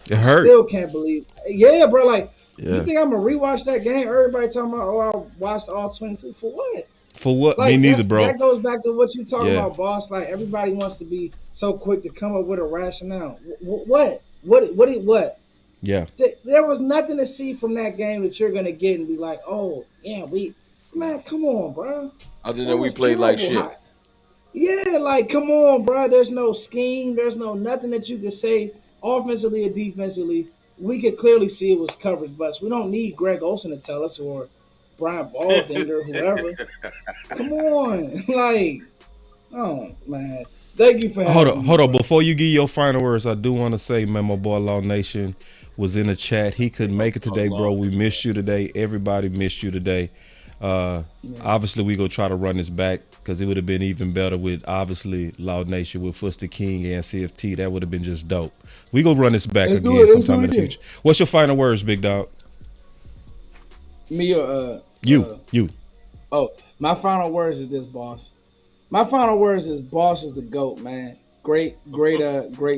It I hurt. still can't believe. Yeah, bro, like, Yeah. you think I'm gonna rewatch that game? Everybody talking about, oh, I watched all 22 for what? For what? Like, Me neither, bro. That goes back to what you talking Yeah. about, boss. Like, everybody wants to be so quick to come up with a rationale. What? Yeah. There was nothing to see from that game that you're gonna get and be like, oh yeah, man, come on, bro. Other That than we was played like terrible. shit. Yeah, like, come on, bro. There's no scheme. There's nothing that you could say offensively or defensively. We could clearly see it was coverage, but we don't need Greg Olsen to tell us or Brian Baldinger, whoever. Come on, like, oh man. Thank you for having me. Hold on. Before you give your final words, I do want to say, man, my boy Law Nation was in the chat. He couldn't make it today, bro. We missed you today. Everybody missed you today. Obviously, we gonna try to run this back because it would have been even better with obviously Law Nation with Fuster King and CFT. That would have been just dope. We gonna run this back again sometime in the future. What's your final words, big dog? Me or you? Oh, my final words is this, boss. My final words is boss is the GOAT, man. Great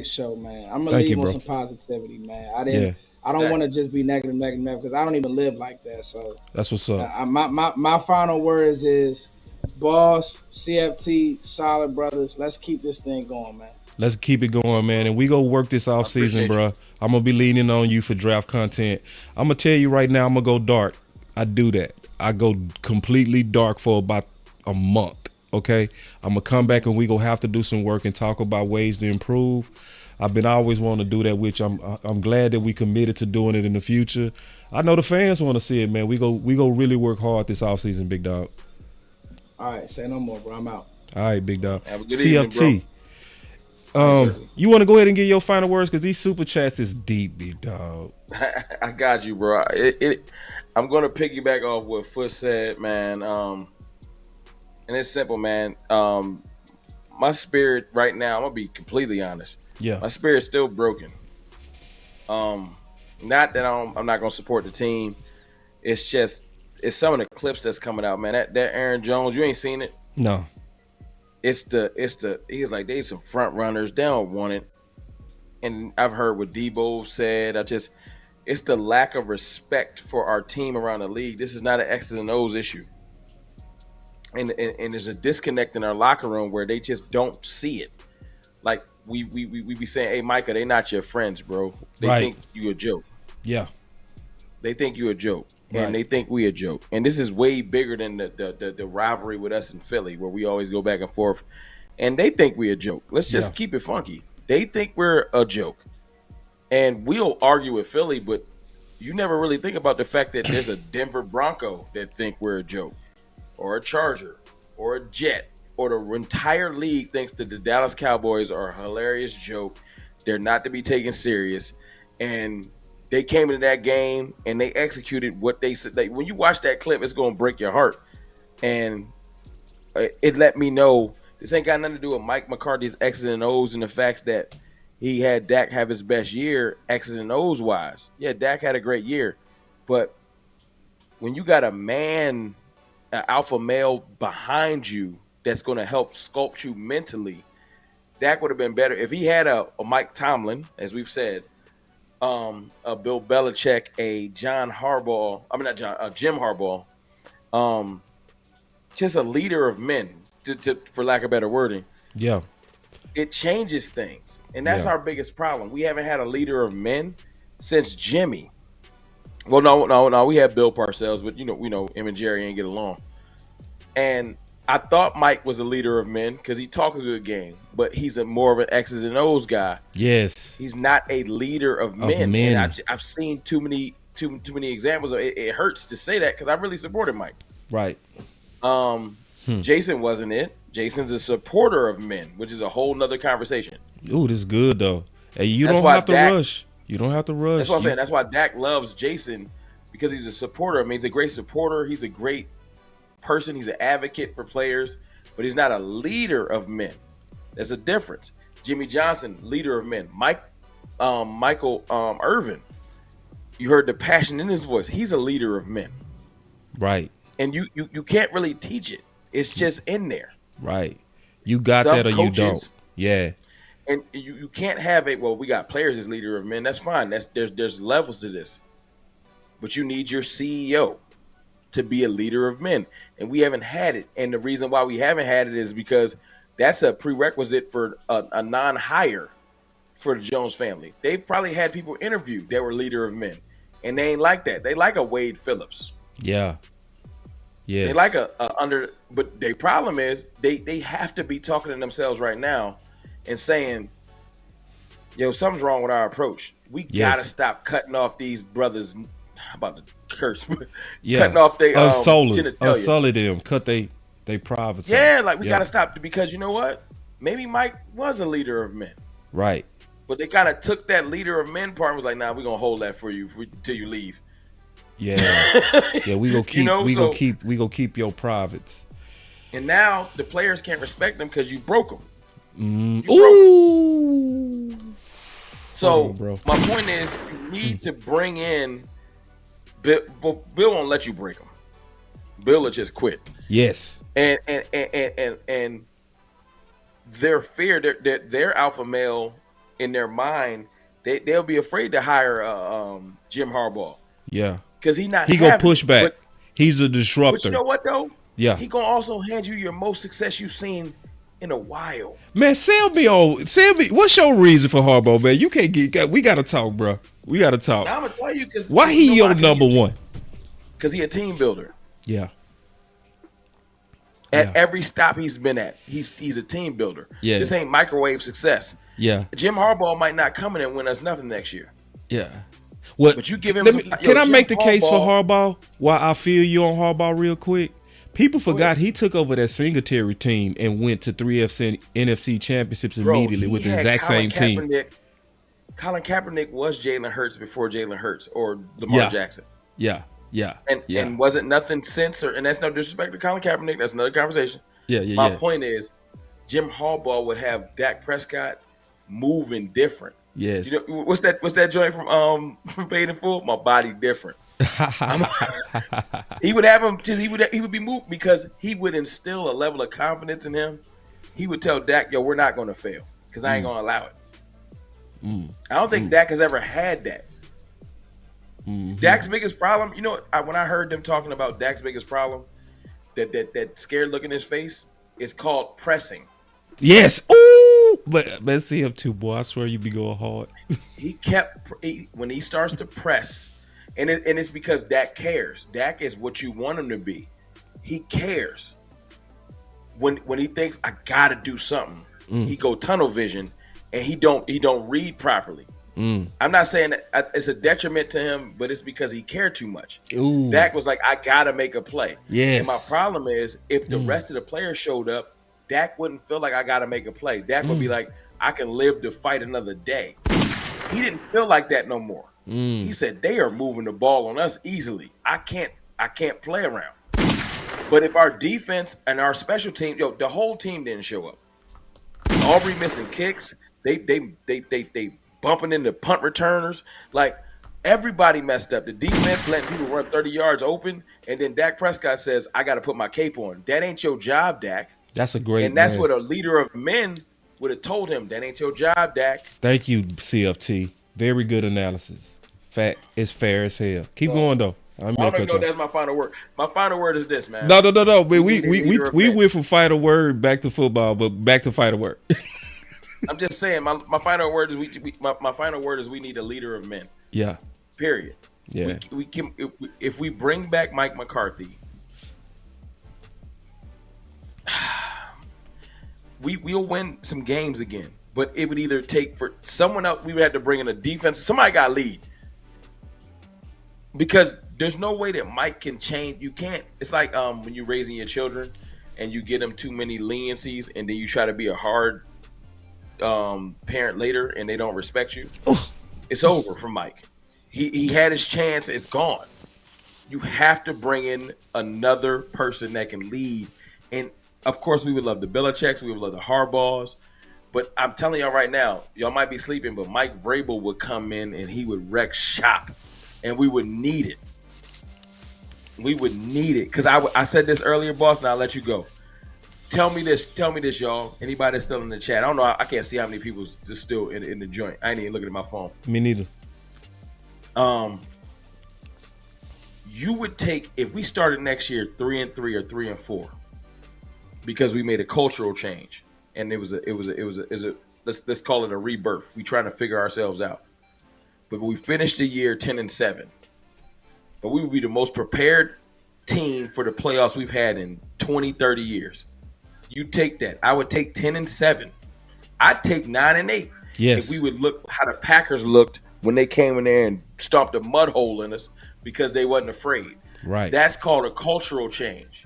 show, man. I'm gonna leave on some positivity, man. I don't want to just be negative because I don't even live like that. So that's what's up. My final words is boss, CFT, solid brothers. Let's keep this thing going, man. Let's keep it going, man. And we go work this off season, bro. I'm gonna be leaning on you for draft content. I'm gonna tell you right now, I'm gonna go dark. I do that. I go completely dark for about a month. Okay, I'm gonna come back and we gonna have to do some work and talk about ways to improve. I've been always wanting to do that, which I'm glad that we committed to doing it in the future. I know the fans want to see it, man. We go really work hard this offseason, big dog. All right, say no more, bro. I'm out. All right, big dog. Have a good CFT. evening, bro. You want to go ahead and get your final words because these super chats is deep, big dog. I got you, bro. I'm gonna piggyback off what Foot said, man. And it's simple, man. My spirit right now, I'm gonna be completely honest. Yeah. My spirit's still broken. Not that I'm not gonna support the team. It's just some of the clips that's coming out, man. That Aaron Jones, you ain't seen it? No. He's like, they some front runners, they don't want it. And I've heard what Debo said. It's the lack of respect for our team around the league. This is not an X's and O's issue. And there's a disconnect in our locker room where they just don't see it. Like we be saying, hey Micah, they not your friends, bro. They think you a joke. Yeah. They think you a joke. Right. And they think we a joke. And this is way bigger than the rivalry with us in Philly, where we always go back and forth. And they think we a joke. Let's just keep it funky. They think we're a joke. And we'll argue with Philly, but you never really think about the fact that there's a Denver Bronco that think we're a joke, or a Charger, or a Jet, or the entire league thinks that the Dallas Cowboys are a hilarious joke. They're not to be taken serious. And they came into that game and they executed what they said. Like, when you watch that clip, it's going to break your heart. And it let me know this ain't got nothing to do with Mike McCarthy's X's and O's and the facts that he had Dak have his best year, X's and O's wise. Yeah, Dak had a great year. But when you got a man an alpha male behind you that's going to help sculpt you mentally, Dak would have been better if he had a Mike Tomlin, as we've said, a Bill Belichick, a Jim Harbaugh, just a leader of men, for lack of better wording. Yeah. It changes things, and that's our biggest problem. We haven't had a leader of men since Jimmy. Well, no, we had Bill Parcells, but we know him and Jerry ain't get along. And I thought Mike was a leader of men because he talked a good game, but he's more of an X's and O's guy. Yes, he's not a leader of men. And I've seen too many examples. It hurts to say that because I really supported Mike. Right. Jason wasn't it. Jason's a supporter of men, which is a whole nother conversation. Ooh, this is good though. Hey, you don't have to rush. You don't have to rush. That's what I'm saying. That's why Dak loves Jason, because he's a supporter. I mean, he's a great supporter. He's a great person. He's an advocate for players, but he's not a leader of men. There's a difference. Jimmy Johnson, leader of men. Michael Irvin, you heard the passion in his voice. He's a leader of men. Right. And you can't really teach it. It's just in there. Right. You got some that or coaches, you don't. Yeah. And you can't have we got players as leader of men. That's fine. There's levels to this. But you need your CEO to be a leader of men. And we haven't had it. And the reason why we haven't had it is because that's a prerequisite for a non-hire for the Jones family. They've probably had people interviewed that were leader of men. And they ain't like that. They like a Wade Phillips. Yeah. Yeah. They like but their problem is they have to be talking to themselves right now and saying, yo, something's wrong with our approach. We gotta stop cutting off these brothers. How about the curse? Cutting off their unsully them, cut they privacy. Yeah, we gotta stop, because you know what? Maybe Mike was a leader of men. Right. But they kind of took that leader of men part and was like, nah, we're gonna hold that for you till you leave. Yeah. Yeah, we gonna keep we gonna keep your privates. And now the players can't respect them because you broke them. Ooh. So my point is, you need to bring in Bill. Bill won't let you break them. Bill will just quit. Yes. And their fear, their alpha male in their mind, they'll be afraid to hire Jim Harbaugh. Yeah. Because he gonna push back. He's a disruptor. But you know what though? Yeah. He gonna also hand you your most success you've seen in a while. Man, sell me. What's your reason for Harbaugh, man? You can't we gotta talk, bro. We gotta talk. Now, I'm gonna tell you because why he your number one? Because he a team builder. Yeah. At every stop he's been at, he's a team builder. Yeah. This ain't microwave success. Yeah. Jim Harbaugh might not come in and win us nothing next year. Yeah. What? But you give him. Can I make the case for Harbaugh? Why I feel you on Harbaugh real quick? People forgot he took over that Singletary team and went to 3 NFC championships immediately with the exact same team. Colin Kaepernick was Jalen Hurts before Jalen Hurts or Lamar Jackson. Yeah. And wasn't nothing since, and that's no disrespect to Colin Kaepernick. That's another conversation. My point is, Jim Harbaugh would have Dak Prescott moving different. Yes. You know, what's that joint from Paid in Full? My body different. He would have him he would be moved because he would instill a level of confidence in him. He would tell Dak, yo, we're not going to fail because I ain't going to allow it. I don't think Dak has ever had that. Dak's biggest problem, when I heard them talking about Dak's biggest problem, that scared look in his face, is called pressing. Yes. Ooh. But let's see him too, boy. I swear you be going hard. When he starts to press, and it's because Dak cares. Dak is what you want him to be. He cares. When he thinks I gotta do something, he go tunnel vision, and he don't read properly. I'm not saying that it's a detriment to him, but it's because he cared too much. Ooh. Dak was like, I gotta make a play. Yes. And my problem is, if the rest of the players showed up, Dak wouldn't feel like I gotta make a play. Dak would be like, I can live to fight another day. He didn't feel like that no more. He said, they are moving the ball on us easily. I can't play around. But if our defense and our special team, the whole team didn't show up. Aubrey missing kicks. They bumping into punt returners. Like, Everybody messed up. The defense letting people run 30 yards open, and then Dak Prescott says, I got to put my cape on. That ain't your job, Dak. That's a great And that's man. what a leader of men would have told him. That ain't your job, Dak. Thank you, CFT. Very good analysis. Fact, it's fair as hell. Keep going though. I don't even know if that's my final word. My final word is this, man. No. But we men. went from final word back to football, but back to final word. I'm just saying. My final word is my final word is we need a leader of men. Yeah. Period. Yeah. We can if we bring back Mike McCarthy, we'll win some games again. But it would either take for someone else. We would have to bring in a defense. Somebody got to lead. Because there's no way that Mike can change. You can't. It's like when you're raising your children and you get them too many leniencies and then you try to be a hard parent later and they don't respect you. It's over for Mike. He had his chance. It's gone. You have to bring in another person that can lead. And, of course, we would love the Belichicks. We would love the Harbaughs. But I'm telling y'all right now, y'all might be sleeping, but Mike Vrabel would come in and he would wreck shop. And we would need it. We would need it. Because I said this earlier, boss, and I'll let you go. Tell me this, y'all. Anybody that's still in the chat. I don't know. I can't see how many people's just still in the joint. I ain't even looking at my phone. Me neither. You would take, if we started next year 3-3 or 3-4, because we made a cultural change. And it was a let's call it a rebirth. We trying to figure ourselves out. But we finished the year 10-7. But we would be the most prepared team for the playoffs we've had in 20, 30 years. You take that. I would take 10-7. I'd take 9-8. Yes. If we would look how the Packers looked when they came in there and stomped a mud hole in us because they wasn't afraid. Right. That's called a cultural change.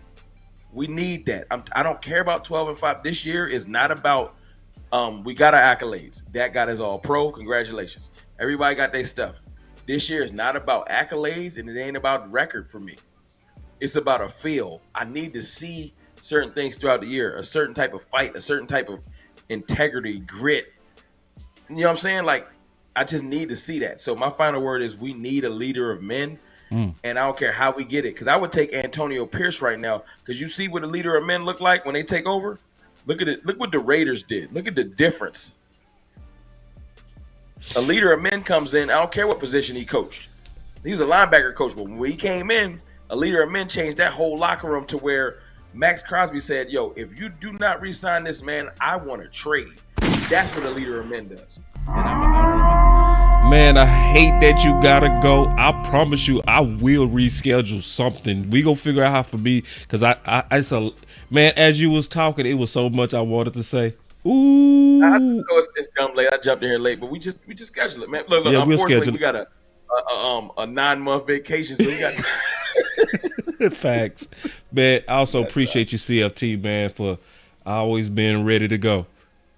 We need that. I don't care about 12-5. This year is not about we got our accolades. That got us all pro. Congratulations. Everybody got their stuff. This year is not about accolades and it ain't about record for me. It's about a feel. I need to see certain things throughout the year, a certain type of fight, a certain type of integrity, grit. You know what I'm saying? Like, I just need to see that. So my final word is we need a leader of men. And I don't care how we get it. Because I would take Antonio Pierce right now. Because you see what a leader of men look like when they take over? Look at it. Look what the Raiders did. Look at the difference. A leader of men comes in. I don't care what position he coached. He was a linebacker coach. But when he came in, a leader of men changed that whole locker room to where Max Crosby said, yo, if you do not re-sign this man, I want to trade. That's what a leader of men does. Man, I hate that you gotta go. I promise you, I will reschedule something. We gonna figure out how for me, cause man. As you was talking, it was so much I wanted to say. Ooh, I know it's dumb late. I jumped in here late, but we just schedule it, man. Look. Yeah, we'll unfortunately, schedule we got a 9-month vacation, so we got. Facts, man. I also appreciate you, CFT, man, for always being ready to go.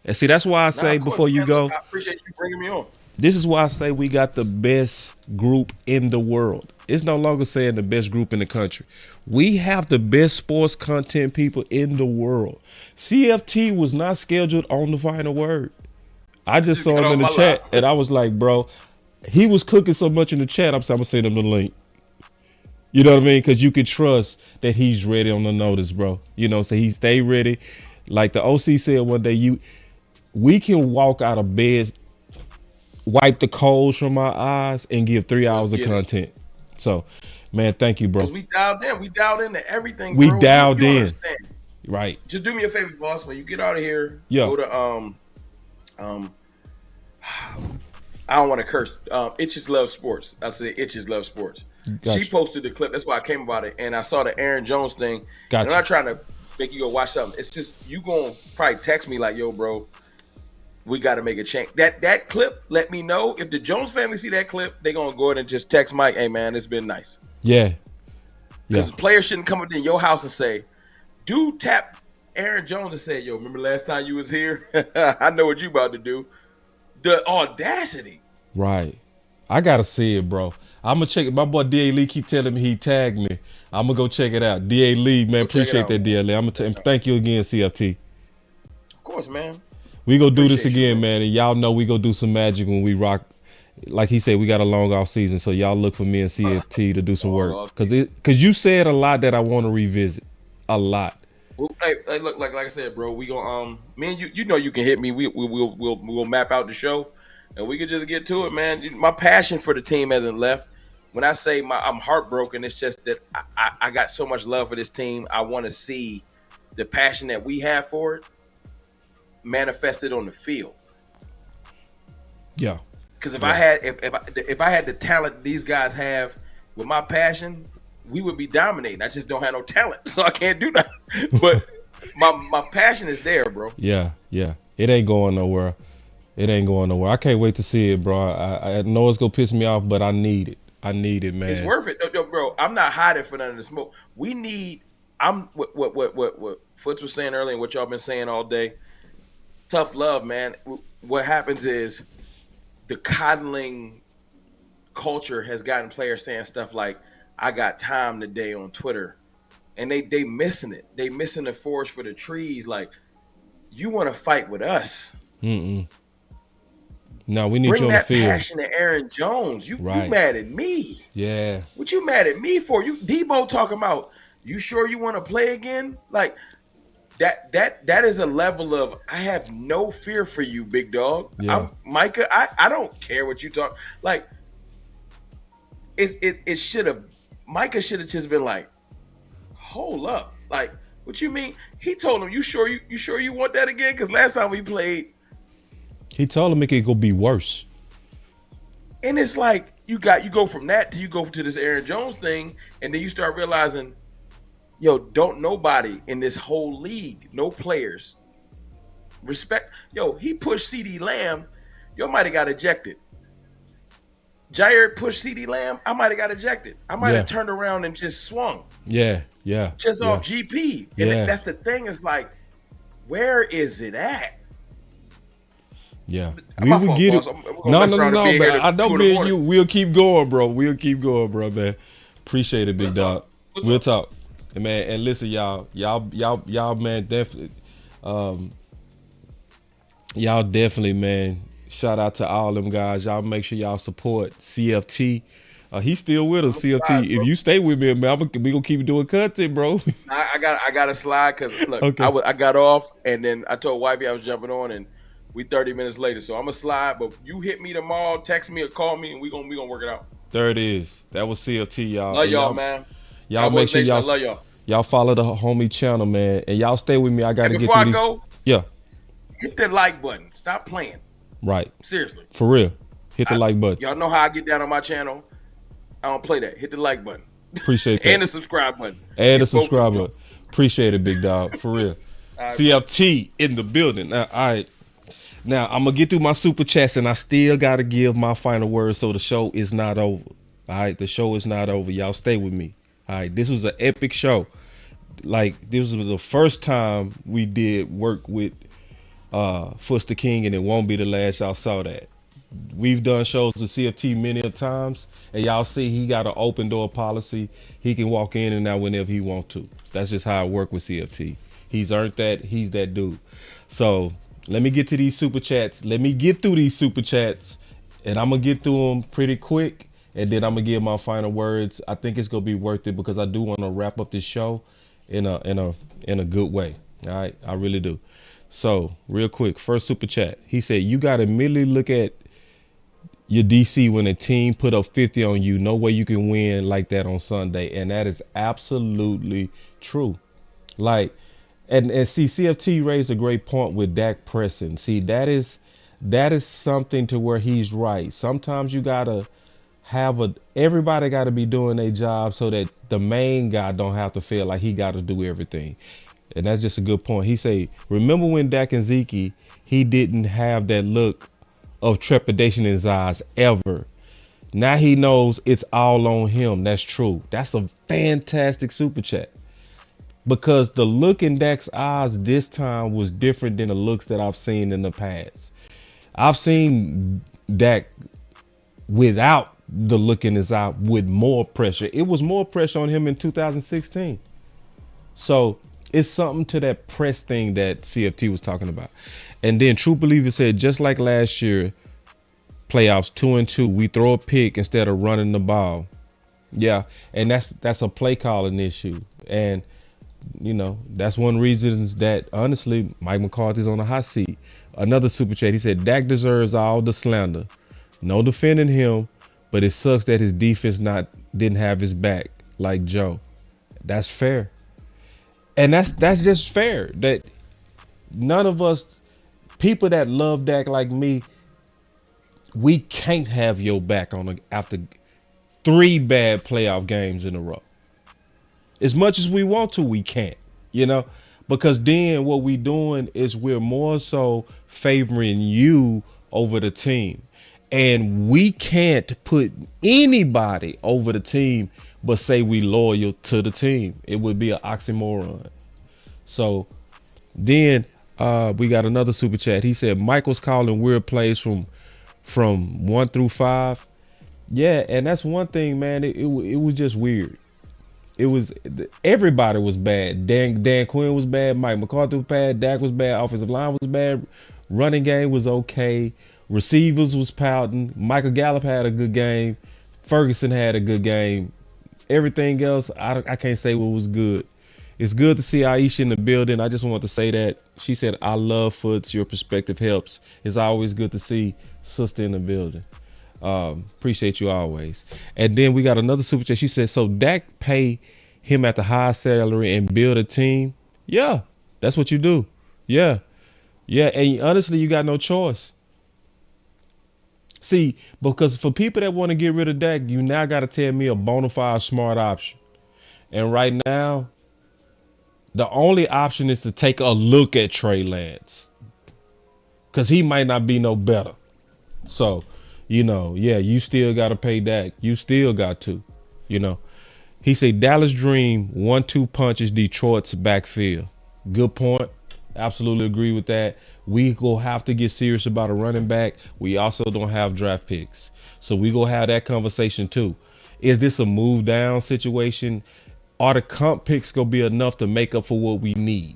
And see, that's why I say before you go, I appreciate you bringing me on. this is why I say we got the best group in the world. It's no longer saying the best group in the country. We have the best sports content people in the world. CFT was not scheduled on the final word. I just saw him in the chat, and I was like, bro, he was cooking so much in the chat. I'm gonna send him the link. You know what I mean? Because you can trust that he's ready on the notice, bro. You know, so he stay ready. Like the OC said one day, we can walk out of bed, wipe the coals from our eyes, and give 3 hours of content. So, man, thank you, bro. Because we dialed in. We dialed into everything, we bro. dialed you in. Understand. Right. Just do me a favor, boss. When you get out of here, go to I don't want to curse. Itches Love Sports. I say Itches Love Sports. Gotcha. She posted the clip. That's why I came about it. And I saw the Aaron Jones thing. Gotcha. I'm not trying to make you go watch something. It's just you gonna probably text me like, yo, bro, we got to make a change. That clip, let me know. If the Jones family see that clip, they're going to go ahead and just text Mike, hey, man, it's been nice. Yeah. Because players shouldn't come into your house and say, dude, tap Aaron Jones and say, yo, remember last time you was here? I know what you about to do. The audacity. Right. I got to see it, bro. I'm going to check it. My boy D.A. Lee keep telling me he tagged me. I'm going to go check it out. D.A. Lee, man, appreciate that, D.A. Lee. I'm going to thank you again, CFT. Of course, man. We go do this again, man, and y'all know we go do some magic when we rock like he said, we got a long off season, so y'all look for me and CFT to do some work. Cause you said a lot that I want to revisit. A lot. Well, hey, look, like I said, bro, we gonna me and you, you know, you can hit me. We'll map out the show, and we can just get to it, man. My passion for the team hasn't left. When I say I'm heartbroken, it's just that I got so much love for this team. I want to see the passion that we have for it manifested on the field. Yeah. Because if I had the talent these guys have with my passion, we would be dominating. I just don't have no talent, so I can't do that. But my passion is there, bro. Yeah. It ain't going nowhere. I can't wait to see it, bro. I know it's gonna piss me off, but I need it. Man. It's worth it, bro. I'm not hiding for none of the smoke. We need. What Foots was saying earlier, and what y'all been saying all day. Tough love, man. What happens is the coddling culture has gotten players saying stuff like, "I got time today" on Twitter, and they missing it. They missing the forest for the trees. Like, you want to fight with us? No, we need you on the field. Bring that passion to Aaron Jones. You mad at me? Yeah. What you mad at me for? You Debo talking about? You sure you want to play again? Like that is a level of I have no fear for you, big dog. Yeah. Micah, I don't care what you talk. Like it should have. Micah should have just been like, hold up. Like, what you mean? He told him, you sure you want that again? Because last time we played, he told him it could go be worse. And it's like you go from that to you go to this Aaron Jones thing, and then you start realizing, yo, don't nobody in this whole league, no players, respect. Yo, he pushed CeeDee Lamb, yo might have got ejected. Jair pushed CeeDee Lamb, I might have got ejected. I might have turned around and just swung. Yeah. Just off GP. And that's the thing. It's like, where is it at? Yeah, we will get it. No, man. I know, man. We'll keep going, bro. Man. Appreciate it, big dog. We'll talk. And man, and listen, y'all, man, definitely, y'all definitely, man. Shout out to all them guys. Y'all make sure y'all support CFT. He's still with us, CFT. Slide, if you stay with me, man, we gonna keep doing content, bro. I got to slide because look, okay. I got off and then I told wifey I was jumping on and we 30 minutes later, so I'm gonna slide. But you hit me tomorrow, text me or call me, and we gonna work it out. There it is. That was CFT, y'all. Love y'all, man. Y'all make sure y'all love y'all. Y'all follow the homie channel, man, and y'all stay with me. I gotta get through these. Before I go, hit that like button. Stop playing. Right. Seriously. For real. Hit the like button. Y'all know how I get down on my channel. I don't play that. Hit the like button. Appreciate that. And the subscribe button. Appreciate it, big dog. For real. Right, CFT in the building. Now, all right. Now, I'm going to get through my super chats, and I still got to give my final word, so the show is not over. All right? The show is not over. Y'all stay with me. All right? This was an epic show. Like, this was the first time we did work with Foster King, and it won't be the last. Y'all saw that. We've done shows with CFT many a times, and y'all see he got an open door policy. He can walk in and out whenever he want to. That's just how I work with CFT. He's earned that. He's that dude. So let me get to these super chats. Let me get through these super chats, and I'm gonna get through them pretty quick, and then I'm gonna give my final words. I think it's gonna be worth it because I do want to wrap up this show in a good way. All right, I really do. So real quick, first super chat. He said you gotta immediately look at your DC when a team put up 50 on you. No way you can win like that on Sunday, and that is absolutely true. Like. And see, CFT raised a great point with Dak Prescott. See, that is something to where he's right. Sometimes you gotta everybody gotta be doing their job so that the main guy don't have to feel like he gotta do everything. And that's just a good point. He say, remember when Dak and Zeke, he didn't have that look of trepidation in his eyes ever. Now he knows it's all on him. That's true. That's a fantastic super chat. Because the look in Dak's eyes this time was different than the looks that I've seen in the past. I've seen Dak without the look in his eye with more pressure. It was more pressure on him in 2016. So it's something to that press thing that CFT was talking about. And then True Believer said, just like last year, playoffs 2-2. We throw a pick instead of running the ball. Yeah, and that's a play calling issue. And that's one reason that honestly Mike McCarthy's on the hot seat. Another super chat. He said Dak deserves all the slander. No defending him, but it sucks that his defense didn't have his back like Joe. That's fair. And that's just fair. That none of us, people that love Dak like me, we can't have your back after 3 bad playoff games in a row. As much as we want to, we can't, because then what we doing is we're more so favoring you over the team. And we can't put anybody over the team but say we loyal to the team. It would be an oxymoron. So then we got another super chat. He said Michael's calling weird plays from 1 through 5. Yeah, and that's one thing, man. It was just weird. It was, everybody was bad. Dan Quinn was bad. Mike McCarthy was bad. Dak was bad. Offensive line was bad. Running game was okay. Receivers was pouting. Michael Gallup had a good game. Ferguson had a good game. Everything else, I can't say what was good. It's good to see Aisha in the building. I just want to say that. She said, I love Foots. Your perspective helps. It's always good to see sister in the building. Appreciate you always. And then we got another super chat. She said, so Dak pay him at the high salary and build a team? Yeah, that's what you do. Yeah. And honestly, you got no choice. See, because for people that want to get rid of Dak, you now got to tell me a bona fide smart option. And right now, the only option is to take a look at Trey Lance, because he might not be no better. So, you still got to pay Dak. You still got to, He said Dallas Dream 1-2 punches Detroit's backfield. Good point. Absolutely agree with that. We go have to get serious about a running back. We also don't have draft picks. So we go have that conversation too. Is this a move down situation? Are the comp picks going to be enough to make up for what we need?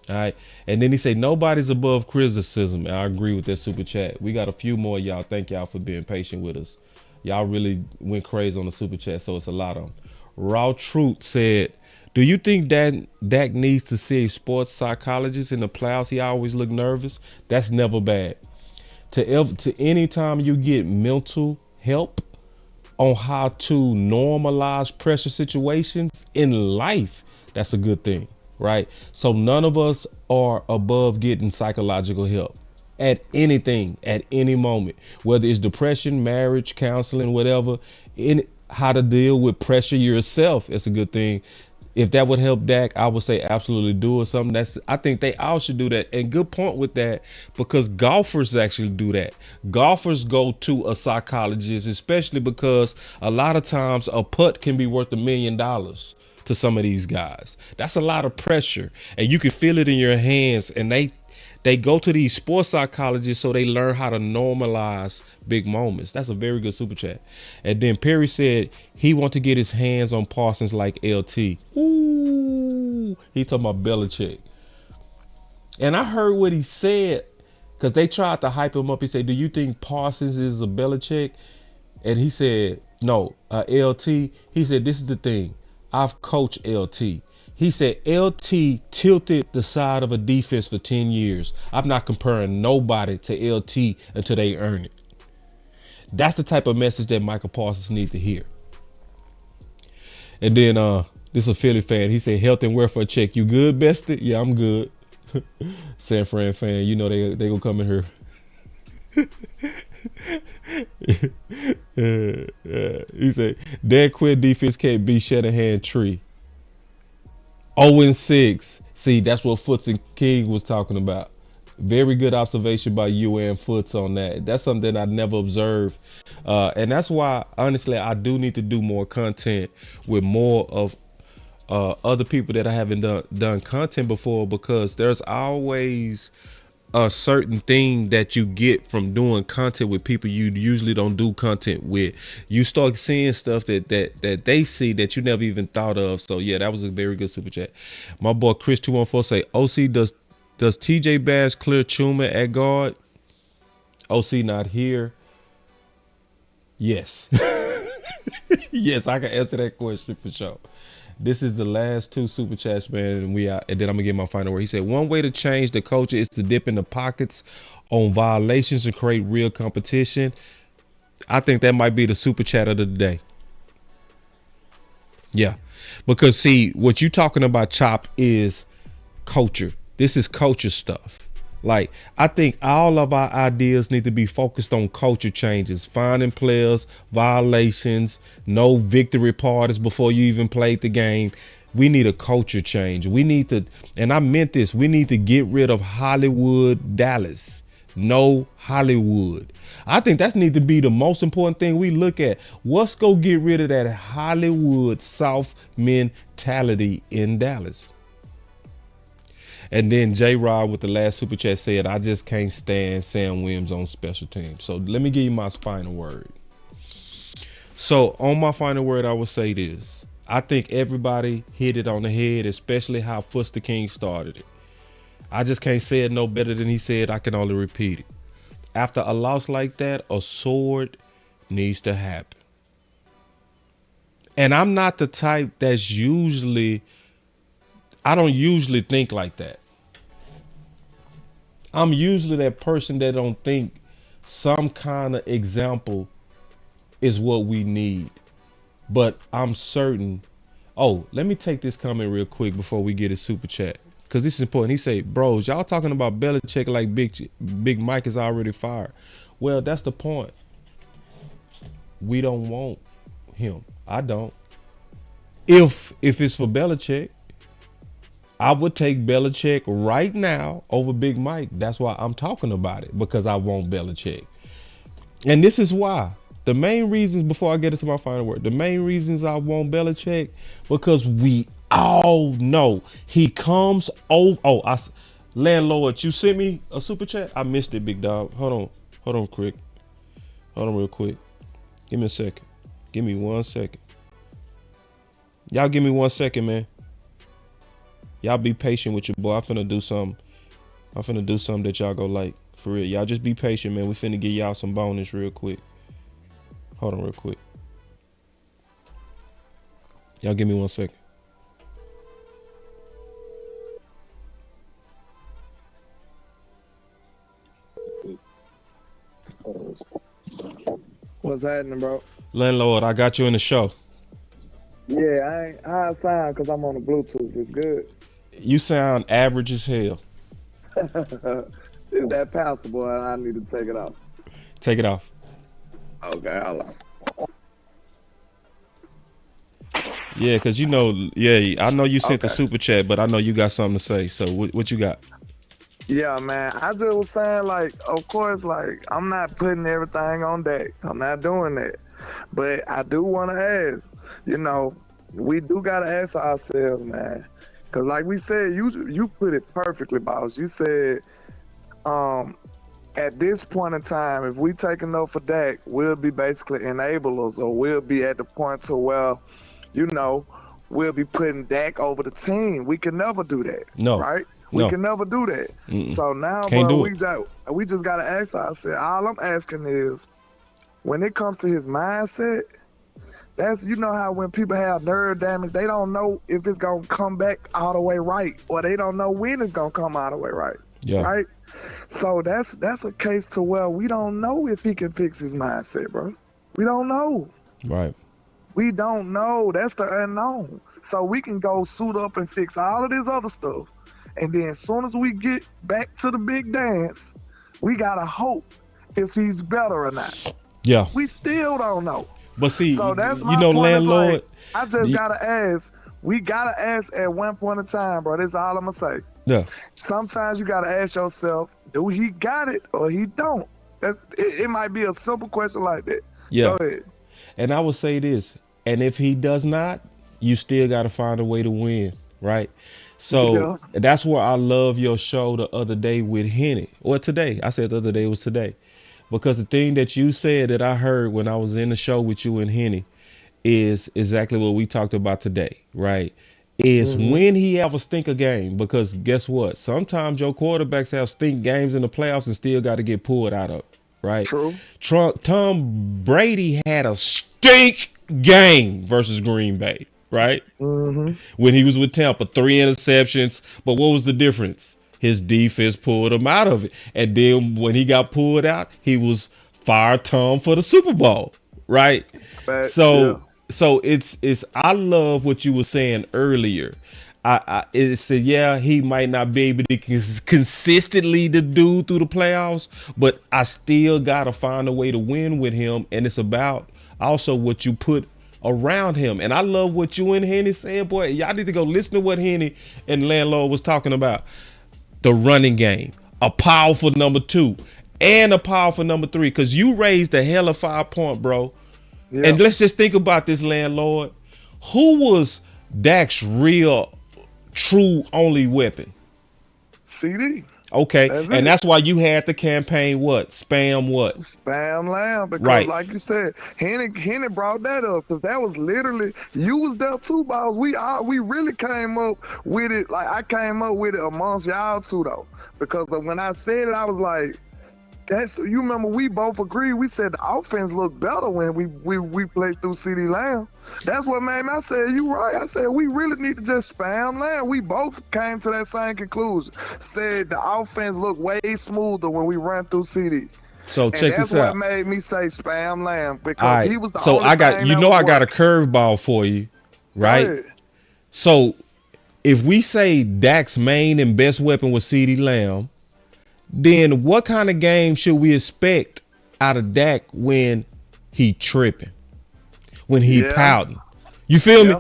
All right. And then he said, nobody's above criticism. And I agree with that super chat. We got a few more, y'all. Thank y'all for being patient with us. Y'all really went crazy on the super chat, so it's a lot of them. Raw Truth said, do you think that Dak needs to see a sports psychologist in the playoffs? He always look nervous. That's never bad. To any time you get mental help on how to normalize pressure situations in life, that's a good thing, right? So none of us are above getting psychological help at anything, at any moment, whether it's depression, marriage, counseling, whatever, how to deal with pressure yourself. It's a good thing. If that would help Dak, I would say absolutely do it. I think they all should do that. And good point with that, because golfers actually do that. Golfers go to a psychologist, especially because a lot of times a putt can be worth $1 million to some of these guys. That's a lot of pressure, and you can feel it in your hands. And they go to these sports psychologists so they learn how to normalize big moments. That's a very good super chat. And then Perry said he want to get his hands on Parsons like LT. Ooh, he talking about Belichick. And I heard what he said, because they tried to hype him up. He said, do you think Parsons is a Belichick? And he said, no, LT. He said, this is the thing. I've coached LT. He said LT tilted the side of a defense for 10 years. I'm not comparing nobody to LT until they earn it. That's the type of message that Michael Parsons need to hear. And then this is a Philly fan. He said health and welfare check. You good, Bestie? Yeah, I'm good. San Fran fan, they gonna come in here. He said Dak quit defense can't be Shanahan tree. 0-6. See, that's what Foots and King was talking about. Very good observation by you and Foots on that. That's something I never observed. And that's why, honestly, I do need to do more content with more of other people that I haven't done content before, because there's always a certain thing that you get from doing content with people you usually don't do content with. You start seeing stuff that they see that you never even thought of. So yeah, that was a very good super chat. My boy Chris 214 say, OC, does TJ Bass clear Chuma at guard? OC not here. Yes. Yes, I can answer that question for sure. This is the last two super chats, man, and we out. And then I'm gonna get my final word. He said, one way to change the culture is to dip in the pockets on violations and create real competition. I think that might be the super chat of the day. Yeah, because see, what you talking about, Chop, is culture. This is culture stuff. Like, I think all of our ideas need to be focused on culture changes, finding players, violations, no victory parties before you even played the game. We need a culture change. We need to, and I meant this, we need to get rid of Hollywood Dallas. No Hollywood. I think that need to be the most important thing we look at. Let's go get rid of that Hollywood South mentality in Dallas. And then J Rod with the last super chat said, I just can't stand Sam Williams on special teams. So let me give you my final word. So on my final word, I will say this. I think everybody hit it on the head, especially how Foster King started it. I just can't say it no better than he said. I can only repeat it. After a loss like that, a sword needs to happen. And I'm not the type that's I don't usually think like that. I'm usually that person that don't think some kind of example is what we need. But I'm certain. Oh, let me take this comment real quick before we get a super chat, because this is important. He say, bros, y'all talking about Belichick like Big Mike is already fired. Well, that's the point. We don't want him. I don't. If it's for Belichick, I would take Belichick right now over Big Mike. That's why I'm talking about it, because I want Belichick. And this is why. The main reasons, before I get into my final word, the main reasons I want Belichick, because we all know he comes over. Oh, landlord, you sent me a super chat? I missed it, big dog. Hold on, quick. Hold on real quick. Give me a second. Give me 1 second. Y'all give me 1 second, man. Y'all be patient with your boy. I'm finna do something that y'all go like. For real. Y'all just be patient, man. We finna give y'all some bonus real quick. Hold on real quick. Y'all give me 1 second. What's happening, bro? Landlord, I got you in the show. Yeah, I sound because I'm on the Bluetooth. It's good. You sound average as hell. Is that passable? I need to take it off. Take it off. Okay, hold on. Yeah, because I know you sent the super chat, but I know you got something to say. So what you got? Yeah, man. I just was saying, like, of course, like, I'm not putting everything on deck. I'm not doing that. But I do want to ask, we do got to ask ourselves, man. Because like we said, you put it perfectly, boss. You said, at this point in time, if we take enough for Dak, we'll be basically enablers, or we'll be at the point to where, we'll be putting Dak over the team. We can never do that. No. Right? We can never do that. Mm-mm. So now, Can't bro, do we just got to ask ourselves. All I'm asking is, when it comes to his mindset, that's, how when people have nerve damage, they don't know if it's going to come back all the way right, or they don't know when it's going to come all the way right. Yeah. Right? So that's a case to where we don't know if he can fix his mindset, bro. We don't know. Right. We don't know. That's the unknown. So we can go suit up and fix all of this other stuff. And then as soon as we get back to the big dance, we got to hope if he's better or not. Yeah. We still don't know. But see, so that's my point. landlord. Like, I just got to ask. We got to ask at one point in time, bro. That's all I'm going to say. Yeah. Sometimes you got to ask yourself, do he got it or he don't? It might be a simple question like that. Yeah. Go ahead. And I would say this, and if he does not, you still got to find a way to win, right? So that's where I love your show the other day with Henny. Or today. I said the other day, it was today. Because the thing that you said that I heard when I was in the show with you and Henny is exactly what we talked about today, right? Is when he ever stink a game. Because guess what? Sometimes your quarterbacks have stink games in the playoffs and still got to get pulled out of. right? True. Tom Brady had a stink game versus Green Bay, right? Mm-hmm. When he was with Tampa, 3 interceptions. But what was the difference? His defense pulled him out of it. And then when he got pulled out, he was fire Tom for the Super Bowl, right? Fact, So it's I love what you were saying earlier. It said, yeah, he might not be able to consistently to do through the playoffs, but I still gotta find a way to win with him. And it's about also what you put around him. And I love what you and Henny said, boy. Y'all need to go listen to what Henny and Landlord was talking about. The running game, a powerful number 2 and a powerful number 3, because you raised a hell of 5 point, bro. Yeah. And let's just think about this, Landlord. Who was Dak's real, true only weapon? CD. Okay, that's why you had the campaign what? Spam what? Spam Lamb, because like you said, Henny brought that up, because that was literally, you was there too, boss. We really came up with it, like I came up with it amongst y'all too though, because when I said it, I was like, you remember we both agreed, we said the offense looked better when we played through CD Lamb. That's what made me, I said, you right. I said, we really need to just spam Lamb. We both came to that same conclusion. Said the offense looked way smoother when we ran through CD. So check this out. That's what made me say spam Lamb, because he was the so only I got, thing you that know, was I got a working. curveball for you, right? Right. So if we say Dak's main and best weapon was CD Lamb, then what kind of game should we expect out of Dak when he tripping, when he pouting? You feel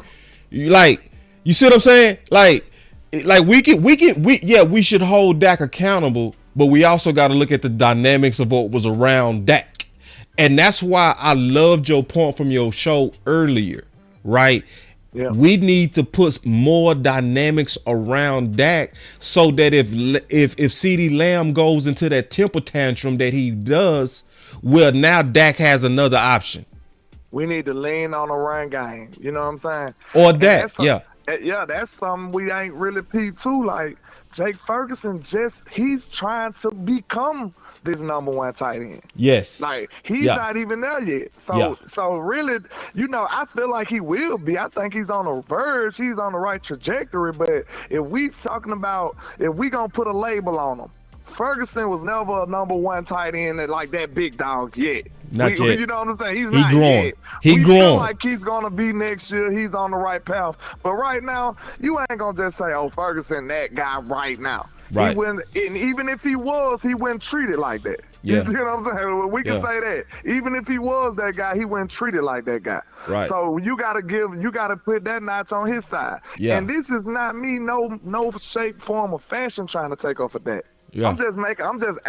me? Like, you see what I'm saying? Like we should hold Dak accountable, but we also got to look at the dynamics of what was around Dak. And that's why I loved your point from your show earlier, right? Yeah. We need to put more dynamics around Dak, so that if CeeDee Lamb goes into that temper tantrum that he does, well, now Dak has another option. We need to lean on the run game. You know what I'm saying? Or Dak, that's something we ain't really peeped to. Like Jake Ferguson, he's trying to become this number 1 tight end. Yes. Like he's not even there yet. So really, you know, I feel like he will be. I think he's on the verge. He's on the right trajectory. But if we gonna put a label on him, Ferguson was never a number 1 tight end like that big dog yet. Not yet. You know what I'm saying? He's not growing. yet. He we growing. feel like he's gonna be next year. He's on the right path. But right now, you ain't gonna just say, "Oh, Ferguson, that guy." Right now, right? And even if he was, he wouldn't treat it like that. Yeah. You see what I'm saying? We can say that. Even if he was that guy, he wouldn't treat it like that guy. Right. So you gotta put that notch on his side. Yeah. And this is not me, no shape, form, or fashion trying to take off of that. Yeah. I'm just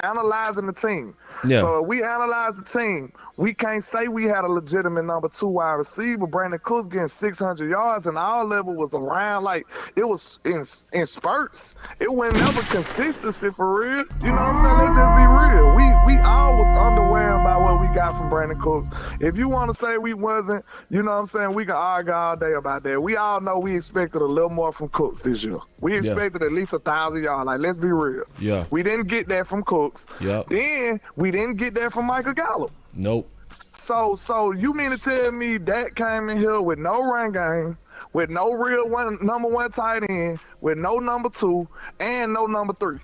analyzing the team. Yeah. So if we analyze the team, we can't say we had a legitimate number 2 wide receiver. Brandon Cooks getting 600 yards, and our level was around, like, it was in spurts. It wasn't never consistency for real. You know what I'm saying? Let's just be real. We all was underwhelmed by what we got from Brandon Cooks. If you want to say we wasn't, you know what I'm saying, we can argue all day about that. We all know we expected a little more from Cooks this year. We expected at least 1,000 yards. Like, let's be real. Yeah. We didn't get that from Cooks. Yep. Then we didn't get that from Michael Gallup. Nope. So you mean to tell me that came in here with no run game, with no real number 1 tight end, with no number 2, and no number 3?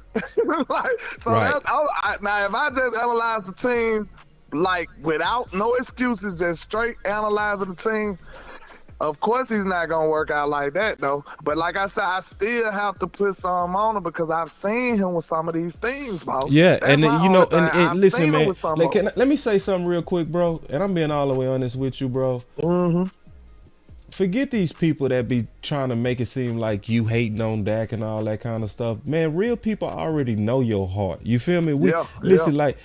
Like, so right. Now if I just analyze the team, like, without no excuses, just straight analyzing the team, of course he's not going to work out like that, though. But like I said, I still have to put some on him, because I've seen him with some of these things, boss. Yeah, that's and you know, and listen, man, like, let me say something real quick, bro. And I'm being all the way honest with you, bro. Mm-hmm. Forget these people that be trying to make it seem like you hating on Dak and all that kind of stuff. Man, real people already know your heart. You feel me? Listen, like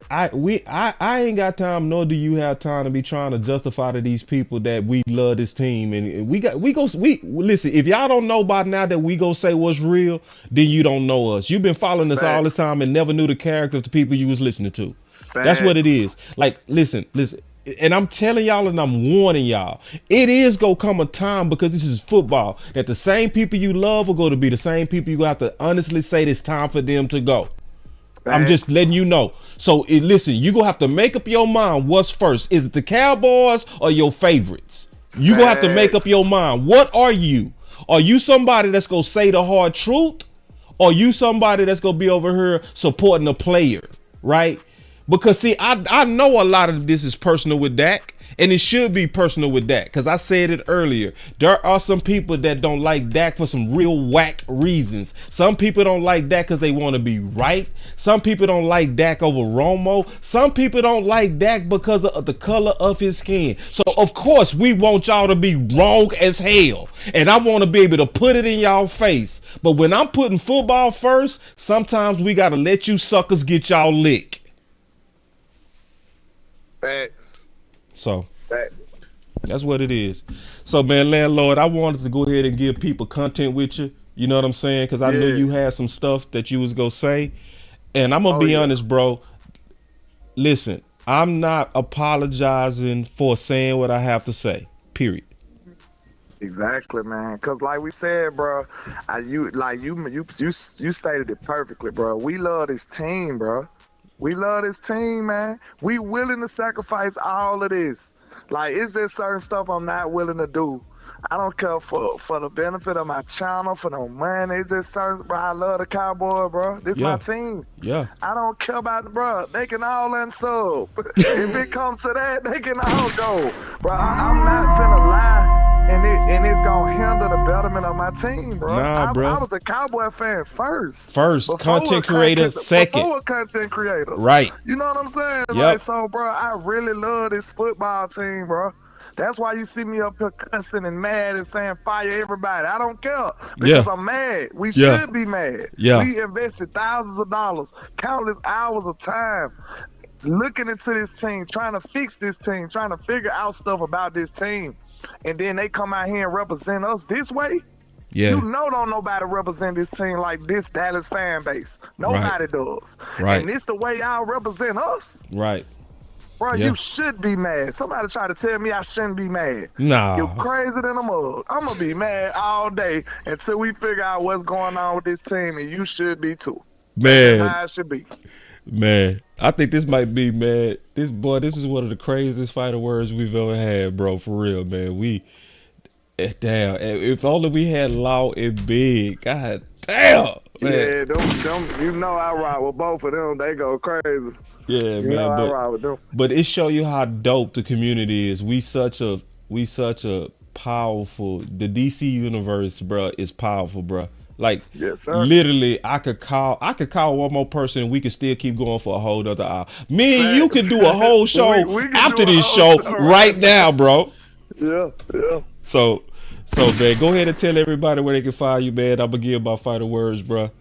I ain't got time, nor do you have time to be trying to justify to these people that we love this team. And we listen, if y'all don't know by now that we go say what's real, then you don't know us. You've been following us all this time and never knew the character of the people you was listening to. That's what it is. Like, listen. And I'm telling y'all and I'm warning y'all, it is gonna come a time, because this is football, that the same people you love are going to be the same people you have to honestly say it's time for them to go. I'm just letting you know. So listen, you gonna have to make up your mind. What's first? Is it the Cowboys or your favorites? You gonna have to make up your mind. What are you? Are you somebody that's gonna say the hard truth? Or you somebody that's gonna be over here supporting a player, right? Because see, I know a lot of this is personal with Dak, and it should be personal with Dak. Because I said it earlier, there are some people that don't like Dak for some real whack reasons. Some people don't like Dak because they want to be right. Some people don't like Dak over Romo. Some people don't like Dak because of the color of his skin. So of course we want y'all to be wrong as hell, and I want to be able to put it in y'all face. But when I'm putting football first, sometimes we gotta let you suckers get y'all lick. Facts. So that's what it is. So man, landlord, I wanted to go ahead and give people content with you. You know what I'm saying? Because I knew you had some stuff that you was gonna say, and I'm gonna be honest, bro. Listen, I'm not apologizing for saying what I have to say. Period. Exactly, man. Cause like we said, bro, you stated it perfectly, bro. We love this team, bro. We love this team, man. We willing to sacrifice all of this. Like, it's just certain stuff I'm not willing to do. I don't care for the benefit of my channel, for no money. It's just certain, bro. I love the Cowboys, bro. This my team. Yeah. I don't care about, bro. They can all unsub. If it comes to that, they can all go, bro. I'm not finna lie. And it's gonna hinder the betterment of my team, bro. Bro. I was a Cowboy fan first. Content creator second. Before a content creator. Right. You know what I'm saying? Yep. Like, so, bro, I really love this football team, bro. That's why you see me up here cussing and mad and saying fire everybody. I don't care because I'm mad. We should be mad. We invested thousands of dollars, countless hours of time looking into this team, trying to fix this team, trying to figure out stuff about this team. And then they come out here and represent us this way. Yeah. You know, don't nobody represent this team like this Dallas fan base. Nobody does. Right. And it's the way y'all represent us. Right. Bro, you should be mad. Somebody try to tell me I shouldn't be mad. Nah. You're crazy than a mug. I'm going to be mad all day until we figure out what's going on with this team, and you should be too. Man. That's how it should be. Man, I think this might be, man. This is one of the craziest fighter words we've ever had, bro. For real, man. Damn. If only we had Law and Big. God damn. Man. Yeah, them, you know I ride with both of them. They go crazy. Yeah, you man. Know I ride with them. But it show you how dope the community is. We such a powerful. The DC universe, bro, is powerful, bro. Like, yes, sir. Literally, I could call one more person and we could still keep going for a whole other hour. Me and you could do a whole show we after this show right now, bro. Yeah. So, man, go ahead and tell everybody where they can find you, man. I'm going to give my final words, bro.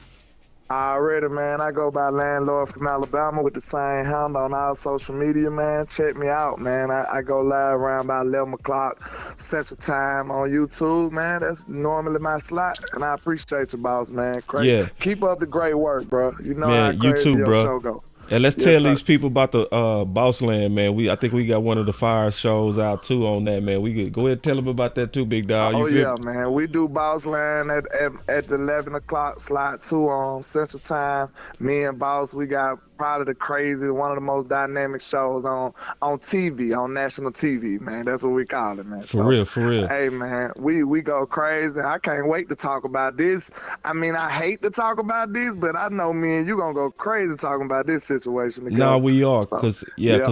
Already, man. I go by Landlord from Alabama with the same handle on all social media, man. Check me out, man. I go live around about 11 o'clock Central Time on YouTube, man. That's normally my slot, and I appreciate you, boss, man. Crazy. Yeah. Keep up the great work, bro. You know man, how crazy you too, your bro. show go. And let's tell these people about the Boss Land, man. I think we got one of the fire shows out too on that, man. We could go ahead and tell them about that too, big dog. Man. We do Boss Land at the 11 o'clock slot 2 on Central Time. Me and Boss, we got probably the crazy, one of the most dynamic shows on TV, on national TV, man. That's what we call it, man. For real. Hey, man, we go crazy. I can't wait to talk about this. I mean, I hate to talk about this, but I know me and you gonna go crazy talking about this situation together. Nah, we are, because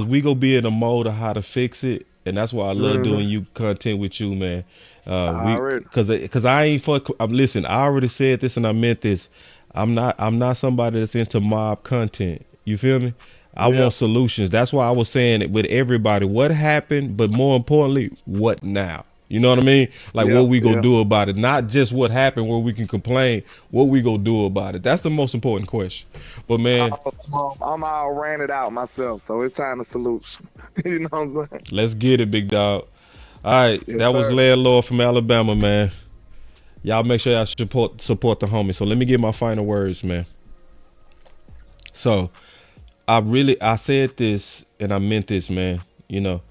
we gonna be in a mode of how to fix it, and that's why I love doing you content with you, man. Because I ain't listen, I already said this and I meant this. I'm not somebody that's into mob content. You feel me? I want solutions. That's why I was saying it with everybody. What happened, but more importantly, what now? You know what I mean? Like what we gonna do about it? Not just what happened where we can complain. What we gonna do about it? That's the most important question. But man, I'm all ranted out myself, so it's time to solution. You know what I'm saying? Let's get it, big dog. All right, that was Landlord from Alabama, man. Y'all make sure y'all support the homie. So let me get my final words, man. So I said this and I meant this, man. You know,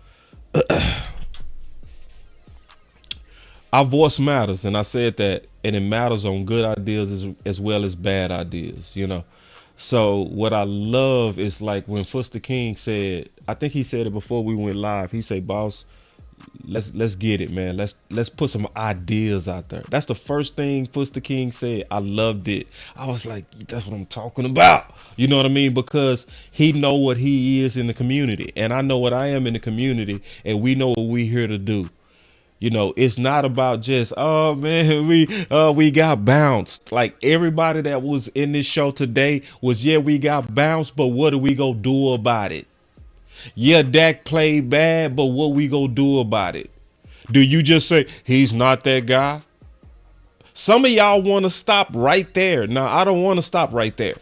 our voice matters, and I said that, and it matters on good ideas as well as bad ideas. You know, So what I love is like when Foster King said, I think he said it before we went live. He said, "Boss, let's get it, man. Let's put some ideas out there." That's the first thing Foster King said. I loved it. I was like, that's what I'm talking about. You know what I mean? Because he know what he is in the community, and I know what I am in the community, and we know what we here to do. You know, it's not about just, oh man, we got bounced. Like everybody that was in this show today was, yeah, we got bounced, but what are we gonna do about it? Yeah, Dak played bad, but what we gonna do about it? Do you just say he's not that guy? Some of y'all want to stop right there. Now, I don't want to stop right there.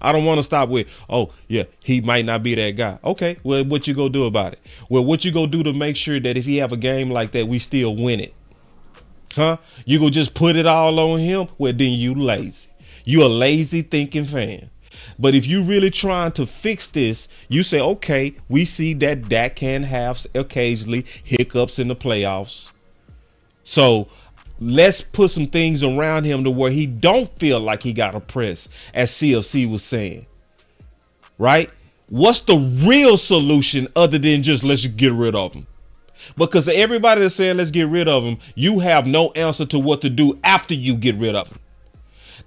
I don't want to stop with, oh, yeah, he might not be that guy. Okay, well, what you gonna do about it? Well, what you gonna do to make sure that if he have a game like that, we still win it? Huh? You gonna just put it all on him? Well, then you lazy. You a lazy thinking fan. But if you really trying to fix this, you say, okay, we see that Dak can have occasionally hiccups in the playoffs. So let's put some things around him to where he don't feel like he got oppressed, as CFC was saying. Right? What's the real solution other than just let's get rid of him? Because everybody that's saying let's get rid of him, you have no answer to what to do after you get rid of him.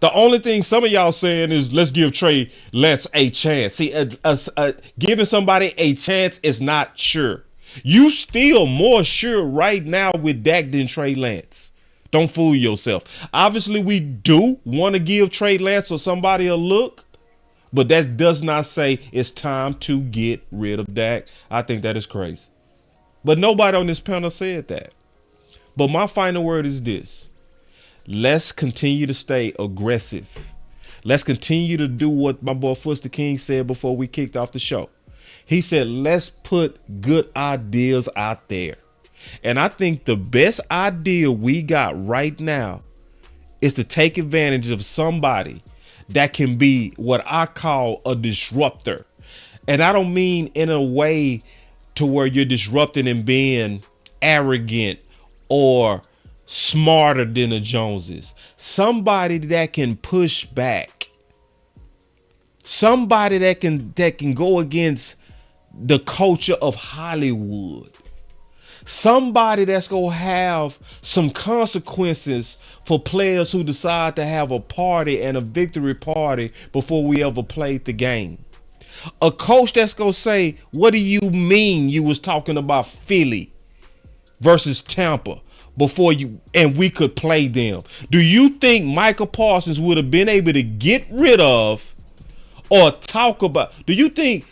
The only thing some of y'all saying is let's give Trey Lance a chance. See, giving somebody a chance is not sure. You still more sure right now with Dak than Trey Lance. Don't fool yourself. Obviously, we do want to give Trey Lance or somebody a look, but that does not say it's time to get rid of Dak. I think that is crazy. But nobody on this panel said that. But my final word is this. Let's continue to stay aggressive. Let's continue to do what my boy Foster King said before we kicked off the show. He said, let's put good ideas out there. And I think the best idea we got right now is to take advantage of somebody that can be what I call a disruptor. And I don't mean in a way to where you're disrupting and being arrogant or smarter than the Joneses. Somebody that can push back. Somebody that can go against the culture of Hollywood. Somebody that's going to have some consequences for players who decide to have a party and a victory party before we ever played the game. A coach that's going to say, what do you mean you was talking about Philly versus Tampa before you and we could play them? Do you think Michael Parsons would have been able to get rid of or talk about? Do you think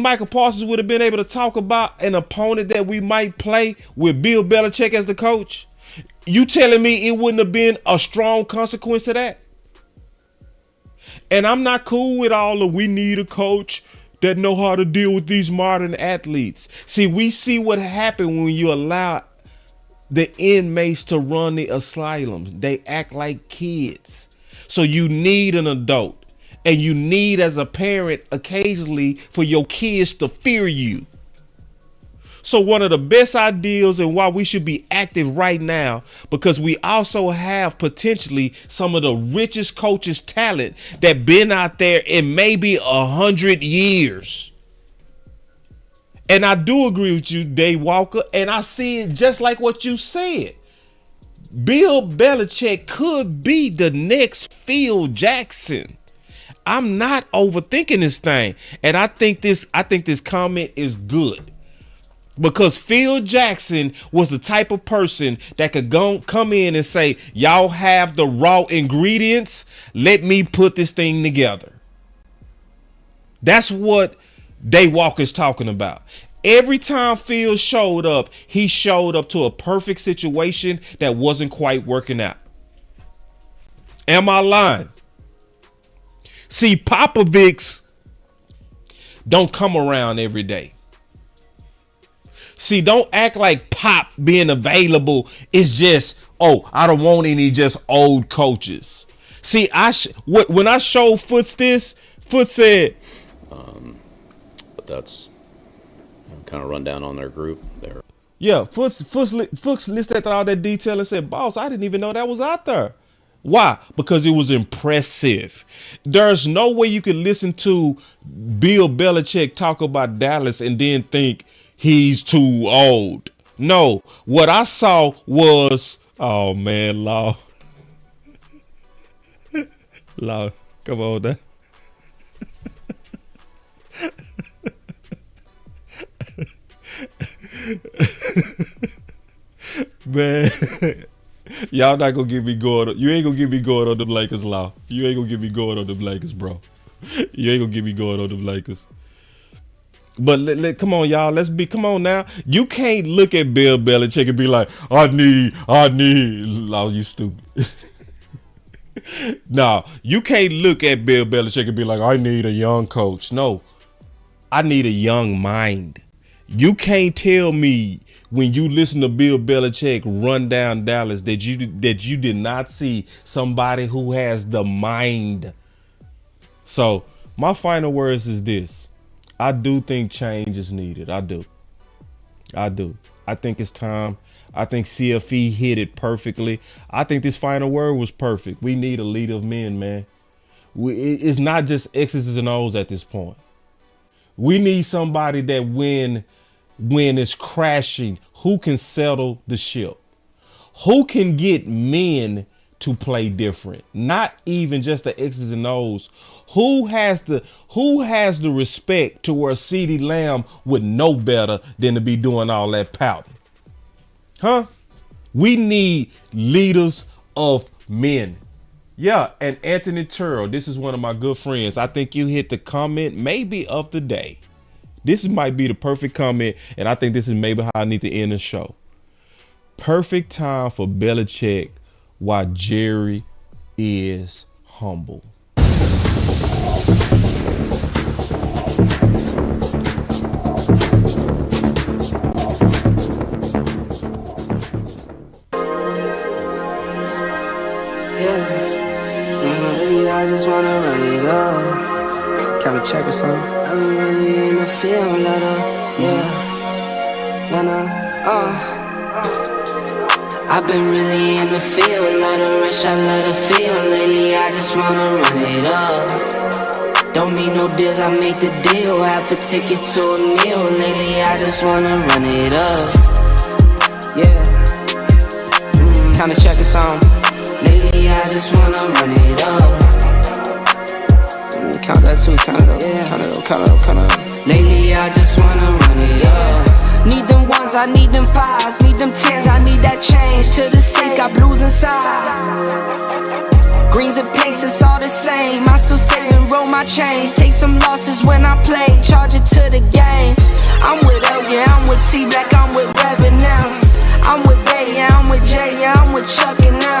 Michael Parsons would have been able to talk about an opponent that we might play with Bill Belichick as the coach? You telling me it wouldn't have been a strong consequence to that? And I'm not cool with all of we need a coach that know how to deal with these modern athletes. See, we see what happened when you allow the inmates to run the asylums. They act like kids. So you need an adult. And you need, as a parent, occasionally for your kids to fear you. So one of the best ideas and why we should be active right now, because we also have potentially some of the richest coaches' talent that been out there in maybe 100 years. And I do agree with you, Dave Walker, and I see it just like what you said. Bill Belichick could be the next Phil Jackson. I'm not overthinking this thing. And I think this comment is good. Because Phil Jackson was the type of person that could come in and say, y'all have the raw ingredients. Let me put this thing together. That's what Dave Walker's talking about. Every time Phil showed up, he showed up to a perfect situation that wasn't quite working out. Am I lying? See, Popovics don't come around every day. See, don't act like Pop being available is just, oh, I don't want any just old coaches. See, when I showed Foots this, Foots said, but that's kind of run down on their group there. Yeah, Foots listed all that detail and said, boss, I didn't even know that was out there. Why? Because it was impressive. There's no way you could listen to Bill Belichick talk about Dallas and then think he's too old. No, what I saw was, oh man, Law. Law, come on now. Man, y'all not gonna get me going. You ain't gonna get me going on the Lakers, Law. You ain't gonna get me going on the Lakers, bro. You ain't gonna get me going on the Lakers. But come on, y'all. Come on now. You can't look at Bill Belichick and be like, I need. Law, you stupid. No, you can't look at Bill Belichick and be like, I need a young coach. No, I need a young mind. You can't tell me when you listen to Bill Belichick run down Dallas that you did not see somebody who has the mind. So my final words is this. I do think change is needed. I do. I think it's time. I think CFE hit it perfectly. I think this final word was perfect. We need a leader of men, man. It's not just X's and O's at this point. We need somebody that when it's crashing, who can settle the ship? Who can get men to play different? Not even just the X's and O's. Who has the respect to where CeeDee Lamb would know better than to be doing all that pouting? Huh? We need leaders of men. Yeah, and Anthony Turrell, this is one of my good friends. I think you hit the comment maybe of the day. This might be the perfect comment, and I think this is maybe how I need to end the show. Perfect time for Belichick while Jerry is humble. I just wanna run it up. Count a check or something. I've been really in the field, let up, yeah. I've been really in the field, let her rush, I let her feel. Lately, I just wanna run it up. Don't need no deals, I make the deal. Half a ticket to a meal. Lately, I just wanna run it up. Yeah. Count a check or something. Lately, I just wanna run it up. Count that too, count it up, count it up. Lately, I just wanna run it up. Need them ones, I need them fives, need them tens, I need that change. To the safe, got blues inside. Greens and pinks, it's all the same. I still save and roll my change. Take some losses when I play, charge it to the game. I'm with L, yeah, I'm with T Black, I'm with Reverend now. I'm with Bay, yeah, I'm with Jay, yeah, I'm with Chuck and now.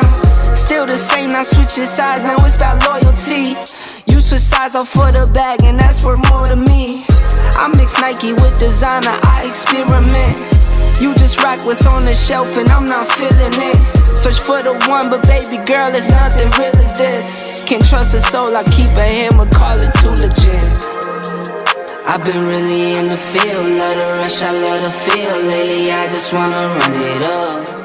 Still the same, not switching sides, now it's about loyalty. You switch sides off for the bag, and that's worth more to me. I mix Nike with designer, I experiment. You just rock what's on the shelf, and I'm not feeling it. Search for the one, but baby girl, it's nothing real as this. Can't trust a soul, I keep a hammer, call it too legit. I've been really in the field, let her rush, I let her feel. Lately, I just wanna run it up.